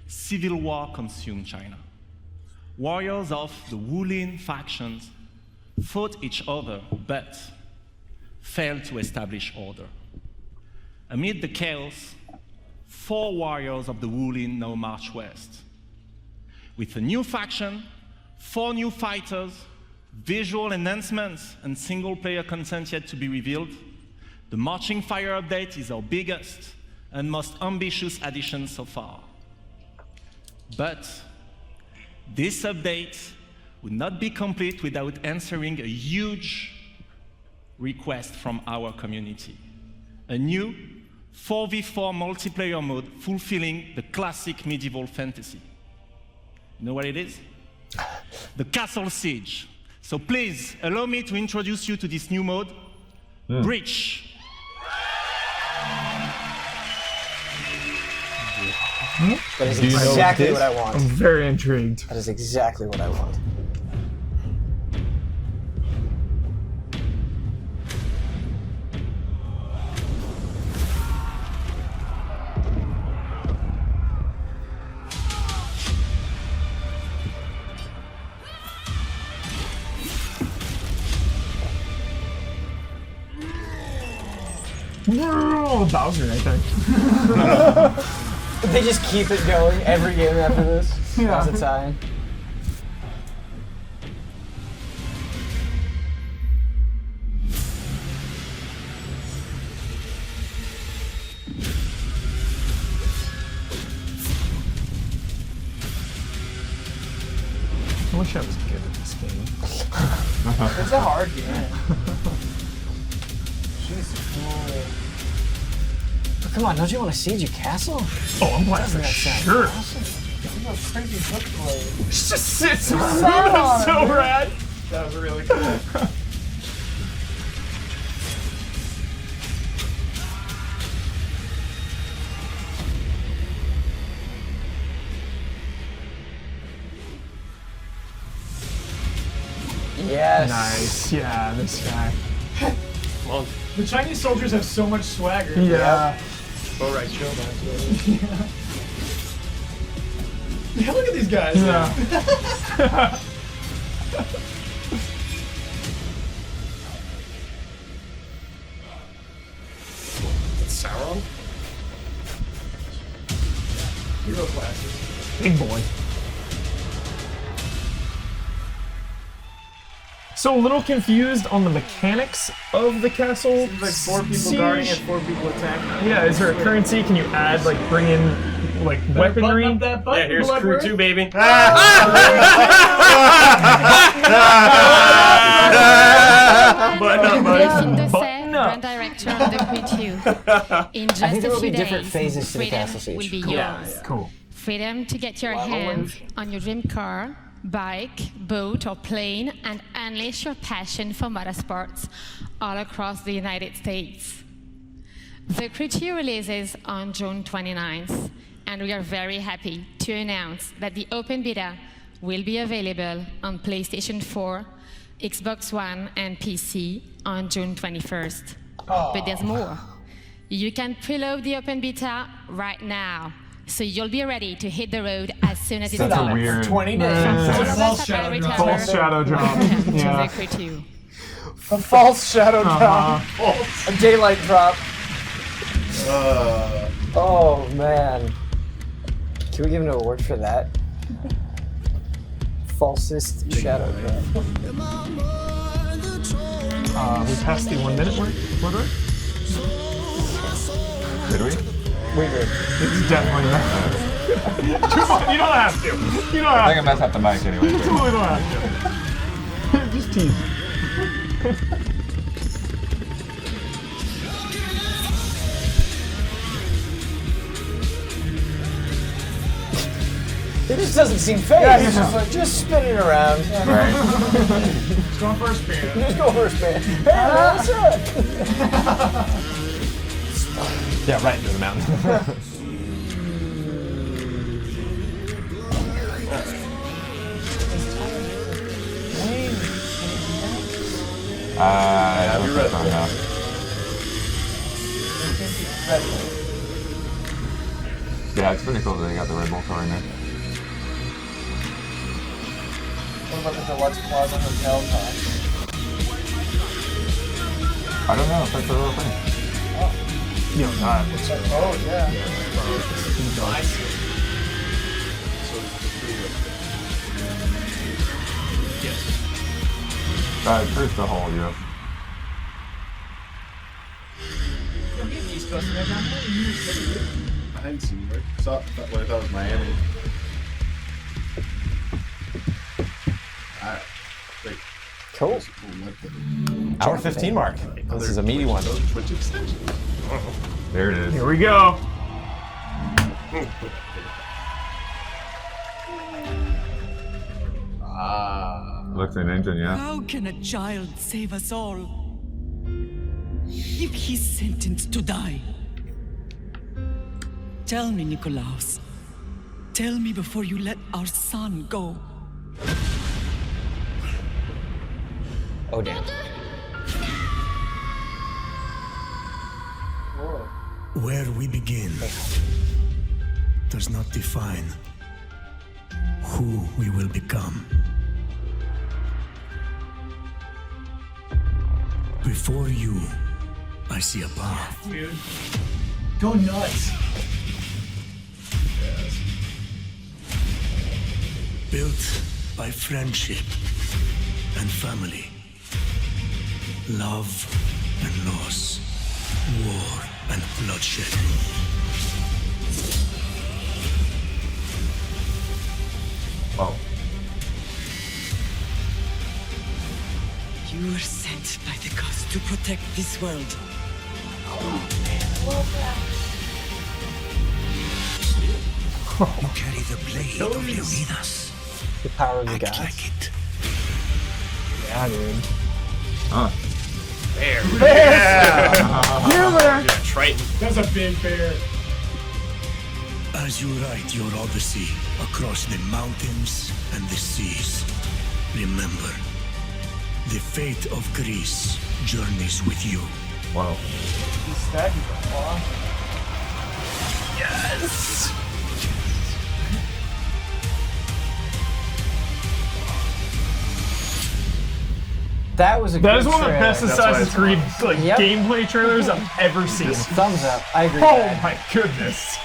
civil war consumed China. Warriors of the Wulin factions fought each other, but failed to establish order. Amid the chaos, 4 warriors of the Wulin now march west. With a new faction, 4 new fighters, visual enhancements, and single-player content yet to be revealed, the Marching Fire update is our biggest and most ambitious addition so far. But this update would not be complete without answering a huge request from our community. A new 4v4 multiplayer mode fulfilling the classic medieval fantasy. You know what it is? The Castle Siege. So please, allow me to introduce you to this new mode, Breach. That is exactly what I want. I'm very intrigued. That is exactly what I want. Oh, Bowser, I think. They just keep it going every game after this. Yeah. As a tie. I wish I was good at this game. It's a hard game. She's cool. But come on, don't you want to siege your castle? Oh, I'm playing for sure. Just sits so rad. That was really cool. Yes. Nice. Yeah, this guy. Well, the Chinese soldiers have so much swagger. Yeah. Oh, right, chill, yeah, look at these guys. Yeah. It's Sauron. Hero classes. Big boy. So a little confused on the mechanics of the castle. Seems like 4 people guarding it, 4 people attacking. Yeah, is there a currency? Can you add, like, bring in, like, weaponry? Button up that button, Yeah, here's crew Bloodworth. 2, baby. Button up, brand director of the Crew 2. In just I think there a will few be different days, phases to the freedom Castle Siege. will be Cool. yours. Cool. Freedom to get your hands on your dream car, bike, boat, or plane and unleash your passion for motorsports all across the United States. The Crew 2 releases on June 29th, and we are very happy to announce that the open beta will be available on PlayStation 4, Xbox One, and PC on June 21st. But there's more. You can preload the open beta right now. So you'll be ready to hit the road as soon as it That's starts. a weird. 20 days. False shadow drop. Yeah. Josie Creed 2. A false shadow drop. A daylight drop. Oh man. Can we give an award for that? Falsest shadow drop. We passed the 1 minute mark. Did we? We did. It's definitely not. Come on, you don't have to. You don't I have think I messed up the mic anyway. to. You totally don't have to. Just tease. It just doesn't seem fair. Yeah, He's just like, just spinning around. Right. Just going first, man. Just go first, man. Hey, man, what's up? Yeah, right into the mountain. I don't think so, no. Yeah, it's pretty cool that they got the Red Bull car in there. What about the Deluxe Plaza Hotel time? I don't know if that's a real thing. You know, not. It's Oh, yeah. Truth to hold, yeah. I hadn't seen it. I thought it was Miami. Wait. Cool. Hour 15 mark. This is a meaty one. There it is. Here we go. Looks an engine, yeah. How can a child save us all if he's sentenced to die? Tell me, Nikolaos. Tell me before you let our son go. Oh, damn. Where we begin does not define who we will become. Before you, I see a path. Dude, go nuts. Built by friendship and family, love and loss, war and bloodshed. Wow. You were sent by the gods to protect this world. You carry the blade of Leonidas. The power of the Act gods. like it. Yeah, dude. Huh. Bear. Yeah. You're there. Triton. That's a big bear. As you write your Odyssey across the mountains and the seas, remember, the fate of Greece journeys with you. Wow. He's stacking the claw. Yes! That was a That good is one of the trailer. best Assassin's Creed Yep. gameplay trailers I've ever seen. Thumbs up. I agree. Oh Dad. my goodness.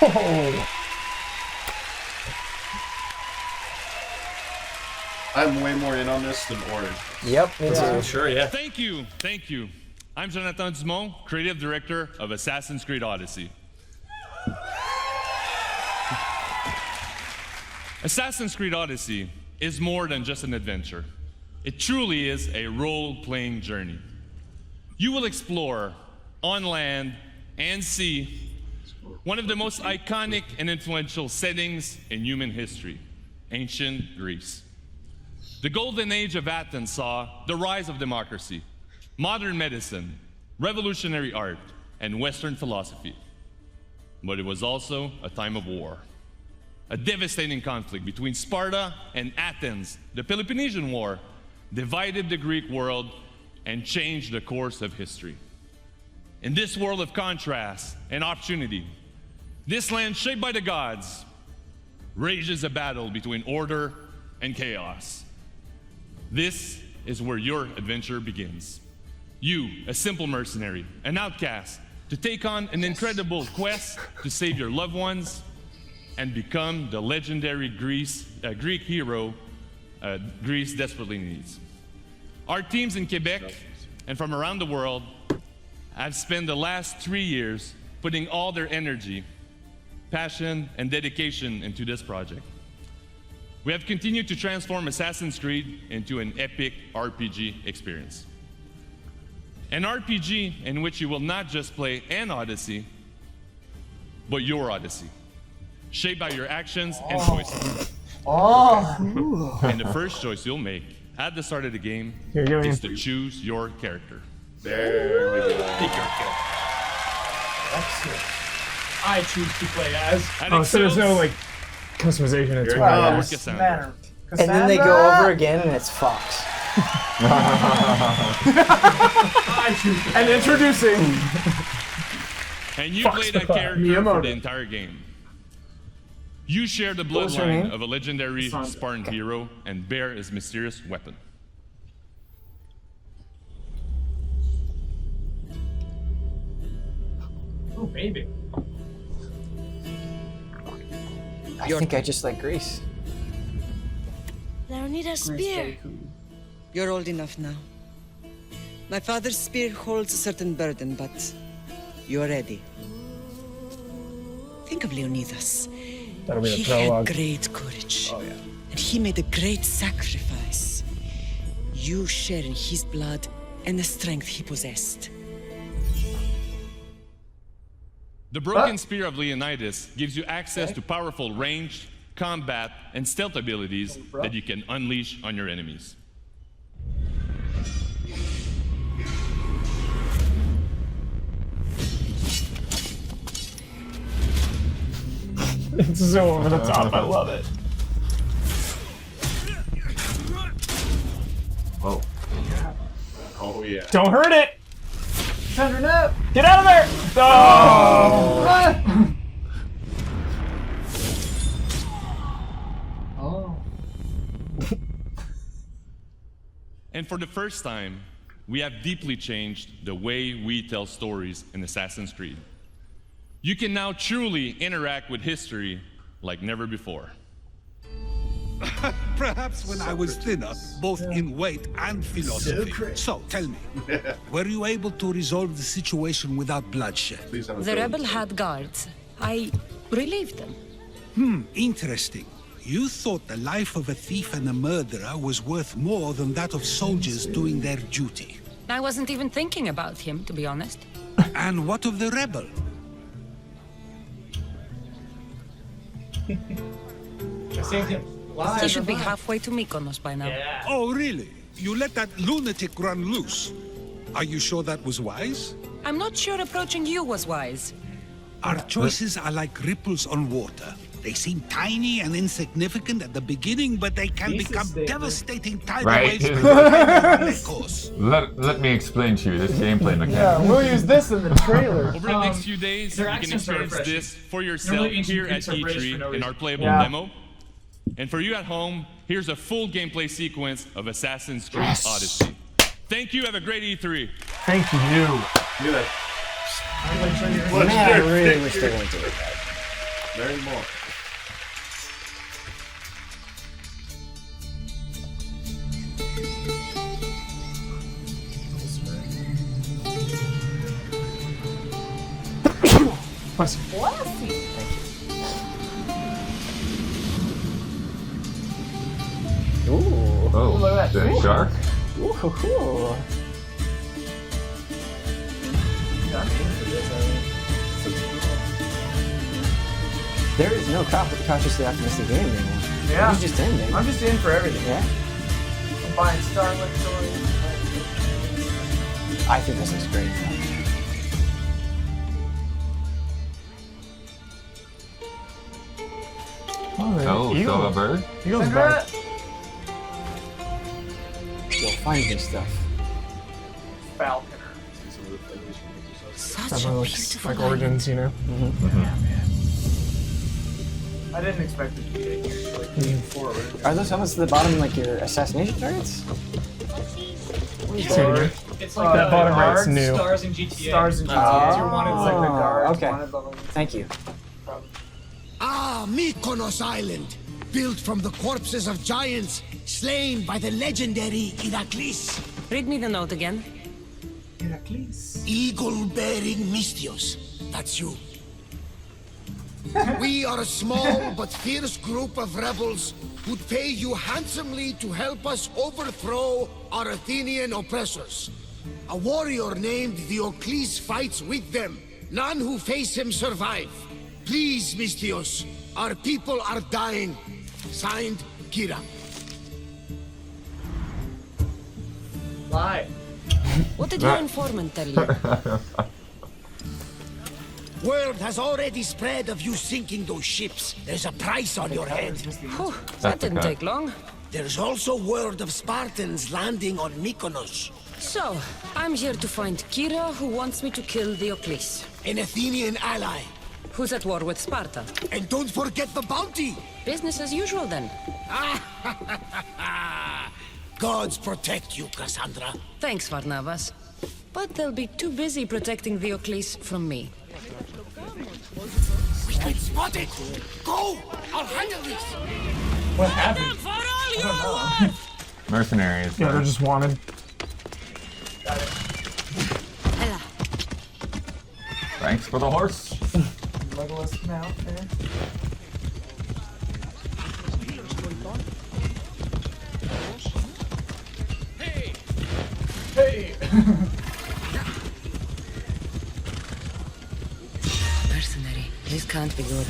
Oh. I'm way more in on this than Orange. Yep, me too. Sure, yeah. Thank you. Thank you. I'm Jonathan Dumont, creative director of Assassin's Creed Odyssey. Assassin's Creed Odyssey is more than just an adventure. It truly is a role-playing journey. You will explore, on land and sea, one of the most iconic and influential settings in human history, ancient Greece. The golden age of Athens saw the rise of democracy, modern medicine, revolutionary art, and Western philosophy. But it was also a time of war. A devastating conflict between Sparta and Athens, the Peloponnesian War, divided the Greek world and changed the course of history. In this world of contrast and opportunity, This land shaped by the gods rages a battle between order and chaos. This is where your adventure begins. You, a simple mercenary, an outcast, to take on an incredible quest to save your loved ones and become the legendary Greek hero Greece desperately needs. Our teams in Quebec and from around the world have spent the last 3 years putting all their energy, passion, and dedication into this project. We have continued to transform Assassin's Creed into an epic RPG experience. An RPG in which you will not just play an Odyssey, but your Odyssey, shaped by your actions and choices. And the first choice you'll make at the start of the game is to choose your character. There we go. Pick your character. I choose to play as. Oh, so there's no like customization. It's Matter. And then they go over again, and it's Fox. I choose. And introducing. And you play that character for the entire game. You share the bloodline of a legendary Spartan hero and bear his mysterious weapon. Oh, baby. I think I just like Greece. I don't need a spear. You're old enough now. My father's spear holds a certain burden, but you're ready. Think of Leonidas. That'll be He the prologue. had great courage. Oh, yeah. And he made a great sacrifice. You share in his blood and the strength he possessed. The broken spear of Leonidas gives you access to powerful range, combat, and stealth abilities that you can unleash on your enemies. It's so over the top. I love it. Oh. Oh yeah. Don't hurt it. Thunder up. Get out of there. Oh. Oh. And for the first time, we have deeply changed the way we tell stories in Assassin's Creed. You can now truly interact with history like never before. Perhaps when I was thinner, both in weight and philosophy. So, tell me, were you able to resolve the situation without bloodshed? The rebel had guards. I relieved them. Interesting. You thought the life of a thief and a murderer was worth more than that of soldiers doing their duty. I wasn't even thinking about him, to be honest. And what of the rebel? He should be halfway to Mykonos by now. Yeah. Oh, really? You let that lunatic run loose? Are you sure that was wise? I'm not sure approaching you was wise. Our choices are like ripples on water. They seem tiny and insignificant at the beginning, but they can become devastating tidal waves on their course. Let me explain to you this gameplay mechanic. Yeah, we'll use this in the trailer. Over the next few days, you can experience this for yourself here at E3 in our playable demo. And for you at home, here's a full gameplay sequence of Assassin's Creed Odyssey. Thank you, have a great E3. Thank you. Look at Man, I really wish they went to it. Learn more. Bless you. Ooh. Oh, look at that. the shark? Ooh. There is no cautiously optimistic game anymore. Yeah. He's just in there. I'm just in for everything. Yeah. I'm buying Starlink toys. I think this is great. Oh, saw a bird? Eagle's back. You'll find this stuff. Falconer. Such That a looks beautiful like Origins, you know? Mm-hmm. Yeah, man. I didn't expect it to be like forward. Are those helmets at the bottom like your assassination targets? It's like that bottom right's guards, new. Stars in GTA. Stars in GTA. You're wanted It's like the guards. Okay. Wanted level. Thank you. Ah, Mykonos Island, built from the corpses of giants slain by the legendary Iraklis. Read me the note again. Iraklis. Eagle-bearing Mystios. That's you. We are a small but fierce group of rebels who'd pay you handsomely to help us overthrow our Athenian oppressors. A warrior named Diocles fights with them. None who face him survive. Please, Mystios, our people are dying. Signed, Kira. Lie. What did your informant tell you? Word has already spread of you sinking those ships. There's a price on your head. Whew, that didn't take long. There's also word of Spartans landing on Mykonos. So, I'm here to find Kira, who wants me to kill Diocles. An Athenian ally. Who's at war with Sparta. And don't forget the bounty! Business as usual, then. Gods protect you, Cassandra. Thanks, Varnavas. But they'll be too busy protecting Diocles from me. We've been spotted! Go! I'll handle this! What happened? For all your work! Mercenaries. Yeah, they're just wanted. Thanks for the horse. Legolas mount there. Hey! Mercenary. This can't be good.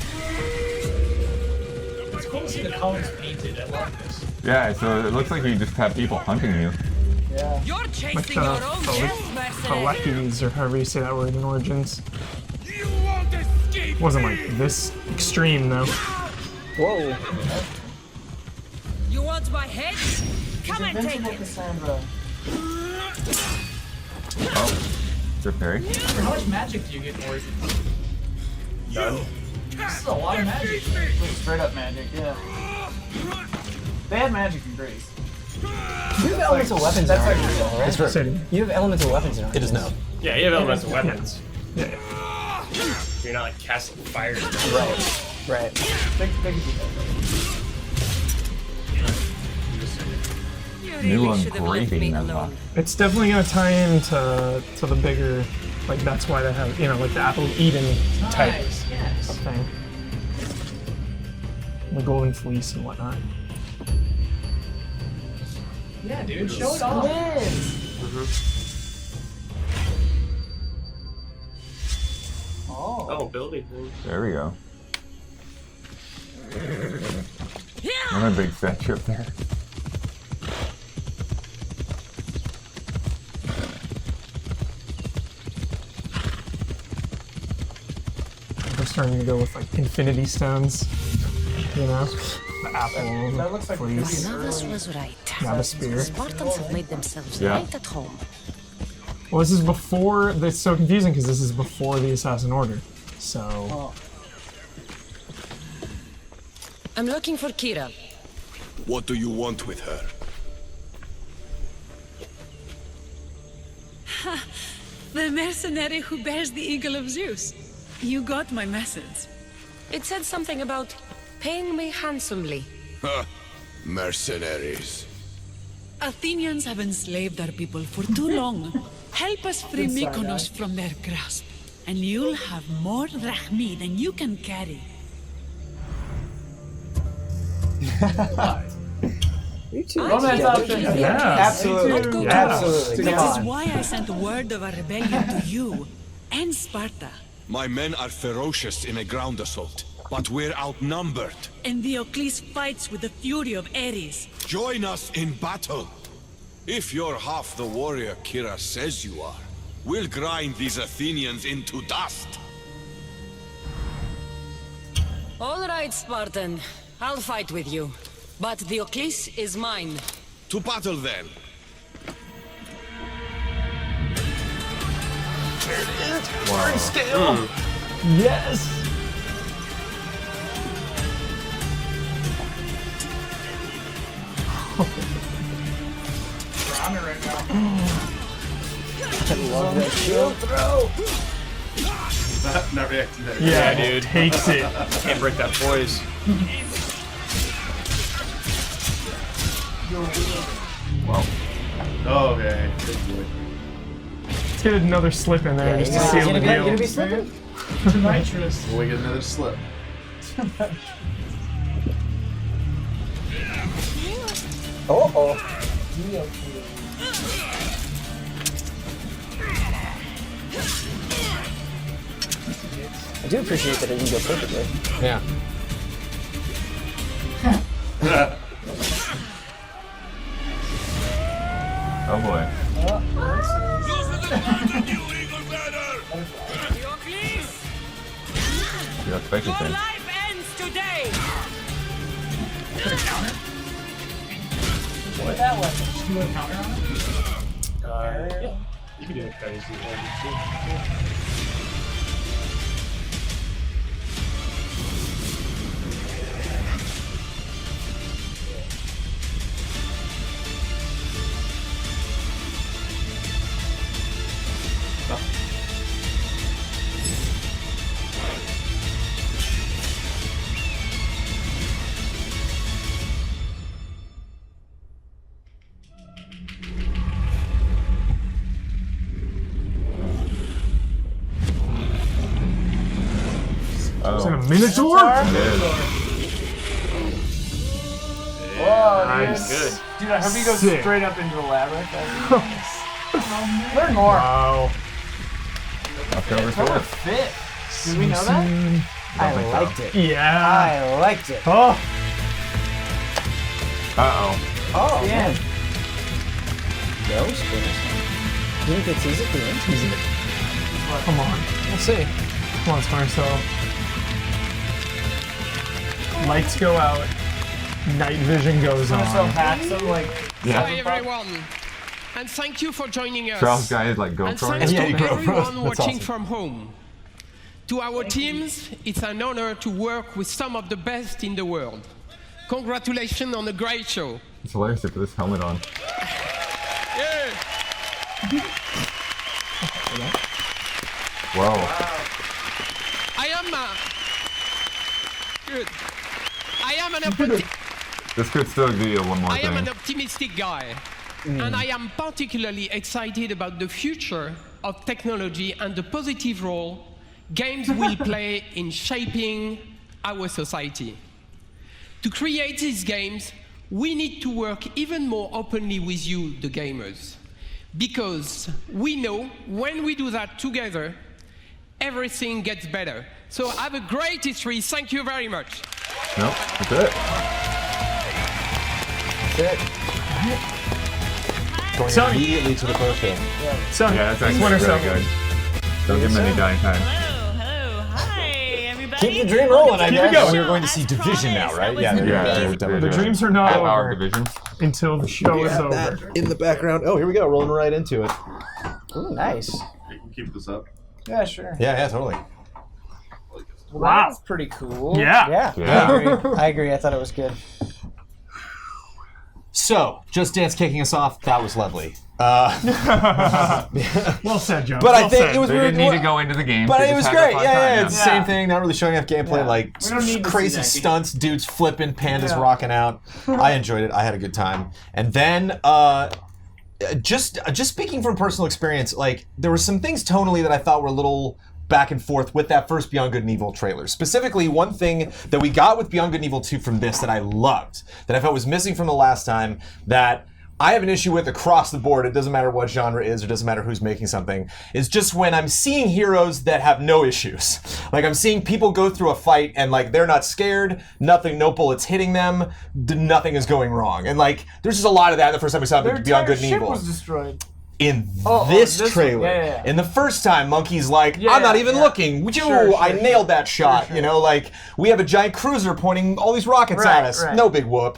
It's cool to see the colors painted. I love this. Yeah, so it looks like you just have people hunting you. Yeah. You're Like chasing your own death, mercenary. Phalectes, or however you say that word in Origins. Wasn't like this extreme though. Whoa. You want my head? Come and take it. Cassandra. Oh, is there Perry? How much magic do you get in Origins? None. This is a lot of magic. Like straight up magic, yeah. They had magic in Greece. You have elements of weapons in That's like Origins, real, right? It's true. You have elements of weapons in It Origins. is known. Yeah, you have elements of weapons. Yeah. You're not like casting fire. Right. They could do that. New engraving them. It's definitely gonna tie into the bigger, like that's why they have, you know, like the Apple of Eden type of thing. The golden fleece and whatnot. Yeah, dude, show it off. Oh, building thing. There we go. Another big statue up there. They're starting to go with like infinity stones, you know, the apple, That looks like fleece. Varnavas was right. Yeah, the spear. Spartans have made themselves Yeah. right at home. Well, this is before. It's so confusing because this is before the Assassin Order. So I'm looking for Kira. What do you want with her? The mercenary who bears the eagle of Zeus. You got my message. It said something about paying me handsomely. Huh. Mercenaries. Athenians have enslaved our people for too long. Help us free Mykonos from their grasp, and you'll have more drachmi than you can carry. Romance option. Yeah. Absolutely. Yeah. Absolutely. This Come is on. why I sent word of a rebellion to you and Sparta. My men are ferocious in a ground assault, but we're outnumbered. And Diocles fights with the fury of Ares. Join us in battle. If you're half the warrior Kira says you are, we'll grind these Athenians into dust. All right, Spartan. I'll fight with you. But Diocles is mine. To battle then. Wow. Scale. Yes. I love that shield throw. Not reacting there. Yeah, dude. Hates it. Can't break that poise. Well. Oh, okay. Good boy. Let's get another slip in there just to seal the deal. Gonna be slipping? Too nitrous. We get another slip. Oh. I do appreciate that it didn't go perfectly. Yeah. Oh boy. You expect it then. life ends today. What that was? Just do a counter on it? Yeah. You can do it crazy. Is it a Minotaur? Whoa, Nice. Good. Dude, I hope he goes Sick. straight up into the labyrinth. Learn more. Wow. October October 5th. 5th. Did we know that? I liked it. Yeah. I liked it. Oh. Uh-oh. Oh, Yeah. man. No spoilers. Do you think they tease it for the end? Tease it. Come on. We'll see. Come on, Smart Cell. Lights go out. Night vision goes on. So hacks them like. Yeah. Hi everyone, and thank you for joining us. Charles guy is like And GoPro. thanks to GoPro. everyone That's watching awesome. from home. To our teams, it's an honor to work with some of the best in the world. Congratulations on a great show. It's hilarious to put this helmet on. Whoa. I am good. This could still be a one more I am an thing. optimistic guy, and I am particularly excited about the future of technology and the positive role games will play in shaping our society. To create these games, we need to work even more openly with you, the gamers, because we know when we do that together, everything gets better. So have a great history. Thank you very much. Nope, that's it. That's it. Going Sorry. immediately to the photo show. Son, Yeah, that's actually Splinter really Cell. good. Don't give him any dying time. Keep the dream rolling, I Keep guess. it going. We're going to see Division now, right? Yeah, Yeah, The dreams are not Our over division. until the show is have over. that in the background. Oh, here we go. Rolling right into it. Ooh, nice. You can keep this up. Yeah, sure. Yeah, totally. Wow. That's pretty cool. Yeah. Yeah. I agree. I thought it was good. So, Just Dance kicking us off. That was lovely. Well said, Joe. But well I think said. it was They weird. didn't need to go into the game. But They it was just had a great. fun Yeah, time, yeah, it's the same thing. Not really showing off gameplay. Yeah. Like We don't need to crazy see that stunts, dudes flipping, pandas Yeah. rocking out. I enjoyed it. I had a good time. And then, just speaking from personal experience, like there were some things tonally that I thought were a little back and forth with that first Beyond Good and Evil trailer. Specifically, one thing that we got with Beyond Good and Evil 2 from this that I loved, that I felt was missing from the last time, that I have an issue with across the board, it doesn't matter what genre it is, it doesn't matter who's making something, is just when I'm seeing heroes that have no issues. Like I'm seeing people go through a fight and like they're not scared, nothing, no bullets hitting them, nothing is going wrong. And like there's just a lot of that the first time we saw Their Beyond Good entire and ship Evil. was destroyed. In this trailer. one. Yeah. In the first time, Monkey's like, Yeah, I'm not yeah, even yeah. looking. Sure, I nailed that shot. Sure. You know, like we have a giant cruiser pointing all these rockets Right, at us. right. No big whoop.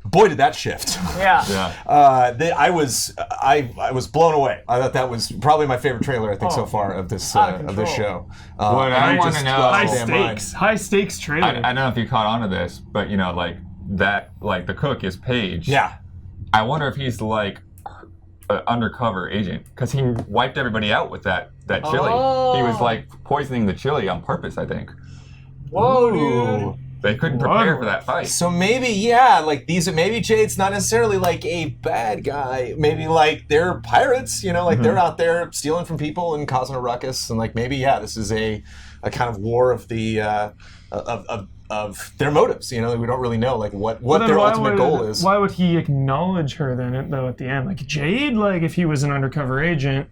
Boy, did that shift. Yeah. I was blown away. I thought that was probably my favorite trailer I think so far of this show. What I want to know, High stakes trailer. I don't know if you caught on to this, but you know, like that, like the cook is Paige. Yeah. I wonder if he's like an undercover agent because he wiped everybody out with that chili. Oh. He was like poisoning the chili on purpose, I think. Whoa, dude. They couldn't prepare for that fight. So maybe, yeah, like maybe Jade's not necessarily like a bad guy. Maybe like they're pirates, you know, like they're out there stealing from people and causing a ruckus, and like maybe, yeah, this is a kind of war of the of their motives. You know, we don't really know like what their ultimate goal is. Why would he acknowledge her then, though, at the end? Like Jade, like if he was an undercover agent.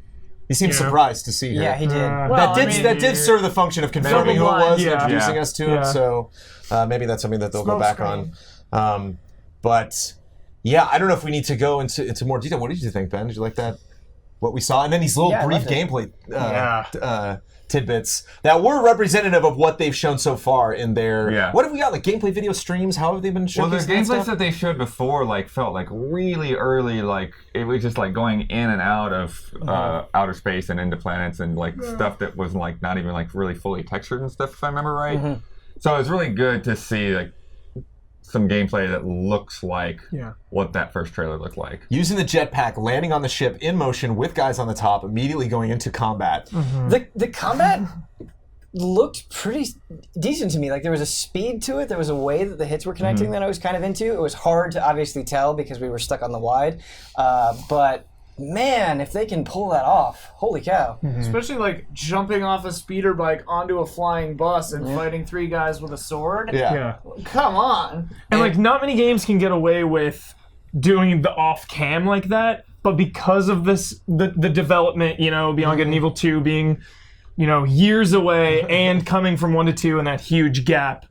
He seemed surprised to see her. Yeah, he did. That did serve the function of confirming who it was and introducing us to him. So maybe that's something that they'll go back on. But yeah, I don't know if we need to go into more detail. What did you think, Ben? Did you like that? What we saw, and then these little brief gameplay tidbits that were representative of what they've shown so far in their. Yeah. What have we got? Like gameplay video streams? How have they been showing? Well, the gameplays that they showed before like felt like really early. Like it was just like going in and out of outer space and into planets and like stuff that was like not even like really fully textured and stuff. If I remember right. So it's really good to see like some gameplay that looks like what that first trailer looked like. Using the jetpack, landing on the ship in motion with guys on the top, immediately going into combat. The combat looked pretty decent to me. Like there was a speed to it. There was a way that the hits were connecting that I was kind of into. It was hard to obviously tell because we were stuck on the wide. But man, if they can pull that off, holy cow. Especially like jumping off a speeder bike onto a flying bus and fighting 3 guys with a sword. Yeah. Come on. And like not many games can get away with doing the off cam like that, but because of this the development, you know, Beyond Good and Evil 2 being, you know, years away and coming from 1 to 2 and that huge gap.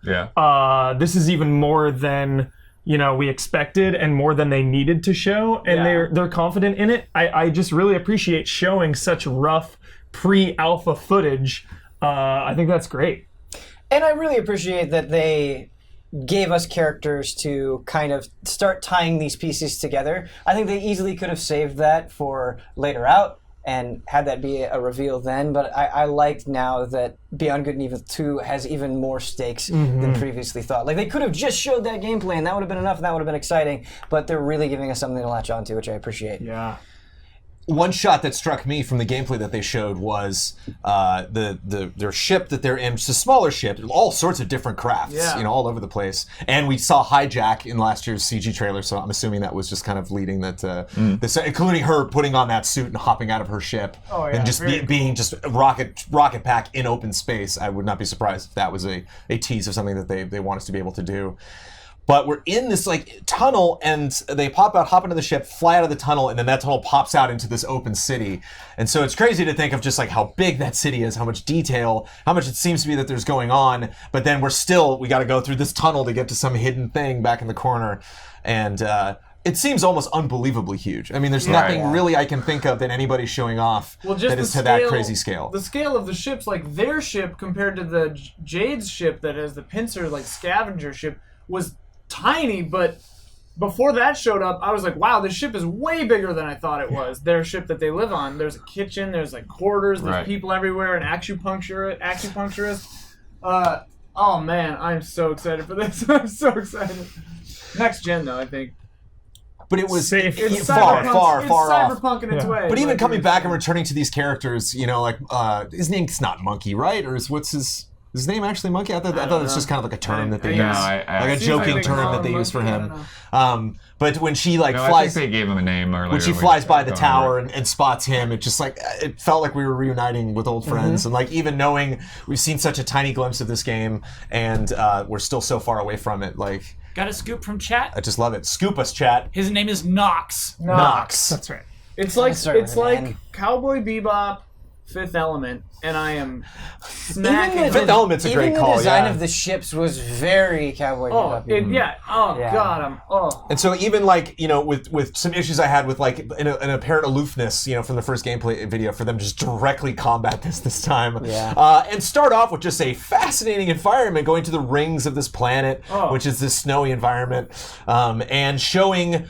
This is even more than you know, we expected and more than they needed to show, and they're confident in it. I just really appreciate showing such rough pre-alpha footage. I think that's great. And I really appreciate that they gave us characters to kind of start tying these pieces together. I think they easily could have saved that for later out and had that be a reveal then, but I liked now that Beyond Good and Evil 2 has even more stakes than previously thought. Like, they could have just showed that gameplay and that would have been enough and that would have been exciting, but they're really giving us something to latch onto, which I appreciate. Yeah. One shot that struck me from the gameplay that they showed was their ship that they're in. It's a smaller ship, all sorts of different crafts, you know, all over the place. And we saw Hijack in last year's CG trailer, so I'm assuming that was just kind of leading that, this, including her putting on that suit and hopping out of her ship, and just being just rocket pack in open space. I would not be surprised if that was a tease of something that they want us to be able to do. But we're in this like tunnel, and they pop out, hop into the ship, fly out of the tunnel, and then that tunnel pops out into this open city. And so it's crazy to think of just like how big that city is, how much detail, how much it seems to be that there's going on. But then we got to go through this tunnel to get to some hidden thing back in the corner, and it seems almost unbelievably huge. I mean, there's nothing really I can think of that anybody's showing off that is to that crazy scale. The scale of the ships, like their ship compared to the Jade's ship that has the pincer like scavenger ship, was tiny, but before that showed up, I was like, wow, this ship is way bigger than I thought it was. Their ship that they live on. There's a kitchen, there's like quarters, there's people everywhere, an acupuncturist. Oh man, I'm so excited for this. I'm so excited. Next gen though, I think. But it was it's far off. Cyberpunk in its way. But even coming back and returning to these characters, you know, like his name's not Monkey, right? Or what's his name actually Monkey? I thought it's just kind of like a term that they use, like a joking term that they use for him. But when she flies, I think they gave him a name earlier. When she flies by the tower and spots him, it just like it felt like we were reuniting with old friends. And like even knowing we've seen such a tiny glimpse of this game, and we're still so far away from it, like. Got a scoop from chat? I just love it. Scoop us, chat. His name is Nox. Nox. That's right. It's like Cowboy Bebop, Fifth Element, and I am smacking. Fifth Element's a great call. Even the design of the ships was very Cowboy Bebop. God, And so even like, you know, with some issues I had with like an apparent aloofness, you know, from the first gameplay video, for them to just directly combat this time, and start off with just a fascinating environment, going to the rings of this planet, which is this snowy environment, and showing,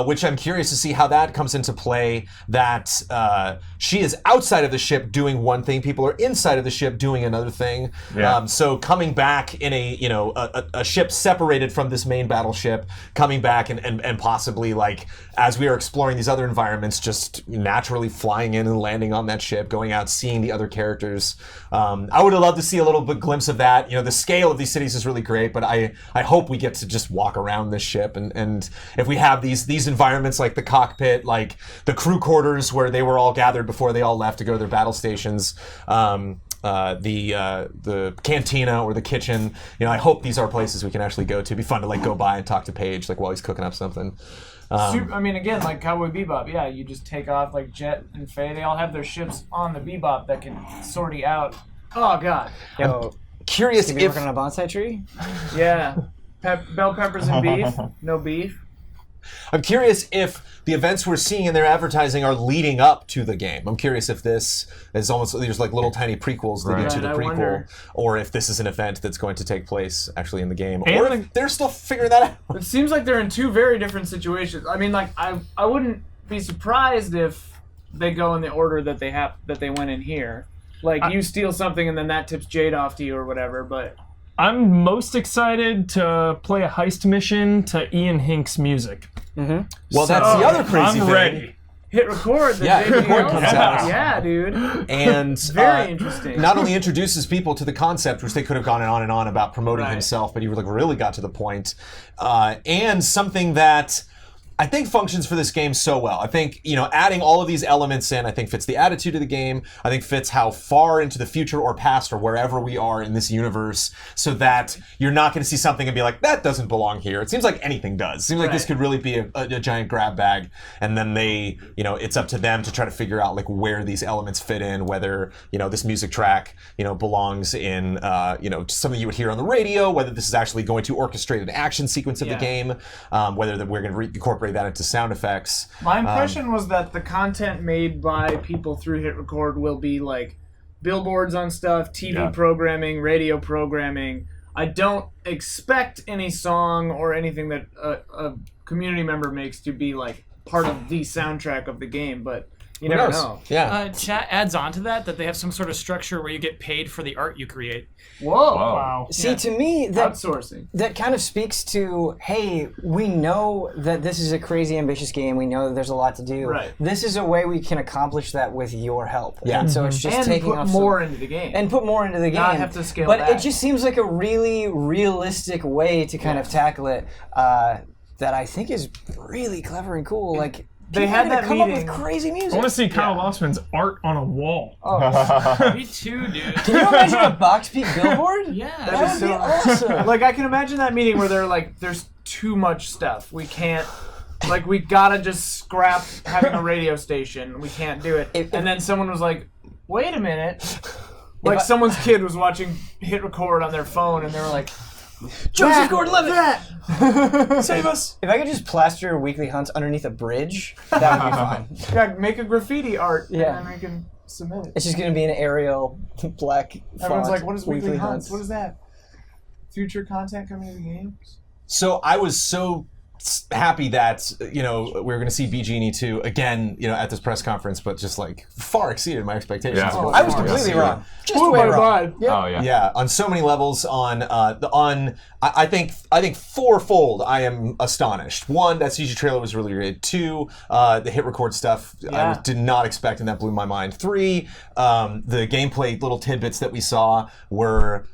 which I'm curious to see how that comes into play, that she is outside of the ship doing one thing. People are inside of the ship doing another thing. Yeah. So coming back in a ship separated from this main battleship, coming back and possibly, like, as we are exploring these other environments, just naturally flying in and landing on that ship, going out, seeing the other characters. I would have loved to see a little bit glimpse of that. The scale of these cities is really great, but I hope we get to just walk around this ship, and if we have these environments like the cockpit, like the crew quarters where they were all gathered before they all left to go to their battle stations, the cantina or the kitchen. I hope these are places we can actually go to. It'd be fun to like go by and talk to Paige like while he's cooking up something. Again, like Cowboy Bebop, yeah, you just take off like Jet and Faye. They all have their ships on the Bebop that can sortie out. Oh God. Yo, curious if working on a bonsai tree. Yeah, bell peppers and beef. No beef. I'm curious if the events we're seeing in their advertising are leading up to the game. I'm curious if this is almost, there's like little tiny prequels leading to the prequel, or if this is an event that's going to take place actually in the game, or if they're still figuring that out. It seems like they're in two very different situations. I mean, like I wouldn't be surprised if they go in the order that they went in here. Like you steal something and then that tips Jade off to you or whatever, but. I'm most excited to play a heist mission to Ian Hink's music. Mm-hmm. Well, that's the other crazy thing. Ready. Hit record. Hit record comes out. Yeah, dude. And very interesting. Not only introduces people to the concept, which they could have gone on and on about promoting himself, but he really got to the point. And something that I think functions for this game so well. I think, adding all of these elements in, I think fits the attitude of the game. I think fits how far into the future or past or wherever we are in this universe, so that you're not going to see something and be like, that doesn't belong here. It seems like anything does. It seems like this could really be a giant grab bag, and then they, it's up to them to try to figure out like where these elements fit in, whether, this music track, belongs in, something you would hear on the radio, whether this is actually going to orchestrate an action sequence of the game, whether we're going to incorporate that into sound effects. My impression was that the content made by people through Hit Record will be like billboards on stuff, TV programming, radio programming. I don't expect any song or anything that a community member makes to be like part of the soundtrack of the game, but you never know. Yeah. Chat adds on to that they have some sort of structure where you get paid for the art you create. Whoa. Wow. See, to me, outsourcing. That kind of speaks to, hey, we know that this is a crazy ambitious game. We know that there's a lot to do. Right. This is a way we can accomplish that with your help. Yeah. And so it's just taking put off more into the game. And put more into the game. Not have to scale but back. It just seems like a really realistic way to kind of tackle it that I think is really clever and cool. Like, they had that come meeting. up with crazy music. I want to see Kyle Bossman's art on a wall. Oh, me too, dude. Can you imagine a box peak billboard? Yeah, that would be awesome. Like, I can imagine that meeting where they're like, "There's too much stuff. We can't. Like, we gotta just scrap having a radio station. We can't do it." And then someone was like, "Wait a minute." Like, someone's kid was watching Hit Record on their phone, and they were like, Joseph Gordon-Levitt! Save us! If I could just plaster Weekly Hunts underneath a bridge, that would be fun. Yeah, make a graffiti art, and Yeah. then we can submit it. It's just going to be an Arial black Everyone's font, like, what is Weekly Hunts? What is that? Future content coming to the games? So I was so happy that we were going to see BGenie 2 again, at this press conference, but just like far exceeded my expectations. Yeah. I was completely wrong. Just way wrong. Yep. Oh yeah. Yeah, on so many levels. I think fourfold. I am astonished. One, that CG trailer was really great. Two, the Hit Record stuff I did not expect, and that blew my mind. Three, the gameplay little tidbits that we saw were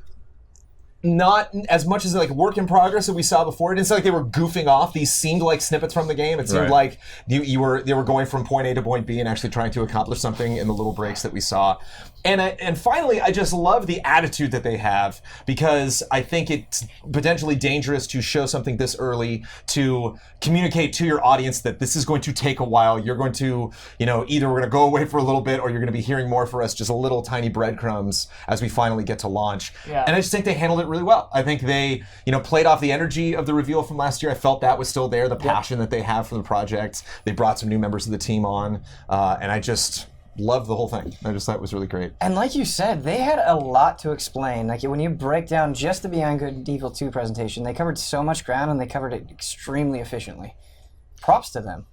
not as much as like work in progress that we saw before. It didn't seem like they were goofing off. These seemed like snippets from the game. It seemed like they were going from point A to point B and actually trying to accomplish something in the little breaks that we saw. And finally, I just love the attitude that they have, because I think it's potentially dangerous to show something this early, to communicate to your audience that this is going to take a while. You're going to, either we're going to go away for a little bit, or you're going to be hearing more for us, just a little tiny breadcrumbs as we finally get to launch. Yeah. And I just think they handled it really well. I think they, played off the energy of the reveal from last year. I felt that was still there, the passion that they have for the project. They brought some new members of the team on, and I just loved the whole thing. I just thought it was really great. And like you said, they had a lot to explain. Like, when you break down just the Beyond Good and Evil 2 presentation, they covered so much ground, and they covered it extremely efficiently. Props to them.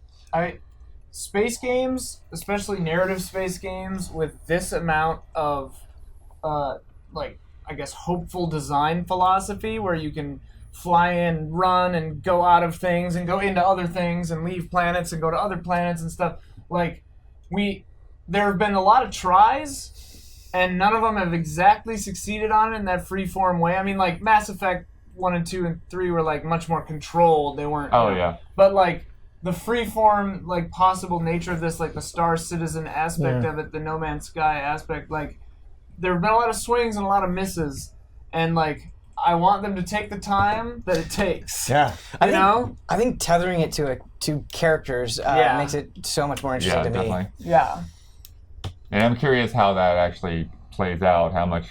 space games, especially narrative space games, with this amount of, like, I guess, hopeful design philosophy, where you can fly in, run, and go out of things, and go into other things, and leave planets, and go to other planets and stuff. Like, there have been a lot of tries, and none of them have exactly succeeded on it in that free-form way. I mean, like, Mass Effect 1 and 2 and 3 were, like, much more controlled. They weren't... Oh, yeah. But, like, the free-form, like, possible nature of this, like, the Star Citizen aspect of it, the No Man's Sky aspect, like, there have been a lot of swings and a lot of misses, and, like, I want them to take the time that it takes. Yeah. I think tethering it to characters makes it so much more interesting to definitely. me. Yeah. And I'm curious how that actually plays out, how much,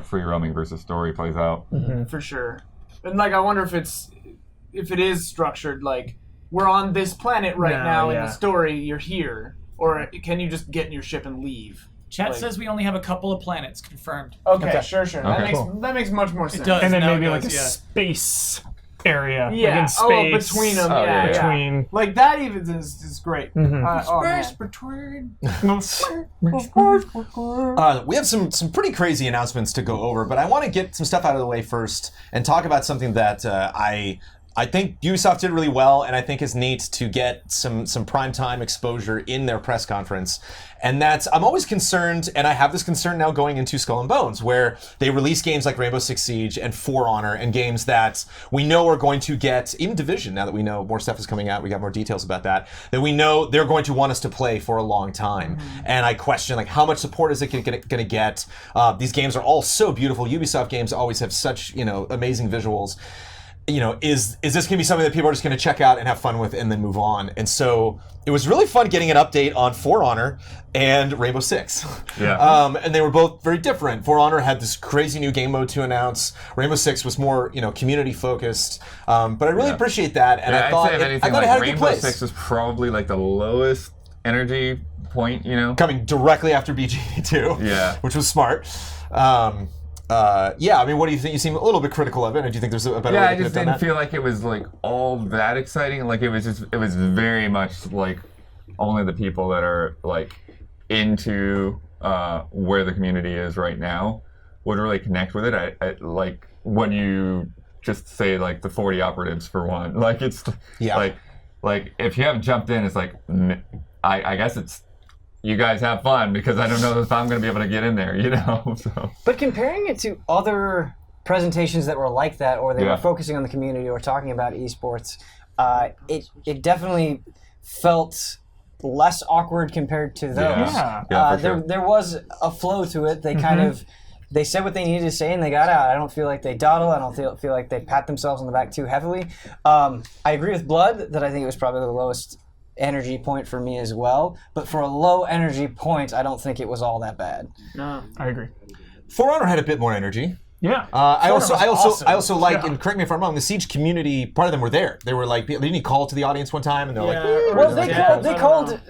free roaming versus story plays out. For sure. And, like, I wonder if it is structured, like, we're on this planet right now in the story, you're here. Or can you just get in your ship and leave? Chat says we only have a couple of planets confirmed. Okay, sure. That makes much more sense. It does. And then now maybe it like does, a space area. Yeah. Like in space. Between them. Between. Like that even is great. Space between. We have some pretty crazy announcements to go over, but I want to get some stuff out of the way first and talk about something that I think Ubisoft did really well, and I think is neat to get some primetime exposure in their press conference. And that's, I'm always concerned, and I have this concern now going into Skull and Bones, where they release games like Rainbow Six Siege and For Honor, and games that we know are going to get, even Division, now that we know more stuff is coming out, we got more details about that we know they're going to want us to play for a long time. And I question, like, how much support is it going to get? These games are all so beautiful. Ubisoft games always have such, amazing visuals. Is this going to be something that people are just going to check out and have fun with and then move on? And so it was really fun getting an update on For Honor and Rainbow Six. Yeah. And they were both very different. For Honor had this crazy new game mode to announce. Rainbow Six was more, community focused. But I really appreciate that. And I thought it had a good Rainbow place. Six was probably like the lowest energy point, Coming directly after BG2. Yeah. Which was smart. I mean, what do you think? You seem a little bit critical of it. And do you think there's a better way to I just done didn't that? feel like it was like all that exciting. Like it was very much like only the people that are like into where the community is right now would really connect with it. I like when you just say like the 40 operatives for one. Like it's like if you haven't jumped in, it's like I guess it's. You guys have fun, because I don't know if I'm going to be able to get in there, So. But comparing it to other presentations that were like that, or they were focusing on the community or talking about esports, it definitely felt less awkward compared to those. There was a flow to it. They kind of they said what they needed to say and they got out. I don't feel like they dawdle. I don't feel like they pat themselves on the back too heavily. I agree with Blood that I think it was probably the lowest energy point for me as well, but for a low energy point, I don't think it was all that bad. No, I agree. For Honor had a bit more energy. Yeah. I also like, and correct me if I'm wrong, the Siege community, part of them were there. They were like, didn't you call to the audience one time and they're like, well, they called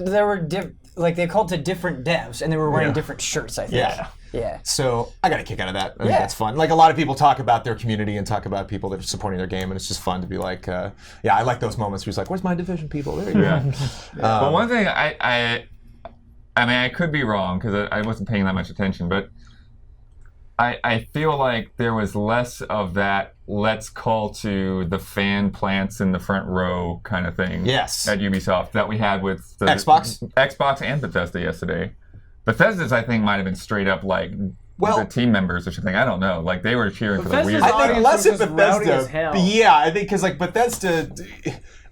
they called to different devs and they were wearing different shirts, I think. Yeah. So I got a kick out of that. I think that's fun. Like, a lot of people talk about their community and talk about people that are supporting their game, and it's just fun to be like, I like those moments where it's like, where's my Division people? There you go. But one thing I mean, I could be wrong because I wasn't paying that much attention, but I feel like there was less of that let's call to the fan plants in the front row kind of thing at Ubisoft that we had with the Xbox and Bethesda yesterday. Bethesda's, I think, might have been straight up like the team members or something. I don't know. Like, they were cheering for the weird. I think less at Bethesda. Yeah, I think because like Bethesda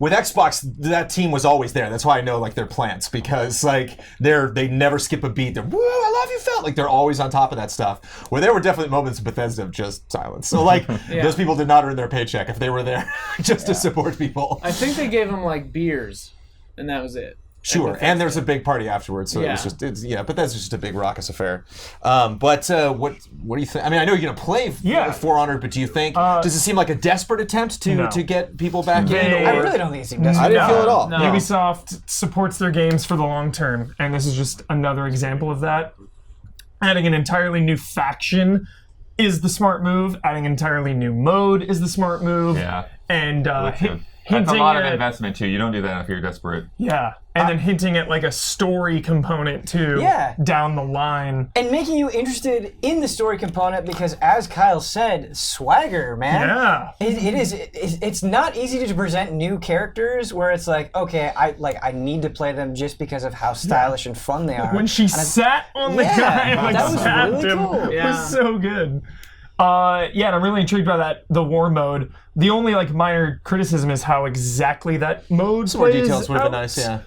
with Xbox, that team was always there. That's why I know like their plants, because like they never skip a beat. They're woo, I love you, Phil. Like, they're always on top of that stuff. Where there were definitely moments in Bethesda of just silence. So like those people did not earn their paycheck if they were there just to support people. I think they gave them like beers, and that was it. Sure, and there's a big party afterwards, so it was just, but that's just a big raucous affair. What do you think? I mean, I know you're gonna play For Honor, but do you think does it seem like a desperate attempt to get people back in? I really don't think it seemed desperate. I didn't feel it all. No. Ubisoft supports their games for the long term, and this is just another example of that. Adding an entirely new faction is the smart move. Adding an entirely new mode is the smart move. Yeah. And That's a lot of at, investment too. You don't do that if you're desperate. Yeah, and then hinting at like a story component too. Yeah. Down the line. And making you interested in the story component because, as Kyle said, swagger, man. Yeah. It's not easy to present new characters where it's like, okay, I need to play them just because of how stylish and fun they are. When she sat on the guy and like that was stabbed really him, cool. it was so good. Yeah, and I'm really intrigued by the war mode. The only like minor criticism is how exactly that mode Some more plays details would have been out. nice, yeah.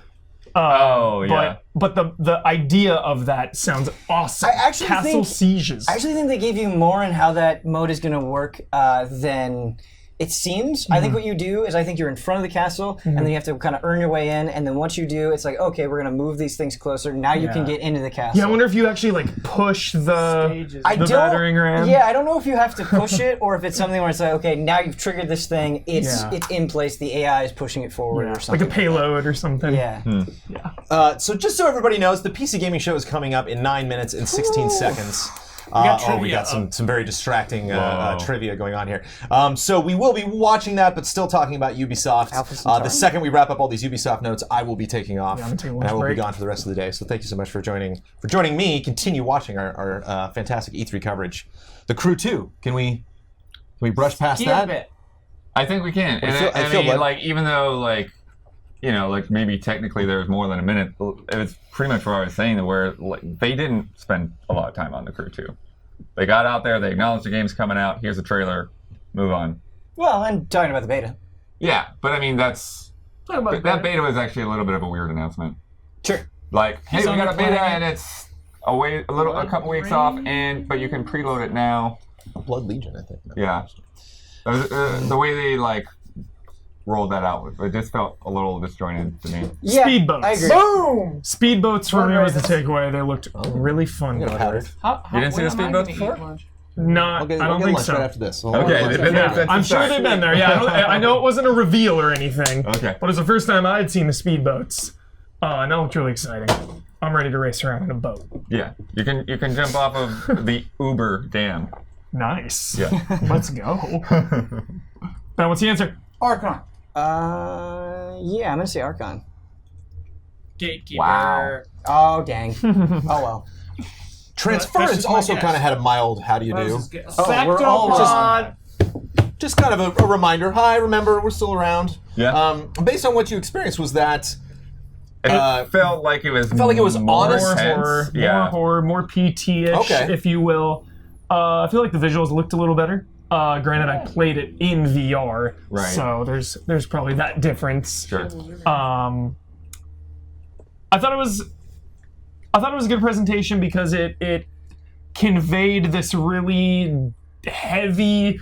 But the idea of that sounds awesome. Castle sieges. I actually think they gave you more in how that mode is going to work than it seems. I think what you do is I think you're in front of the castle, and then you have to kind of earn your way in, and then once you do, it's like, okay, we're going to move these things closer. Now you can get into the castle. Yeah, I wonder if you actually like push the battering ram. Yeah, I don't know if you have to push it or if it's something where it's like, okay, now you've triggered this thing. It's in place. The AI is pushing it forward or something. Like a payload or something. Yeah. So just so everybody knows, the PC Gaming Show is coming up in 9 minutes and 16 seconds. We got some very distracting trivia going on here. So we will be watching that, but still talking about Ubisoft. The second we wrap up all these Ubisoft notes, I will be taking off, and I will be gone for the rest of the day. So thank you so much for joining me. Continue watching our fantastic E3 coverage. The Crew 2. Can we brush past that? I think we can. And I mean, like even though like, you know, like maybe technically there was more than a minute, it was pretty much what I was saying, where like, they didn't spend a lot of time on the Crew 2. They got out there, they acknowledged the game's coming out, here's the trailer, move on. Well, and talking about the beta. Yeah, but I mean, that beta was actually a little bit of a weird announcement. Sure. Like, hey, we got a beta and it's a couple weeks off, but you can preload it now. Blood Legion, I think. Yeah. The way they like rolled that out, it just felt a little disjointed to me. Yeah, Speedboats. I agree. Boom! Speedboats for me was the takeaway. They looked really fun. You didn't see the speedboats before? I don't think so. Right after this. Okay, they've been there since I'm the sure start. they've been there. Yeah, I know it wasn't a reveal or anything. Okay. But it was the first time I'd seen the speedboats. And that looked really exciting. I'm ready to race around in a boat. Yeah, you can jump off of the Uber dam. Nice. Yeah. Let's go. Ben, what's the answer? Archon. Yeah, I'm gonna say Archon. Gatekeeper. Wow. Oh dang. Oh well. Transference also kind of had a mild "How do you do?" We're all just kind of a reminder. Hi, remember we're still around. Yeah. Based on what you experienced, was that it felt like it was more honest, horror, more horror, more PT-ish, if you will. I feel like the visuals looked a little better. Granted, I played it in VR, so there's probably that difference. Sure. I thought it was a good presentation because it conveyed this really heavy,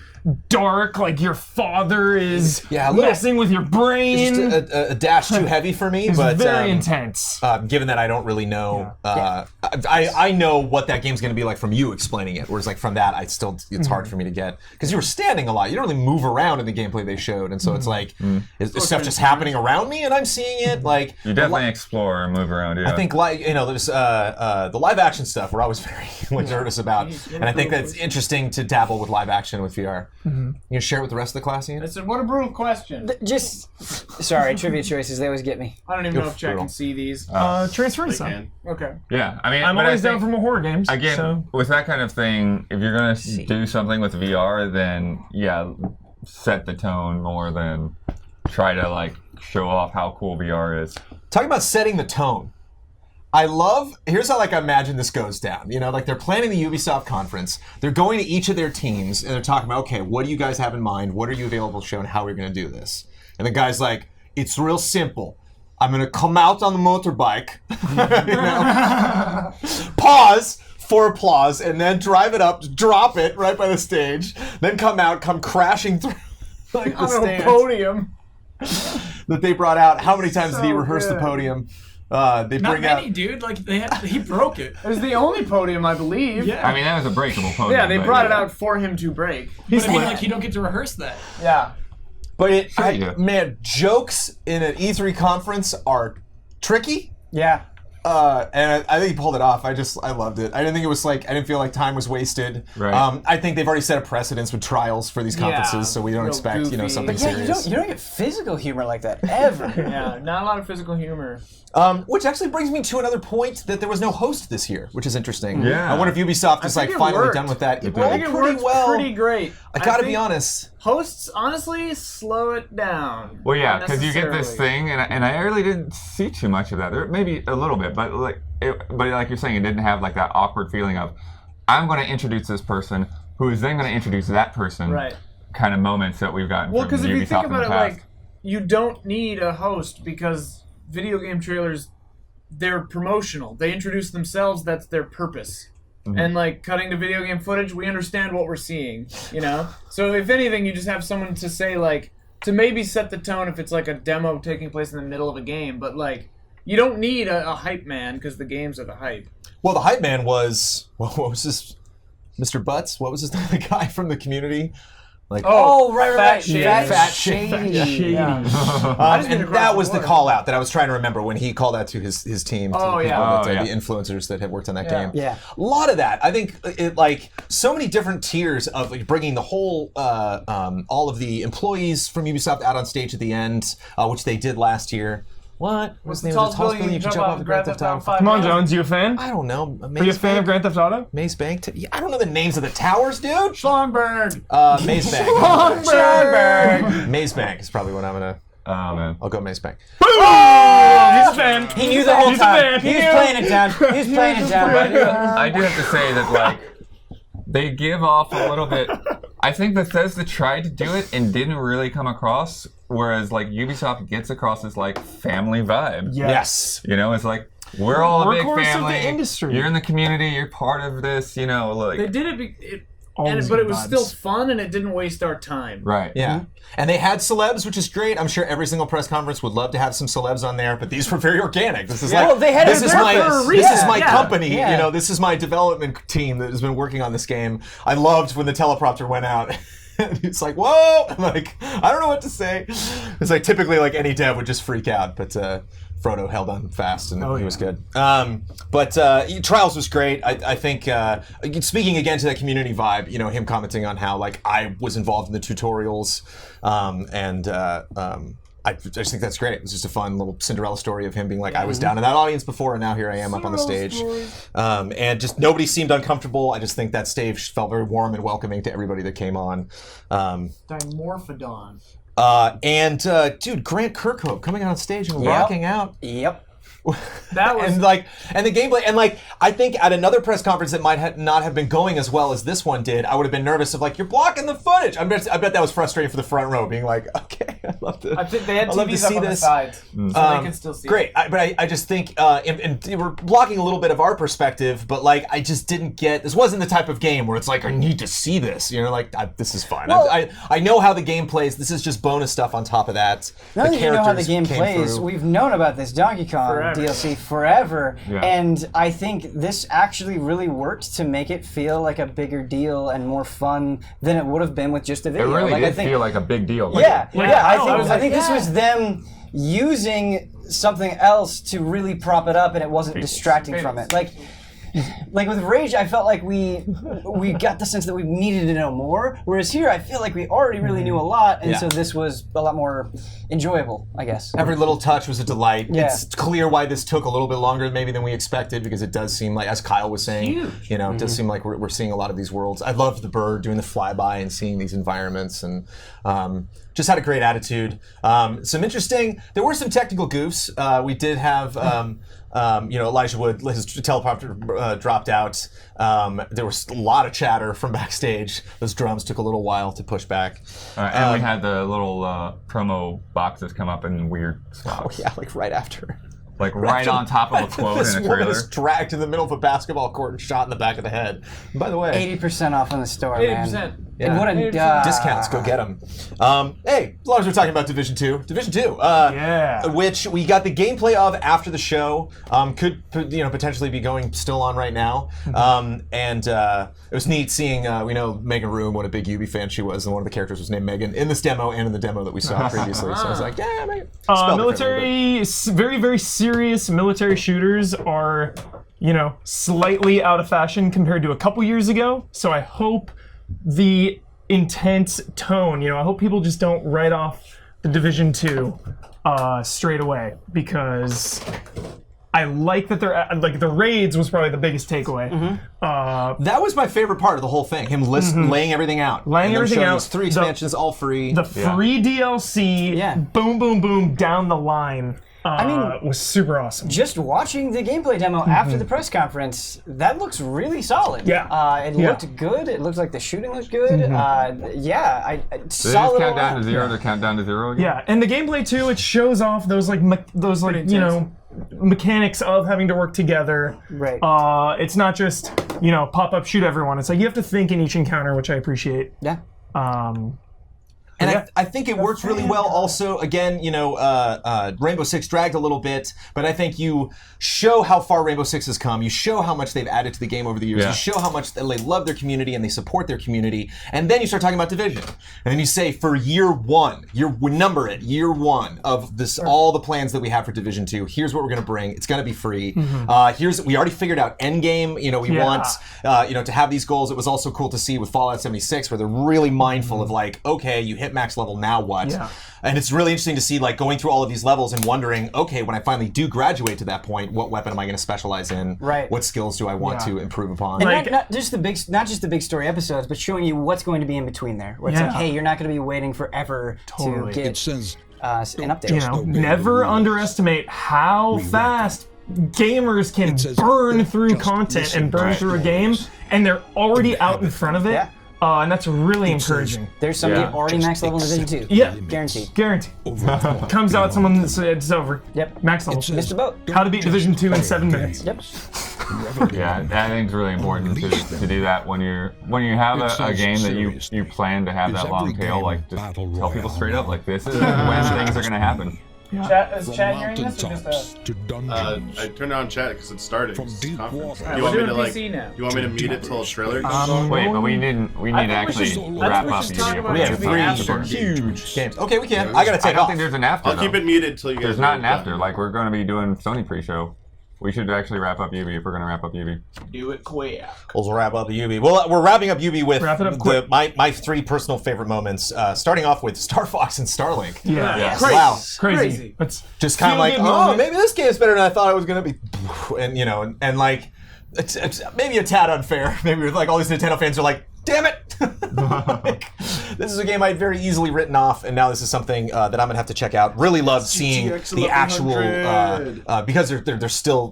dark, like your father is messing with your brain. Just a dash too heavy for me, but very intense. Given that I don't really know, I know what that game's going to be like from you explaining it. Whereas like from that, it's hard for me to get because you were standing a lot. You don't really move around in the gameplay they showed, and so it's like is stuff just happening around me and I'm seeing it. Like you definitely explore and move around. Yeah. I think there's the live action stuff we're always very nervous about, and I think that's interesting to dabble with live action with VR. You gonna share it with the rest of the class, Ian? I said, what a brutal question. Sorry, trivia choices, they always get me. I don't even know if Jack can see these. Transference. Okay. Yeah, I mean, I'm always down for more horror games. Again, with that kind of thing, if you're gonna do something with VR, then set the tone more than try to like show off how cool VR is. Talking about setting the tone. Here's how like I imagine this goes down. You know, like they're planning the Ubisoft conference. They're going to each of their teams and they're talking about, okay, what do you guys have in mind? What are you available to show and how are we going to do this? And the guy's like, it's real simple. I'm going to come out on the motorbike, pause for applause, and then drive it up, drop it right by the stage, then come crashing through like the stands. Podium. That they brought out. How many times did he rehearse the podium? They Not bring many, out. dude. Like he broke it. It was the only podium, I believe. Yeah. I mean, that was a breakable podium. Yeah, they brought it out for him to break. But I mean, like you don't get to rehearse that. Yeah. But man, jokes in an E3 conference are tricky. Yeah. and I think he pulled it off. I loved it. I didn't think it was like, I didn't feel like time was wasted. Right. I think they've already set a precedence with trials for these conferences, so we don't expect, something But serious. You don't get physical humor like that ever. Yeah, not a lot of physical humor. Which actually brings me to another point, that there was no host this year, which is interesting. Yeah. I wonder if Ubisoft is finally worked. done with that. It I think it pretty worked well. pretty great. I gotta be think honest. Hosts, honestly, slow it down. Well, yeah, because you get this Unnecessarily. thing, and I really didn't see too much of that. There maybe a little bit, but like you're saying, it didn't have like that awkward feeling of, I'm going to introduce this person, who is then going to introduce that person. Right. Kind of moments that we've gotten. Well, from because if Ubisoft you think in the about it, past. like, you don't need a host because video game trailers, they're promotional. They introduce themselves. That's their purpose. Mm-hmm. And like cutting to video game footage, we understand what we're seeing. So if anything, you just have someone to say like to maybe set the tone if it's like a demo taking place in the middle of a game. But like you don't need a hype man because the games are the hype. Well, the hype man was, what was this? Mr. Butts? What was his name? The guy from the community? Like, right. Fat Shady. Yeah. And that was the call out that I was trying to remember when he called out to his team, to the people the influencers that had worked on that game. Yeah. A lot of that. I think it like so many different tiers of like bringing the whole all of the employees from Ubisoft out on stage at the end, which they did last year. What? What's the tallest building you can jump off the Grand Theft Auto 5? Come on, Jones, you a fan? I don't know. Are you a fan of Grand Theft Auto? Maze Bank? I don't know the names of the towers, dude. Schlongberg. Maze Bank. Schlongberg. Maze Bank is probably what I'm gonna. Oh man. I'll go Maze Bank. He's a fan. He knew the whole He's a time. fan. He was playing it down. He was playing it down. I do have to say that like they give off a little bit. I think Bethesda tried to do it and didn't really come across, whereas like Ubisoft gets across this like family vibe. Yes. It's like we're all a big Workhorse of the family. industry. You're in the community. You're part of this. Like They did it, but it was still fun and it didn't waste our time. right. Yeah. And they had celebs, which is great. I'm sure every single press conference would love to have some celebs on there, but these were very organic. This is Well, they had this it is there my for a this reason. is my Yeah. company. Yeah. This is my development team that has been working on this game. I loved when the teleprompter went out. It's like, whoa! I'm like, I don't know what to say. It's like typically like any dev would just freak out, but Frodo held on fast and he was good. But Trials was great. I think speaking again to that community vibe, him commenting on how like I was involved in the tutorials, I just think that's great. It was just a fun little Cinderella story of him being like, I was down in that audience before, and now here I am up on the stage. And just nobody seemed uncomfortable. I just think that stage felt very warm and welcoming to everybody that came on. Dimorphodon. Dude, Grant Kirkhope coming out on stage and rocking out. Yep. That was and the gameplay, and like I think at another press conference that might not have been going as well as this one did, I would have been nervous of like, you're blocking the footage. I bet that was frustrating for the front row, being like, okay, I love to. I think they had I'd love to TVs up see on the this. sides, so they could still see. Great, but I just think, and they were blocking a little bit of our perspective, but like I just didn't get. This wasn't the type of game where it's like I need to see this. This is fine. Well, I know how the game plays. This is just bonus stuff on top of that. Now that you know how the game came plays, through. we've known about this Donkey Kong Forever. DLC forever. Yeah. And I think this actually really worked to make it feel like a bigger deal and more fun than it would have been with just a It video. really Like, did I think, feel like a big deal. I think this was them using something else to really prop it up, and it wasn't distracting from it. Like with Rage, I felt like we got the sense that we needed to know more, whereas here I feel like we already really knew a lot, and so this was a lot more enjoyable, I guess. Every little touch was a delight. Yeah. It's clear why this took a little bit longer maybe than we expected, because it does seem like, as Kyle was saying, it does seem like we're seeing a lot of these worlds. I loved the bird doing the flyby and seeing these environments, and just had a great attitude. There were some technical goofs. We did have Elijah Wood, his teleprompter dropped out. There was a lot of chatter from backstage. Those drums took a little while to push back. And we had the little promo boxes come up in weird spots. Oh yeah, like right after. Like right on top of a quote this in a woman trailer. is dragged in the middle of a basketball court and shot in the back of the head. And by the way, 80% off on the store, man. 80%. Yeah. What a discounts, go get them. Hey, as long as we're talking about Division 2, which we got the gameplay of after the show, could potentially be going still on right now. And it was neat seeing we know Megan Room, what a big Ubi fan she was, and one of the characters was named Megan in this demo and in the demo that we saw previously. So I was like, yeah, Megan. Military, very, very serious military shooters are, slightly out of fashion compared to a couple years ago. So I hope the intense tone, I hope people just don't write off the Division 2 straight away, because I like that they're like the raids was probably the biggest takeaway. That was my favorite part of the whole thing. Him laying everything out, laying everything out. 3 expansions, all free. The free DLC, boom, boom, boom, down the line. Was super awesome. Just watching the gameplay demo after the press conference, that looks really solid. Yeah. It looked good. It looked like the shooting looked good. Did they just count down to 0 to count down to 0 again? Yeah, and the gameplay too, it shows off those mechanics of having to work together. Right. It's not just pop up, shoot everyone. It's like you have to think in each encounter, which I appreciate. Yeah. And I think it works really well also. Again, Rainbow Six dragged a little bit, but I think you show how far Rainbow Six has come. You show how much they've added to the game over the years. Yeah. You show how much they love their community and they support their community. And then you start talking about Division. And then you say, for year 1, we number it, year 1 of this, all the plans that we have for Division 2. Here's what we're going to bring. It's going to be free. We already figured out endgame. We want, to have these goals. It was also cool to see with Fallout 76 where they're really mindful of like, okay, you hit max level, now what? Yeah. And it's really interesting to see like going through all of these levels and wondering, okay, when I finally do graduate to that point, what weapon am I going to specialize in? Right. What skills do I want to improve upon? And not just the big story episodes, but showing you what's going to be in between there. Where it's like, hey, you're not going to be waiting forever to get an update. Never underestimate how fast gamers can burn through content and burn through a game, and they're already out in front of it. Yeah. And that's really encouraging. There's somebody already max level in Division 2. Yeah. Guaranteed. Comes out, someone says it's over. Yep. Max level. Missed the boat. How to beat Division 2 in 7 minutes. Yep. Yeah, I think it's really important to do that when you have a game that you plan to have that long tail. Like, just tell people straight up, like, this is when things are going to happen. Yeah. Is chat hearing this or just I turned on chat because it started. From deep water. You want me to you want me to mute it till a trailer comes on? Wait, but we need to actually wrap up. We have 3 huge games. Okay, we can. I gotta take off. I don't think there's an after. I'll keep it muted till you guys. There's not an after. Like, we're going to be doing Sony pre-show. We should actually wrap up Ubi if we're going to wrap up Ubi. Do it quick. We'll wrap up Ubi. Well, we're wrapping up Ubi with my 3 personal favorite moments. Starting off with Star Fox and Starlink. Yeah. Yes. Crazy. Wow. Crazy. It's just kind of like, maybe this game's better than I thought it was going to be. And and like, it's maybe a tad unfair. Maybe like all these Nintendo fans are like, damn it! This is a game I'd very easily written off, and now this is something that I'm gonna have to check out. Really love seeing the actual because they're still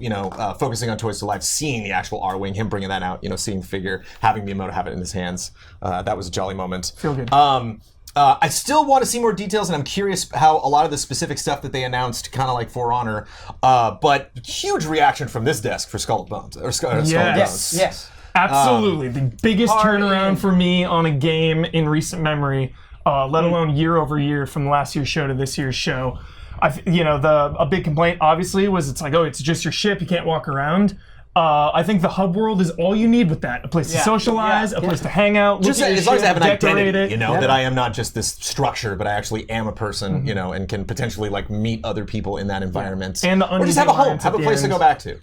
focusing on Toys to Life, seeing the actual R-Wing, him bringing that out, seeing the figure, having Miyamoto have it in his hands. That was a jolly moment. Feel good. I still want to see more details, and I'm curious how a lot of the specific stuff that they announced, kind of like For Honor, but huge reaction from this desk for Skull and Bones. Yes. Absolutely. The biggest turnaround for me on a game in recent memory, let alone year over year from last year's show to this year's show. A big complaint obviously was it's like, it's just your ship, you can't walk around. I think the hub world is all you need with that. A place to socialize, a place to hang out, just as long as I have an identity, it. That I am not just this structure, but I actually am a person, and can potentially like meet other people in that environment. And or just have a home, have a place to go back to,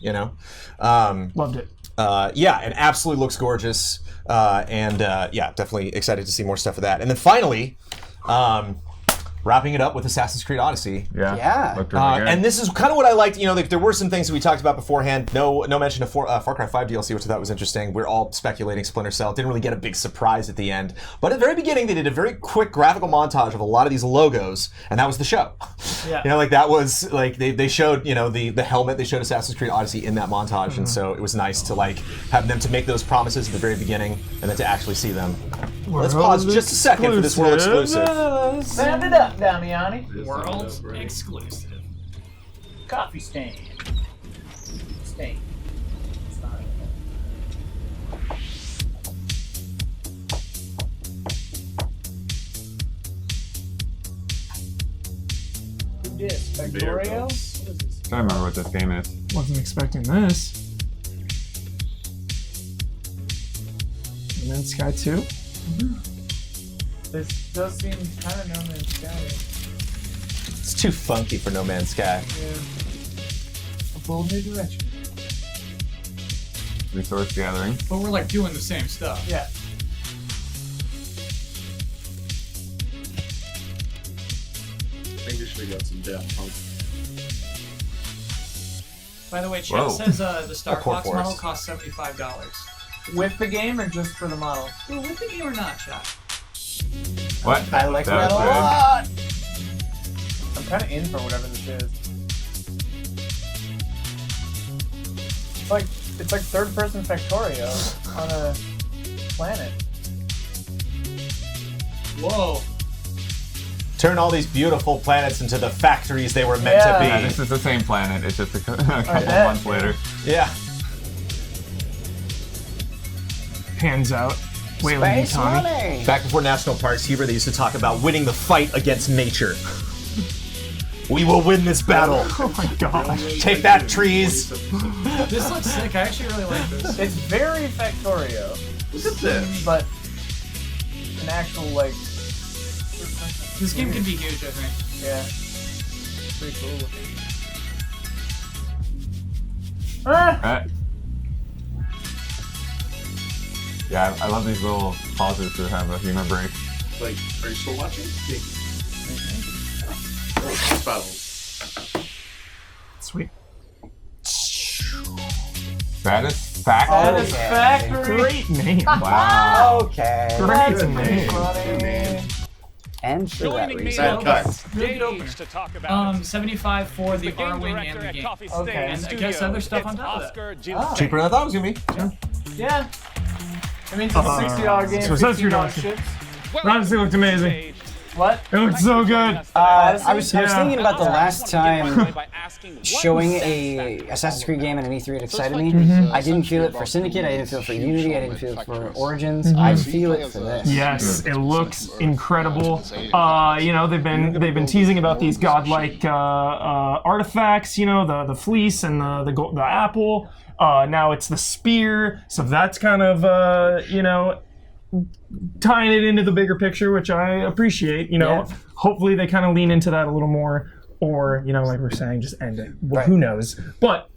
Loved it. And absolutely looks gorgeous. Definitely excited to see more stuff of that. And then finally, wrapping it up with Assassin's Creed Odyssey. And this is kind of what I liked. There were some things that we talked about beforehand. No mention of Far Cry 5 DLC, which I thought was interesting. We're all speculating Splinter Cell. Didn't really get a big surprise at the end. But at the very beginning, they did a very quick graphical montage of a lot of these logos, and that was the show. Yeah. That was like they showed the helmet. They showed Assassin's Creed Odyssey in that montage, and so it was nice to have them to make those promises at the very beginning, and then to actually see them. Let's pause just a second for this world exclusive. Round it up, Damiani. World's exclusive. Coffee stain. Stain. Yes, Factorio? What is this? I don't remember what this game is. Wasn't expecting this. No Man's Sky 2? This does seem kind of No Man's Sky. It's too funky for No Man's Sky. Yeah. A bold new direction. Resource gathering. But we're like doing the same stuff. Yeah. I think we should have got some depth. By the way, chat Whoa. says the Star Core Fox Force. model costs $75. With the game or just for the model? Ooh, with the game or not, chat? What? I like that a was lot. I'm kind of in for whatever this is. It's like third-person Factorio on a planet. Whoa. Turn all these beautiful planets into the factories they were meant to be. Yeah, this is the same planet. It's just a couple bet. months later. Yeah. Hands out. Wailing Space Tommy. money. Back before national parks, Huber, they used to talk about winning the fight against nature. We will win this battle. Oh my gosh. Take that, trees. This looks sick. I actually really like this. It's very Factorio. Look at this. But an actual, like... This game can be huge, I think. Yeah. Pretty cool looking. Ah! Yeah, I love these little pauses to have a humor break. Like, are you still watching? Battles. Sweet. Satisfactory. Satisfactory. Great name. Wow. Okay. Great That's name. funny. And for that Joining me reason. Sad cut. to talk about 75 for the R-Wing and the game. Okay. And I guess other stuff on top of that. Cheaper than I thought it was going to be. Yeah. I mean, it's a $60 game. So that's your $15 doctor. ships. Honestly, looked amazing. What? It looked so good. I was Yeah. thinking about the last time showing a Assassin's Creed game at an E3 it excited me. I didn't feel it for Syndicate, I didn't feel it for Unity, I didn't feel it for Origins. I feel it for this. Yes, it looks incredible. You know, they've been teasing about these godlike artifacts. You know, the fleece and the apple. Now it's the spear. So that's kind of you know, tying it into the bigger picture, which I appreciate. You know, hopefully they kind of lean into that a little more, or you know, like we're saying, just end it. Well, who knows? But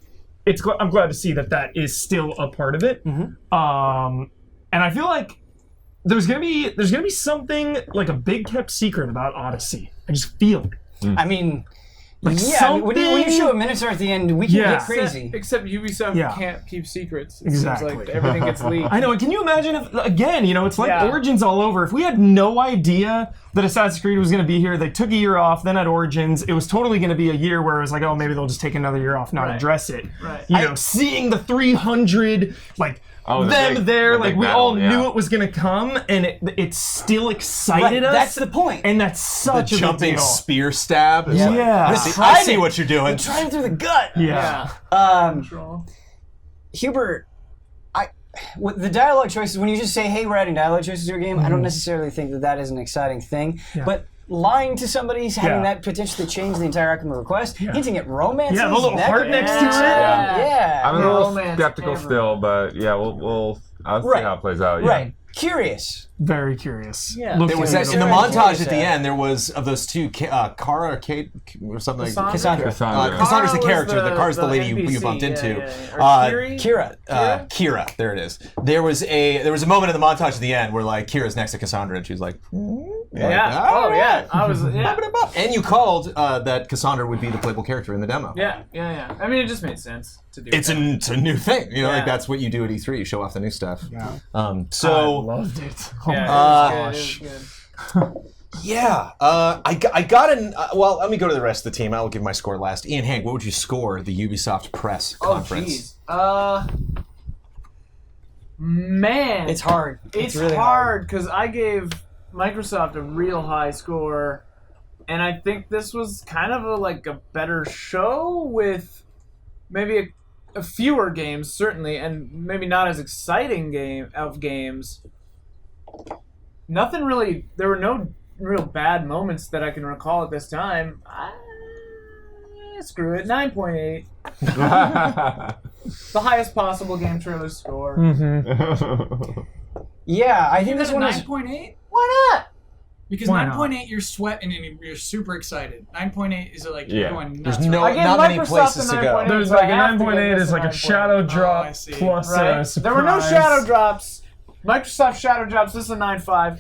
I'm glad to see that is still a part of it. And I feel like there's gonna be something like a big kept secret about Odyssey. I just feel it. I mean, Like yeah, when you show a Minotaur at the end, we can get crazy. Except Ubisoft can't keep secrets. It Exactly. seems like everything gets leaked. I know. And can you imagine if, again, you know, it's like Yeah. Origins all over. If we had no idea that Assassin's Creed was going to be here, they took a year off, then at Origins, it was totally going to be a year where it was like, oh, maybe they'll just take another year off, not address it. Right. You know, seeing the 300, like, we all knew it was going to come, and it still excited us. That's the point. And that's such The a jumping big deal. spear stab. Is Yeah. like, I see what you're doing. Tried it through the gut. Yeah. Hubert, with the dialogue choices, when you just say, hey, we're adding dialogue choices to your game, I don't necessarily think that is an exciting thing. Yeah. But lying to somebody, having that potentially change the entire outcome of the request, hinting at romance. Yeah, the little heart next to it. Yeah. I'm a little skeptical still, but yeah, I'll see how it plays out. Yeah. Right. Curious. Very curious. Yeah. There was in the montage at the end. There was of those two, Kara or Kate or something like Cassandra. Cassandra's the character. The Kara's the lady NPC, you bumped into. Kira. Kira. There it is. There was a moment in the montage at the end where like Kira's next to Cassandra and she's like, I was. And you called that Cassandra would be the playable character in the demo. Yeah. I mean, it just made sense to do. It's a new thing. You know, like that's what you do at E3. You show off the new stuff. Yeah. So I loved it. Yeah, it was good. Yeah, I got an. Well, let me go to the rest of the team. I will give my score last. Ian Hank, what would you score the Ubisoft press conference? Man, It's hard. It's really hard because I gave Microsoft a real high score, and I think this was kind of a better show with maybe a fewer games, certainly, and maybe not as exciting games. Nothing really. There were no real bad moments that I can recall at this time. Screw it. 9.8. The highest possible game trailer score. Yeah, I think this one is 9.8. Why not? Because Why 9.8, you're sweating and you're super excited. 9.8 is like you're going nuts. There's not many places to go. There's like a 9.8 is like a shadow drop I see. plus Right? a surprise. There were no shadow drops. Microsoft shadow drops. This is a 9.5.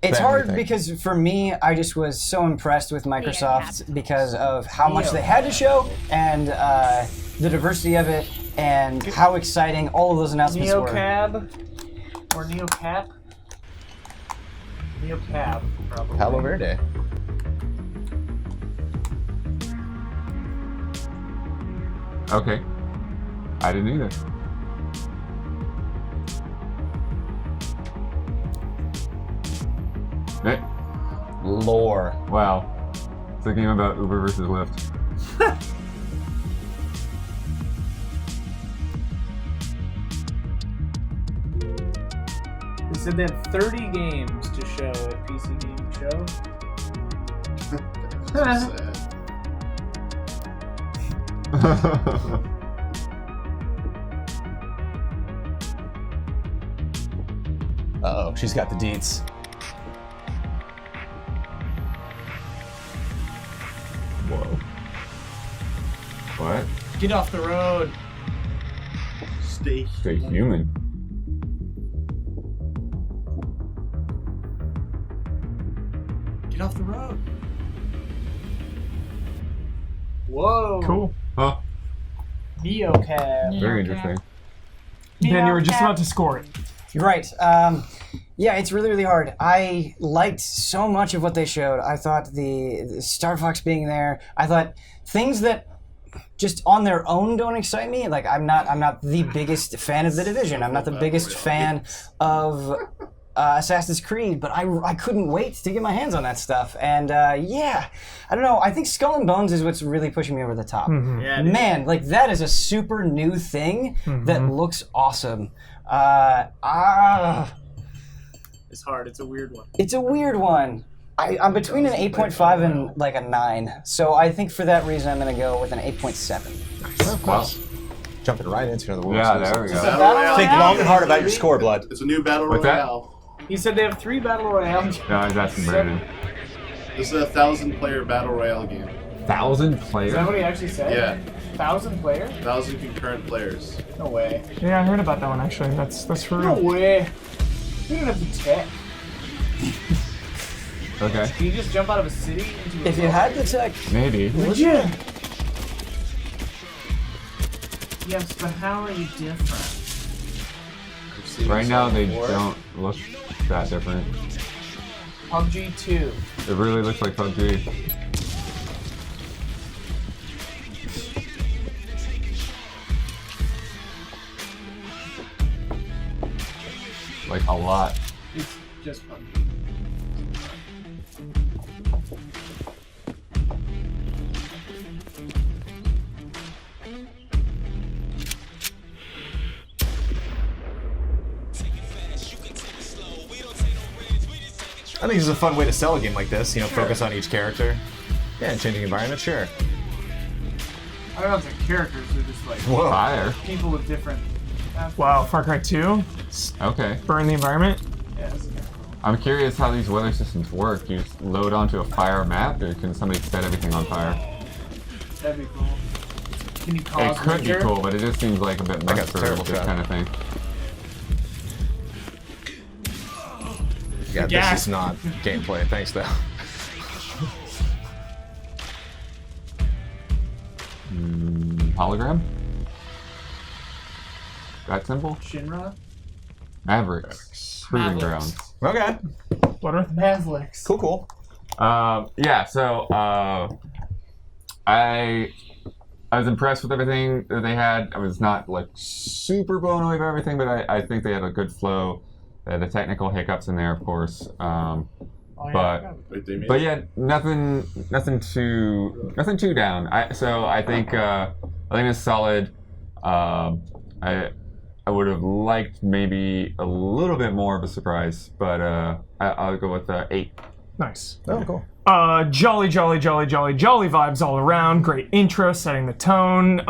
It's Ben, hard what do you think? because for me, I just was so impressed with Microsoft because of how much they had to show and the diversity of it and how exciting all of those announcements were. Neocab or Neocap? Neocab, probably. Palo Verde. Okay. I didn't either. Hey. Lore. Wow. It's a game about Uber versus Lyft. They said they had 30 games to show at PC Gaming Show. That's so sad. Uh-oh, she's got the deets. Whoa. What? Get off the road. Stay human. Get off the road. Whoa. Cool. Huh. Neocab. Very interesting. Ben, you were just about to score it. You're right. Yeah, it's really, really hard. I liked so much of what they showed. I thought the Star Fox being there. I thought things that just on their own don't excite me. Like I'm not the biggest fan of The Division. I'm not the biggest fan of Assassin's Creed, but I couldn't wait to get my hands on that stuff. And yeah, I don't know. I think Skull and Bones is what's really pushing me over the top. Yeah, Man, like that is a super new thing that looks awesome. It's hard. It's a weird one. It's a weird one. I'm between an 8.5 and like a 9. So I think for that reason, I'm going to go with an 8.7. Wow. Jumping right into the world. Yeah, there we go. Think long and hard about your score, Blood. It's a new battle What's that? royale. He said they have 3 Battle Royale. No, I was asking Brandon. This is a 1,000-player battle royale game. 1,000 players? Is that what he actually said? Yeah. 1,000 players? 1,000 concurrent players. No way. Yeah, I heard about that one actually. That's for real. No way. We don't have the tech. Okay. Can you just jump out of a city into a If you had the tech, maybe. Would you? Yes, but how are you different? Right now they don't look that different. PUBG 2. It really looks like PUBG. Like a lot. It's just PUBG. I think this is a fun way to sell a game like this. You know, focus on each character. Yeah, and changing environment, sure. I don't know if they're characters, they're just like Fire. people with different. Wow, Far Cry 2. Okay. Burn the environment. Yeah, that's I'm curious how these weather systems work. You just load onto a fire map, or can somebody set everything on fire? That'd be cool. Can you cause It could be winter? cool, but it just seems like a bit I got much for terrible this shot. kind of thing. Yeah, this is not gameplay. Thanks, though. Hologram? That simple? Shinra? Mavericks. Proving Mavericks. grounds. Okay. Mavericks. Cool. Yeah, so I was impressed with everything that they had. I was not like super blown away by everything, but I think they had a good flow. They had the technical hiccups in there, of course. But yeah, nothing too down. I think it's solid. I would have liked maybe a little bit more of a surprise, but I'll go with 8. Nice. Oh, cool. Jolly vibes all around. Great intro, setting the tone.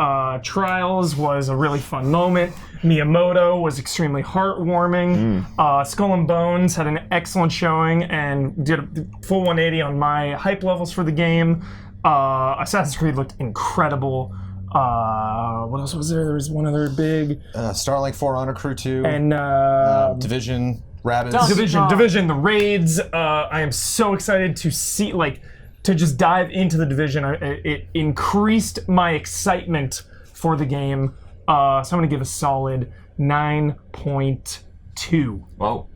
Trials was a really fun moment. Miyamoto was extremely heartwarming. Skull and Bones had an excellent showing and did a full 180 on my hype levels for the game. Assassin's Creed looked incredible. What else was there? There was one other big... Starlink, For Honor Crew 2. And... Division, Rabbids. Division, the raids. I am so excited to see, to just dive into the Division. It increased my excitement for the game. So I'm going to give a solid 9.2. Whoa.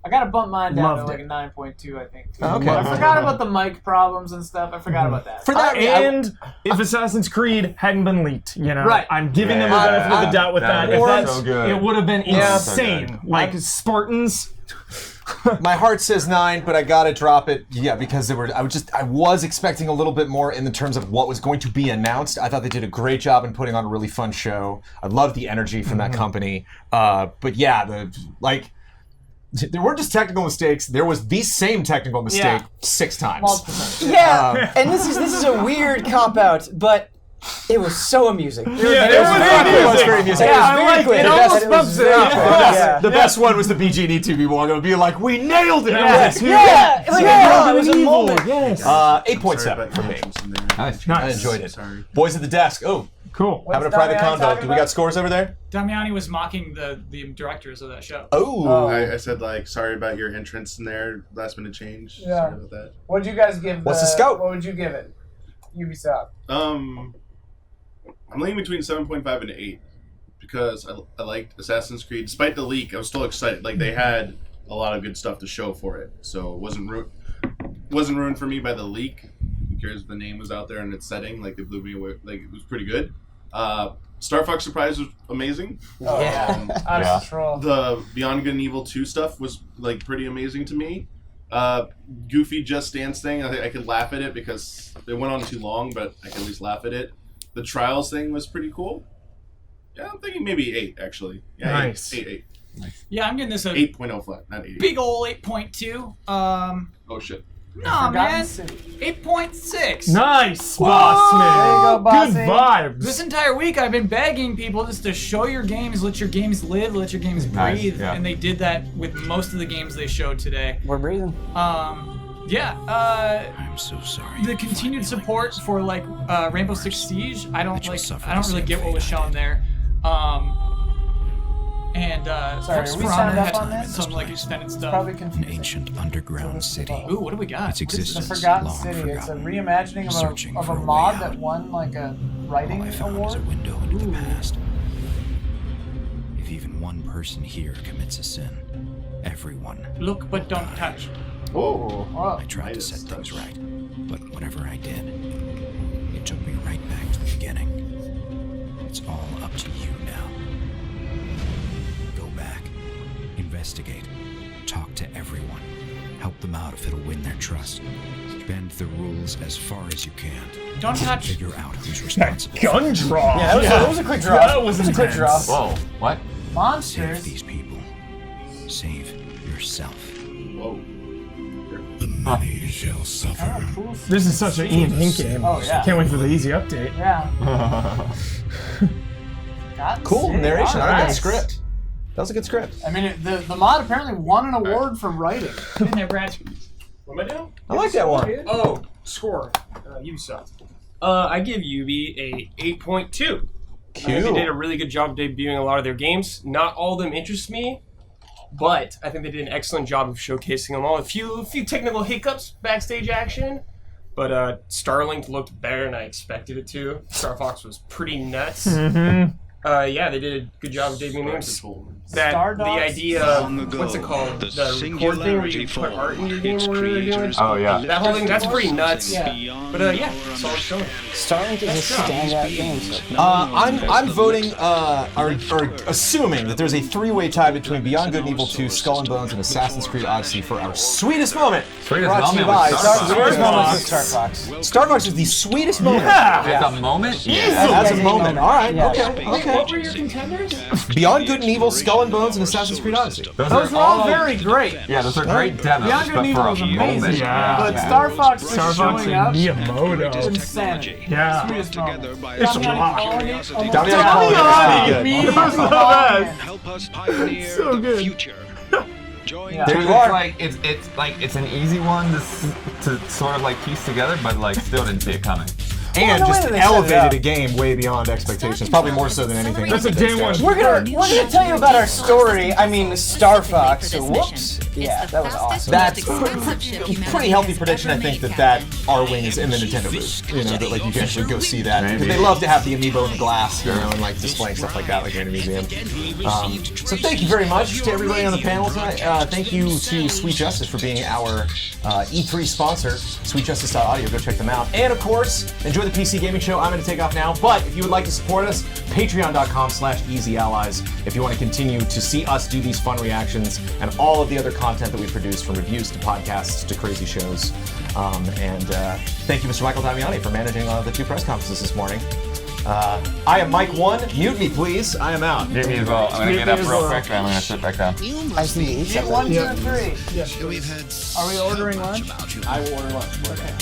I gotta bump mine down Loved to like a 9.2, I think. Okay. I forgot about the mic problems and stuff. I forgot about that. For that, and if Assassin's Creed hadn't been leaked, Right. I'm giving them the benefit of the doubt with that. If that's so good. It would have been insane. So like Spartans. My heart says 9, but I gotta drop it. Yeah, because I was expecting a little bit more in the terms of what was going to be announced. I thought they did a great job in putting on a really fun show. I loved the energy from that company. But yeah, there weren't just technical mistakes. There was the same technical mistake 6 times. Yeah, and this is a weird cop-out, but it was so amusing. It was very amusing. Yeah, I like it. It almost bumps it up. The best one was the BGD 2B walk. Being like, we nailed it. Yes. It was a moment. Yes. 8.7 for me. Nice. I enjoyed it. Sorry. Boys at the desk. Oh, cool. Having a private convo. Do we got scores over there? Damiani was mocking the directors of that show. Oh. I said sorry about your entrance in there. Last minute change. Yeah. Sorry about that. What'd you guys give? What's the scope? What would you give it? Ubisoft. I'm leaning between 7.5 and 8 because I liked Assassin's Creed. Despite the leak, I was still excited. They had a lot of good stuff to show for it, so it wasn't ruined for me by the leak. Who cares if the name was out there and its setting? It blew me away. It was pretty good. Star Fox Surprise was amazing. The Beyond Good and Evil 2 stuff was pretty amazing to me. Goofy Just Dance thing, I could laugh at it because it went on too long, but I can at least laugh at it. The Trials thing was pretty cool. Yeah, I'm thinking maybe 8 actually. Yeah, nice. 8. Yeah, I'm getting this a 8.0 flat, not 8. big ol' 8.2. Oh shit. Nah, man. 8.6. Nice, boss man. There you go, bossy. Good vibes. This entire week, I've been begging people just to show your games, let your games live, let your games breathe, and they did that with most of the games they showed today. We're breathing. I'm so sorry. The continued support for Rainbow Six Siege, I don't really get what was shown there. Sorry, are we signed up on this? Some extended stuff. Probably An confusing. ancient underground city. Ooh, what do we got? Its existence The Forgotten long City. forgotten. It's a reimagining Searching of for a a way mod out. that won a writing All I found was a award. window into the past. If even one person here commits a sin, everyone. Look but don't touch. I tried to set things right, but whatever I did, it took me right back to the beginning. It's all up to you now. Go back, investigate, talk to everyone, help them out if it'll win their trust. Bend the rules as far as you can. Don't touch. Figure out who's responsible. Gun draw. Yeah, that was a quick draw. That was a quick draw. Whoa. What? Monsters. Save these people. Save yourself. Whoa. The many shall suffer. This is such an Ian Hink game. Oh, yeah. Can't wait for the easy update. Yeah. Cool narration. All All right. right. Script. That was a good script. I mean, the mod apparently won an award for writing. Get in there, Brad. What am I doing? I like that one. Oh, score. Ubisoft. I give Ubi a 8.2. I think they did a really good job debuting a lot of their games. Not all of them interest me, but I think they did an excellent job of showcasing them all. A few technical hiccups, backstage action, but Starlink looked better than I expected it to. Star Fox was pretty nuts. Yeah, they did a good job of debuting games. That the idea of what's it called, the record thing where you put art in your game or whatever they're doing. Oh yeah. That whole thing, that's pretty nuts. Yeah. But yeah, solid showing. Starlink is a standout game. So. I'm voting, or assuming that there's a 3-way tie between Beyond Good and Evil 2, Skull and Bones, and Assassin's Creed Odyssey for our sweetest moment. Sweetest Brought to you moment by with Star Sweetest Fox. moment with Star Fox. Star Fox is the sweetest moment. As a moment? As a moment. All right. Yeah. Okay. What were your contenders? Beyond Good and Evil, Skull and Bones, and Assassin's Creed Odyssey. Those were all very great. Yeah, those are great demos. Beyond Good and Evil was amazing. Yeah. But Star Fox just showing up. Miyamoto. Insanity. Yeah. Sweetest moment. It's a rock. Damiani. Help us pioneer So the good. future. Join There you are. It's an easy one to sort of like piece together, but like still didn't see it coming. And Well, the way just that they set it elevated up. a game way beyond expectations, probably more so than anything. That's a day one. We're gonna tell you about our story. I mean, Star Fox. Whoops. Yeah, that was awesome. That's pretty healthy prediction. I think that R-Wing is in the Nintendo booth. You know, that like you can actually go see that. Because they love to have the amiibo in the glass, you know, and like displaying stuff like that, like in a museum. So thank you very much to everybody on the panel tonight. Thank you to Sweet Justice for being our E3 sponsor. SweetJustice.audio, go check them out. And of course, enjoy the PC Gaming Show. I'm going to take off now, but if you would like to support us, patreon.com/easyallies. If you want to continue to see us do these fun reactions and all of the other content that we produce, from reviews to podcasts to crazy shows. Thank you, Mr. Michael Damiani, for managing the 2 press conferences this morning. I am Mike 1. Mute me, please. I am out. Mute me as well. I'm going to get up real quick, and I'm going to sit back down. I see. 1, 2, and 3. Yeah. Are we ordering lunch? I will order lunch. Okay.